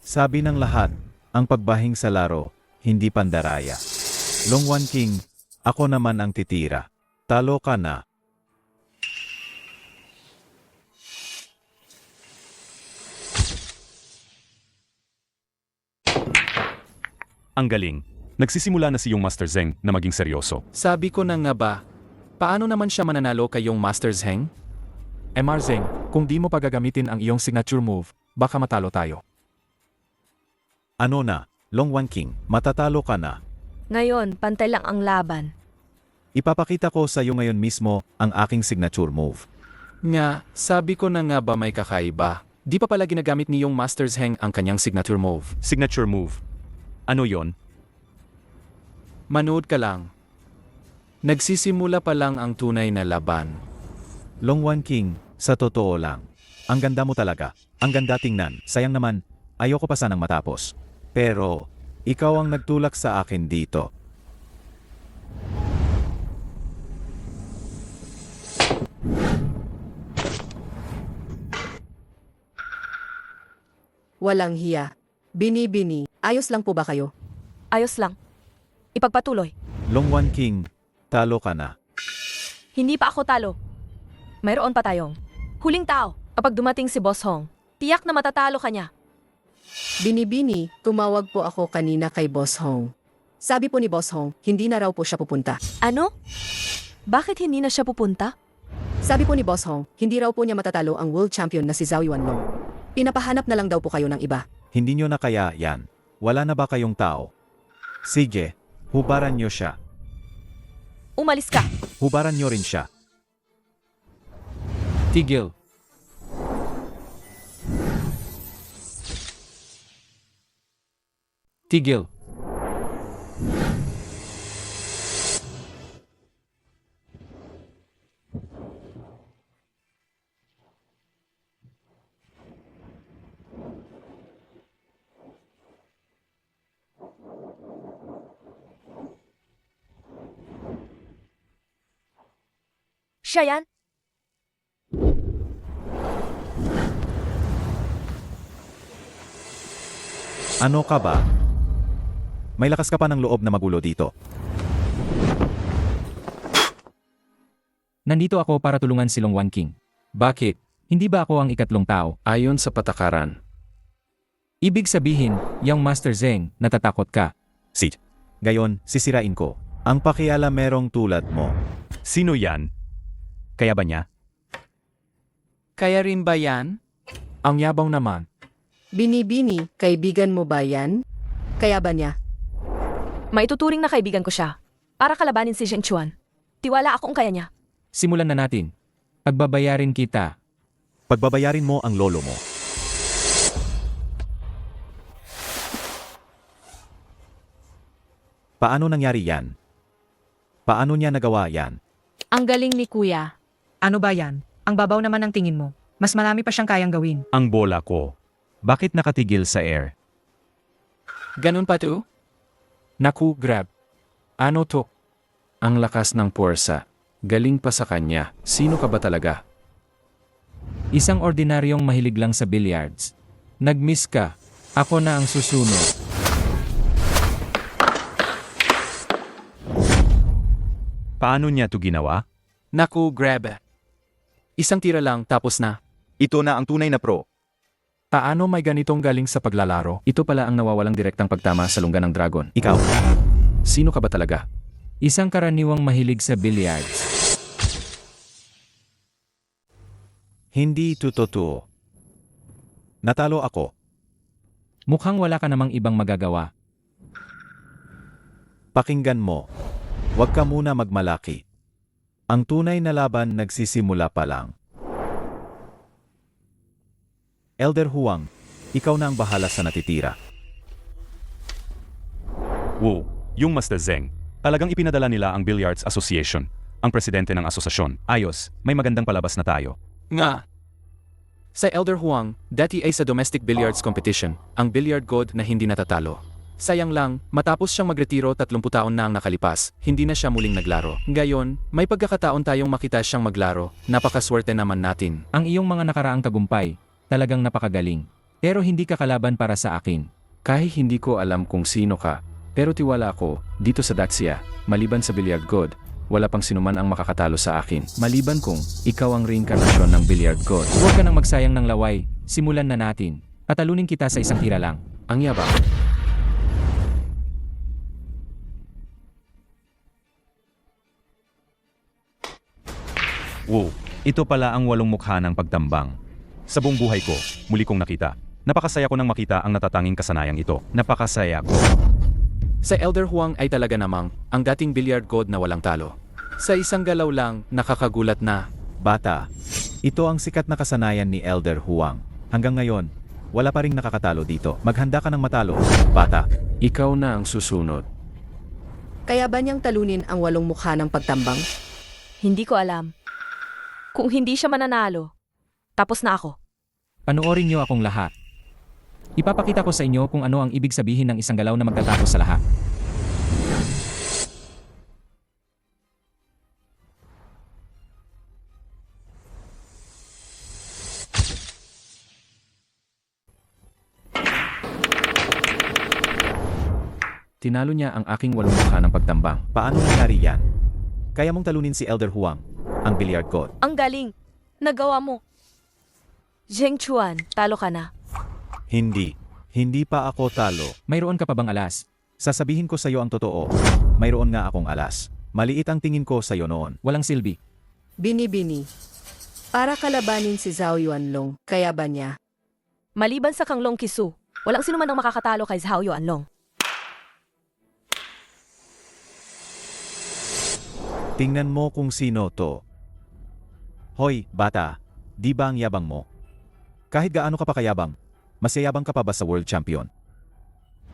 Sabi ng lahat, ang pagbahing sa laro, hindi pandaraya. Longwan King, ako naman ang titira. Talo ka na. Ang galing. Nagsisimula na si yung Master Zeng na maging seryoso. Sabi ko na nga ba, paano naman siya mananalo kayong Master Zeng? Zeng, kung di mo pagagamitin ang iyong signature move, baka matalo tayo. Ano na, Long Wan King, matatalo ka na. Ngayon, pantay lang ang laban. Ipapakita ko sa iyo ngayon mismo ang aking signature move. Nga, sabi ko na nga ba may kakaiba? Di pa pala ginagamit ni yung Master Zeng ang kanyang signature move. Signature move. Ano yon? Manood ka lang. Nagsisimula pa lang ang tunay na laban. Long Wan King, sa totoo lang. Ang ganda mo talaga. Ang ganda tingnan. Sayang naman, ayoko pa sanang matapos. Pero, ikaw ang nagtulak sa akin dito. Walang hiya. Bini-bini, ayos lang po ba kayo? Ayos lang. Ipagpatuloy. Long Wan King, talo ka na. Hindi pa ako talo. Mayroon pa tayong huling tao. Kapag dumating si Boss Hong, tiyak na matatalo ka niya. Bini-bini, tumawag po ako kanina kay Boss Hong. Sabi po ni Boss Hong, hindi na raw po siya pupunta. Ano? Bakit hindi na siya pupunta? Sabi po ni Boss Hong, hindi raw po niya matatalo ang world champion na si Zhao Yuanlong. Pinapahanap na lang daw po kayo ng iba. Hindi nyo na kaya yan. Wala na ba kayong tao? Sige, hubaran nyo siya. Umalis ka. Hubaran nyo rin siya. Tigil. Tigil. Siya yan? Ano ka ba? May lakas ka pa ng loob na magulo dito. Nandito ako para tulungan si Long Wan King. Bakit? Hindi ba ako ang ikatlong tao? Ayon sa patakaran. Ibig sabihin, yung Master Zeng, natatakot ka. Sit. Gayon, sisirain ko. Ang pakialam merong tulad mo. Sino yan? Kaya ba niya? Kaya rin ba yan? Ang yabang naman. Bini-bini, kaibigan mo ba yan? Kaya ba niya? Maituturing na kaibigan ko siya. Para kalabanin si Zheng Chuan. Tiwala akong kaya niya. Simulan na natin. Pagbabayarin kita. Pagbabayarin mo ang lolo mo. Paano nangyari yan? Paano niya nagawa yan? Ang galing ni Kuya. Ano ba yan? Ang babaw naman ng tingin mo. Mas marami pa siyang kayang gawin. Ang bola ko. Bakit nakatigil sa air? Ganun pa to? Naku, grab. Ano to? Ang lakas ng puwersa. Galing pa sa kanya. Sino ka ba talaga? Isang ordinaryong mahilig lang sa billiards. Nag-miss ka. Ako na ang susunod. Paano niya to ginawa? Naku, grab. Isang tira lang tapos na. Ito na ang tunay na pro. Paano may ganitong galing sa paglalaro? Ito pala ang nawawalang direktang pagtama sa lungga ng dragon. Ikaw. Sino ka ba talaga? Isang karaniwang mahilig sa billiards. Hindi ito totoo. Natalo ako. Mukhang wala ka namang ibang magagawa. Pakinggan mo. Huwag ka muna magmalaki. Ang tunay na laban nagsisimula pa lang. Elder Huang, ikaw na ang bahala sa natitira. Wow, yung Master Zeng. Talagang ipinadala nila ang Billiards Association, ang presidente ng asosasyon. Ayos, may magandang palabas na tayo. Nga. Sa Elder Huang, dati ay sa domestic billiards competition, ang billiard god na hindi natatalo. Sayang lang, matapos siyang magretiro 30 taon na ang nakalipas, hindi na siya muling naglaro. Gayon, may pagkakataon tayong makita siyang maglaro, napakaswerte naman natin. Ang iyong mga nakaraang tagumpay, talagang napakagaling. Pero hindi ka kalaban para sa akin. Kahit hindi ko alam kung sino ka, pero tiwala ako, dito sa Daxia, maliban sa billiard god, wala pang sinuman ang makakatalo sa akin. Maliban kung ikaw ang reinkarnasyon ng billiard god. Huwag ka nang magsayang ng laway, simulan na natin. Tatalunin kita sa isang tira lang. Ang yabang. Wow, ito pala ang walong mukha ng pagtambang. Sa buong buhay ko, muli kong nakita. Napakasaya ko nang makita ang natatanging kasanayang ito. Napakasaya ko. Sa Elder Huang ay talaga namang ang dating billiard god na walang talo. Sa isang galaw lang, nakakagulat na. Bata, ito ang sikat na kasanayan ni Elder Huang. Hanggang ngayon, wala pa ring nakakatalo dito. Maghanda ka ng matalo, bata. Ikaw na ang susunod. Kaya ba niyang talunin ang walong mukha ng pagtambang? Hindi ko alam. Kung hindi siya mananalo, tapos na ako. Panoorin niyo akong lahat. Ipapakita ko sa inyo kung ano ang ibig sabihin ng isang galaw na magtatapos sa lahat. Tinalo niya ang aking walong mukha ng pagtambang. Paano nangyari yan? Kaya mong talunin si Elder Huang, ang billiard god. Ang galing. Nagawa mo. Zheng Chuan, talo ka na. Hindi. Hindi pa ako talo. Mayroon ka pa bang alas? Sasabihin ko sa iyo ang totoo. Mayroon nga akong alas. Maliit ang tingin ko sa iyo noon. Walang silbi. Bini-bini. Para kalabanin si Zhao Yuanlong, kaya ba niya? Maliban sa Kang Long Kisu, walang sino man ang makakatalo kay Zhao Yuanlong. Tingnan mo kung sino to. Hoy, bata. Di ba ang yabang mo? Kahit gaano ka pa kayabang, mas yayabang ka pa ba sa world champion?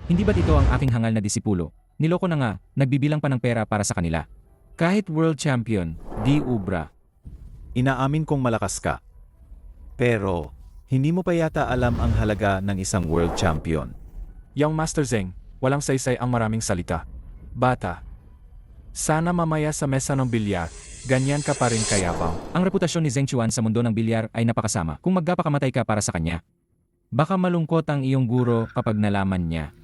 Hindi ba't ito ang aking hangal na disipulo? Niloko na nga, nagbibilang pa ng pera para sa kanila. Kahit world champion, di ubra. Inaamin kong malakas ka. Pero, hindi mo pa yata alam ang halaga ng isang world champion. Yang Master Zheng, walang saysay ang maraming salita. Bata, sana mamaya sa mesa ng bilyar, ganyan ka pa rin kayabang. Ang reputasyon ni Zheng Chuan sa mundo ng bilyar ay napakasama kung magpapakamatay ka para sa kanya. Baka malungkot ang iyong guro kapag nalaman niya.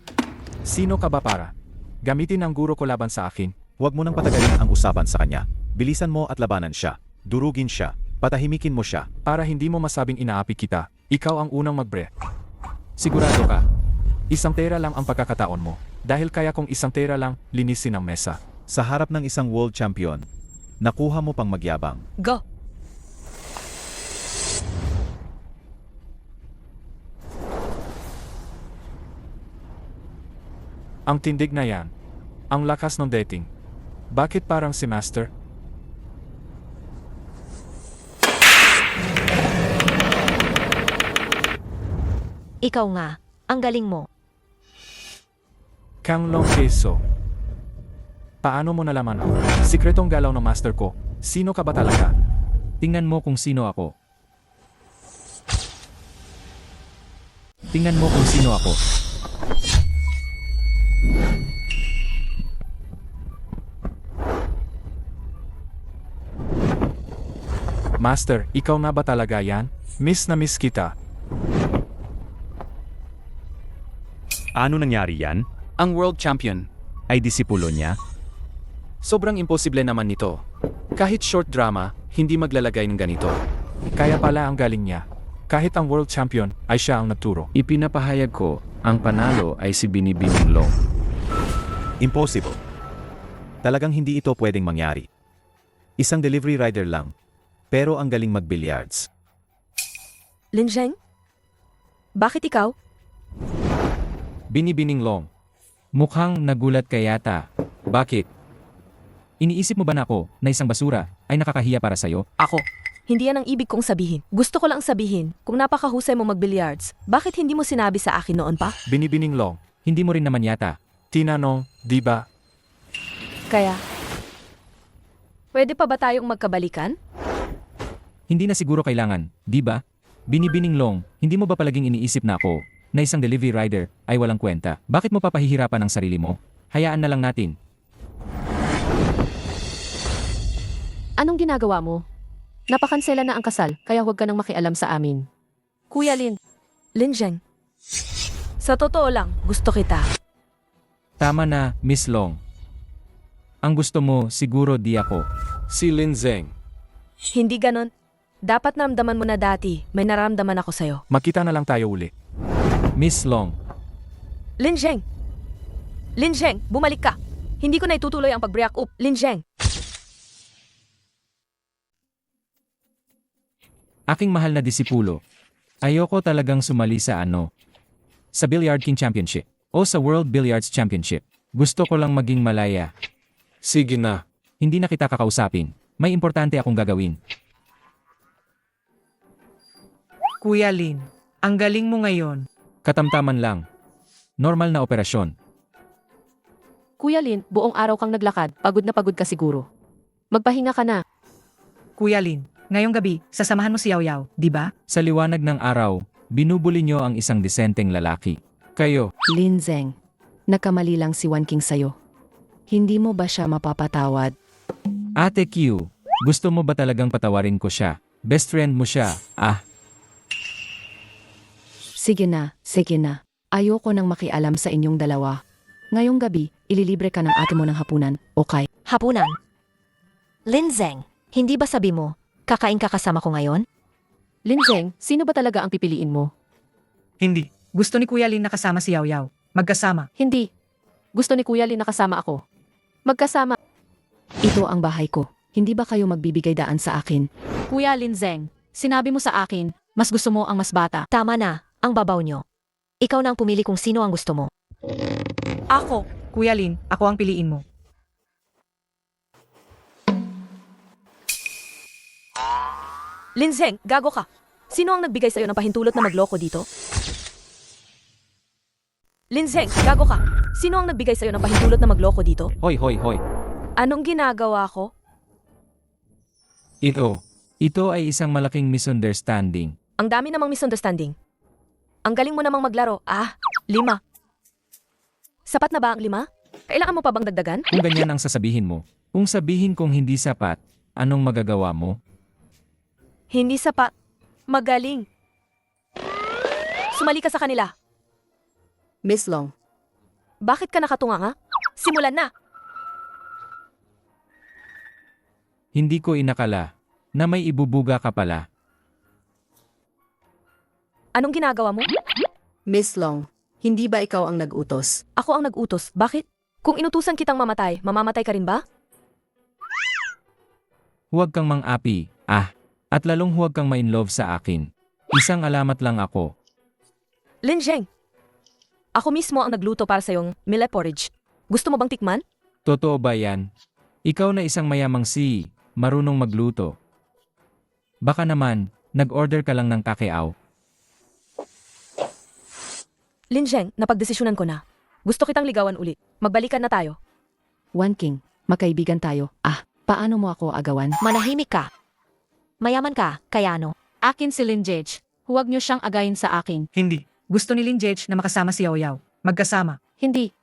Sino ka ba para? Gamitin ang guro ko laban sa akin. Huwag mo nang patagalin ang usapan sa kanya. Bilisan mo at labanan siya. Durugin siya. Patahimikin mo siya. Para hindi mo masabing inaapi kita, ikaw ang unang magbre. Sigurado ka. Isang tera lang ang pagkakataon mo. Dahil kaya kong isang tera lang, linisin ang mesa. Sa harap ng isang world champion, nakuha mo pang magyabang. Go! Ang tindig na yan. Ang lakas ng dating. Bakit parang si Master? Ikaw nga. Ang galing mo. Kang Long Keso. Paano mo nalaman ang sikretong galaw ng master ko? Sino ka ba talaga? Tingnan mo kung sino ako. Tingnan mo kung sino ako. Master, ikaw na ba talaga yan? Miss na miss kita. Ano nangyari yan? Ang world champion. Ay disipulo niya? Sobrang imposible naman nito. Kahit short drama, hindi maglalagay ng ganito. Kaya pala ang galing niya. Kahit ang world champion ay siya ang nagturo. Ipinapahayag ko, ang panalo ay si Binibining Long. Impossible. Talagang hindi ito pwedeng mangyari. Isang delivery rider lang, pero ang galing mag-billiards. Lin Zheng? Bakit ikaw? Binibining Long. Mukhang nagulat ka yata. Bakit? Iniisip mo ba na ako, na isang basura, ay nakakahiya para sa'yo? Ako. Hindi yan ang ibig kong sabihin. Gusto ko lang sabihin, kung napakahusay mo mag-billiards, bakit hindi mo sinabi sa akin noon pa? Binibining Long. Hindi mo rin naman yata. Tinanong, di ba? Kaya, pwede pa ba tayong magkabalikan? Hindi na siguro kailangan, di ba? Binibining Long, hindi mo ba palaging iniisip na ako, na isang delivery rider, ay walang kwenta? Bakit mo papahihirapan ang sarili mo? Hayaan na lang natin. Anong ginagawa mo? Napakansela na ang kasal, kaya huwag ka nang makialam sa amin. Kuya Lin. Lin Zheng. Sa totoo lang, gusto kita. Tama na, Miss Long. Ang gusto mo, siguro di ako. Si Lin Zheng. Hindi ganon. Dapat naramdaman mo na dati, may naramdaman ako sa'yo. Makita na lang tayo uli. Miss Long. Lin Zheng! Lin Zheng, bumalik ka! Hindi ko na itutuloy ang pag-break up. Lin Zheng! Aking mahal na disipulo. Ayoko talagang sumali sa sa Billiard King Championship o sa World Billiards Championship. Gusto ko lang maging malaya. Sige na. Hindi na kita kakausapin. May importante akong gagawin. Kuya Lin, ang galing mo ngayon. Katamtaman lang. Normal na operasyon. Kuya Lin, buong araw kang naglakad, pagod na pagod ka siguro. Magpahinga ka na. Kuya Lin, ngayong gabi, sasamahan mo si Yaw Yaw, di ba? Sa liwanag ng araw, binubuli niyo ang isang disenteng lalaki. Kayo, Lin Zeng, nagkamali lang si Wan King sa'yo. Hindi mo ba siya mapapatawad? Ate Q, gusto mo ba talagang patawarin ko siya? Best friend mo siya, Sige na, sige na. Ayoko nang makialam sa inyong dalawa. Ngayong gabi, ililibre ka ng ate mo ng hapunan, okay? Hapunan. Lin Zeng, hindi ba sabi mo, kakain ka kasama ko ngayon? Lin Zeng, sino ba talaga ang pipiliin mo? Hindi. Gusto ni Kuya Lin na kasama si Yaw Yaw. Magkasama. Hindi. Gusto ni Kuya Lin na kasama ako. Magkasama. Ito ang bahay ko. Hindi ba kayo magbibigay daan sa akin? Kuya Lin Zeng, sinabi mo sa akin, mas gusto mo ang mas bata. Tama na, ang babaw nyo. Ikaw na ang pumili kung sino ang gusto mo. Ako. Kuya Lin, ako ang piliin mo. Lin Zeng, gago ka. Sino ang nagbigay sa'yo ng pahintulot na magloko dito? Lin Zeng, gago ka. Sino ang nagbigay sa'yo ng pahintulot na magloko dito? hoy hoy hoy. Anong ginagawa ko? Ito ay isang malaking misunderstanding. Ang dami namang misunderstanding. Ang galing mo namang maglaro. 5. Sapat na ba ang 5? Kailangan mo pa bang dagdagan? Kung ganyan ang sasabihin mo, kung sabihin kong hindi sapat, anong magagawa mo? Hindi sapat. Magaling. Sumali ka sa kanila. Miss Long, Bakit ka nakatunga nga? Simulan na. Hindi ko inakala na may ibubuga ka pala. Anong ginagawa mo? Miss Long, hindi ba ikaw ang nag-utos? Ako ang nag-utos. Bakit? Kung inutusan kitang mamatay, mamamatay ka rin ba? Huwag kang mang-api, at lalong huwag kang ma-inlove sa akin. Isang alamat lang ako. Lin Zeng, ako mismo ang nagluto para sa iyong millet porridge. Gusto mo bang tikman? Totoo ba yan? Ikaw na isang mayamang marunong magluto. Baka naman, nag-order ka lang ng kakeaw. Lin Zeng, napagdesisyonan ko na. Gusto kitang ligawan ulit. Magbalikan na tayo. Wan King, magkaibigan tayo. Paano mo ako agawan? Manahimik ka. Mayaman ka, kaya ano? Akin si Lin Jej. Huwag niyo siyang agayin sa akin. Hindi. Gusto ni Lin Jej na makasama si Yaw Yaw. Magkasama. Hindi.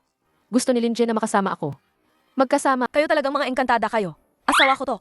Gusto ni Lin Jie na makasama ako. Magkasama. Kayo talagang mga engkantada kayo. Asawa ko to.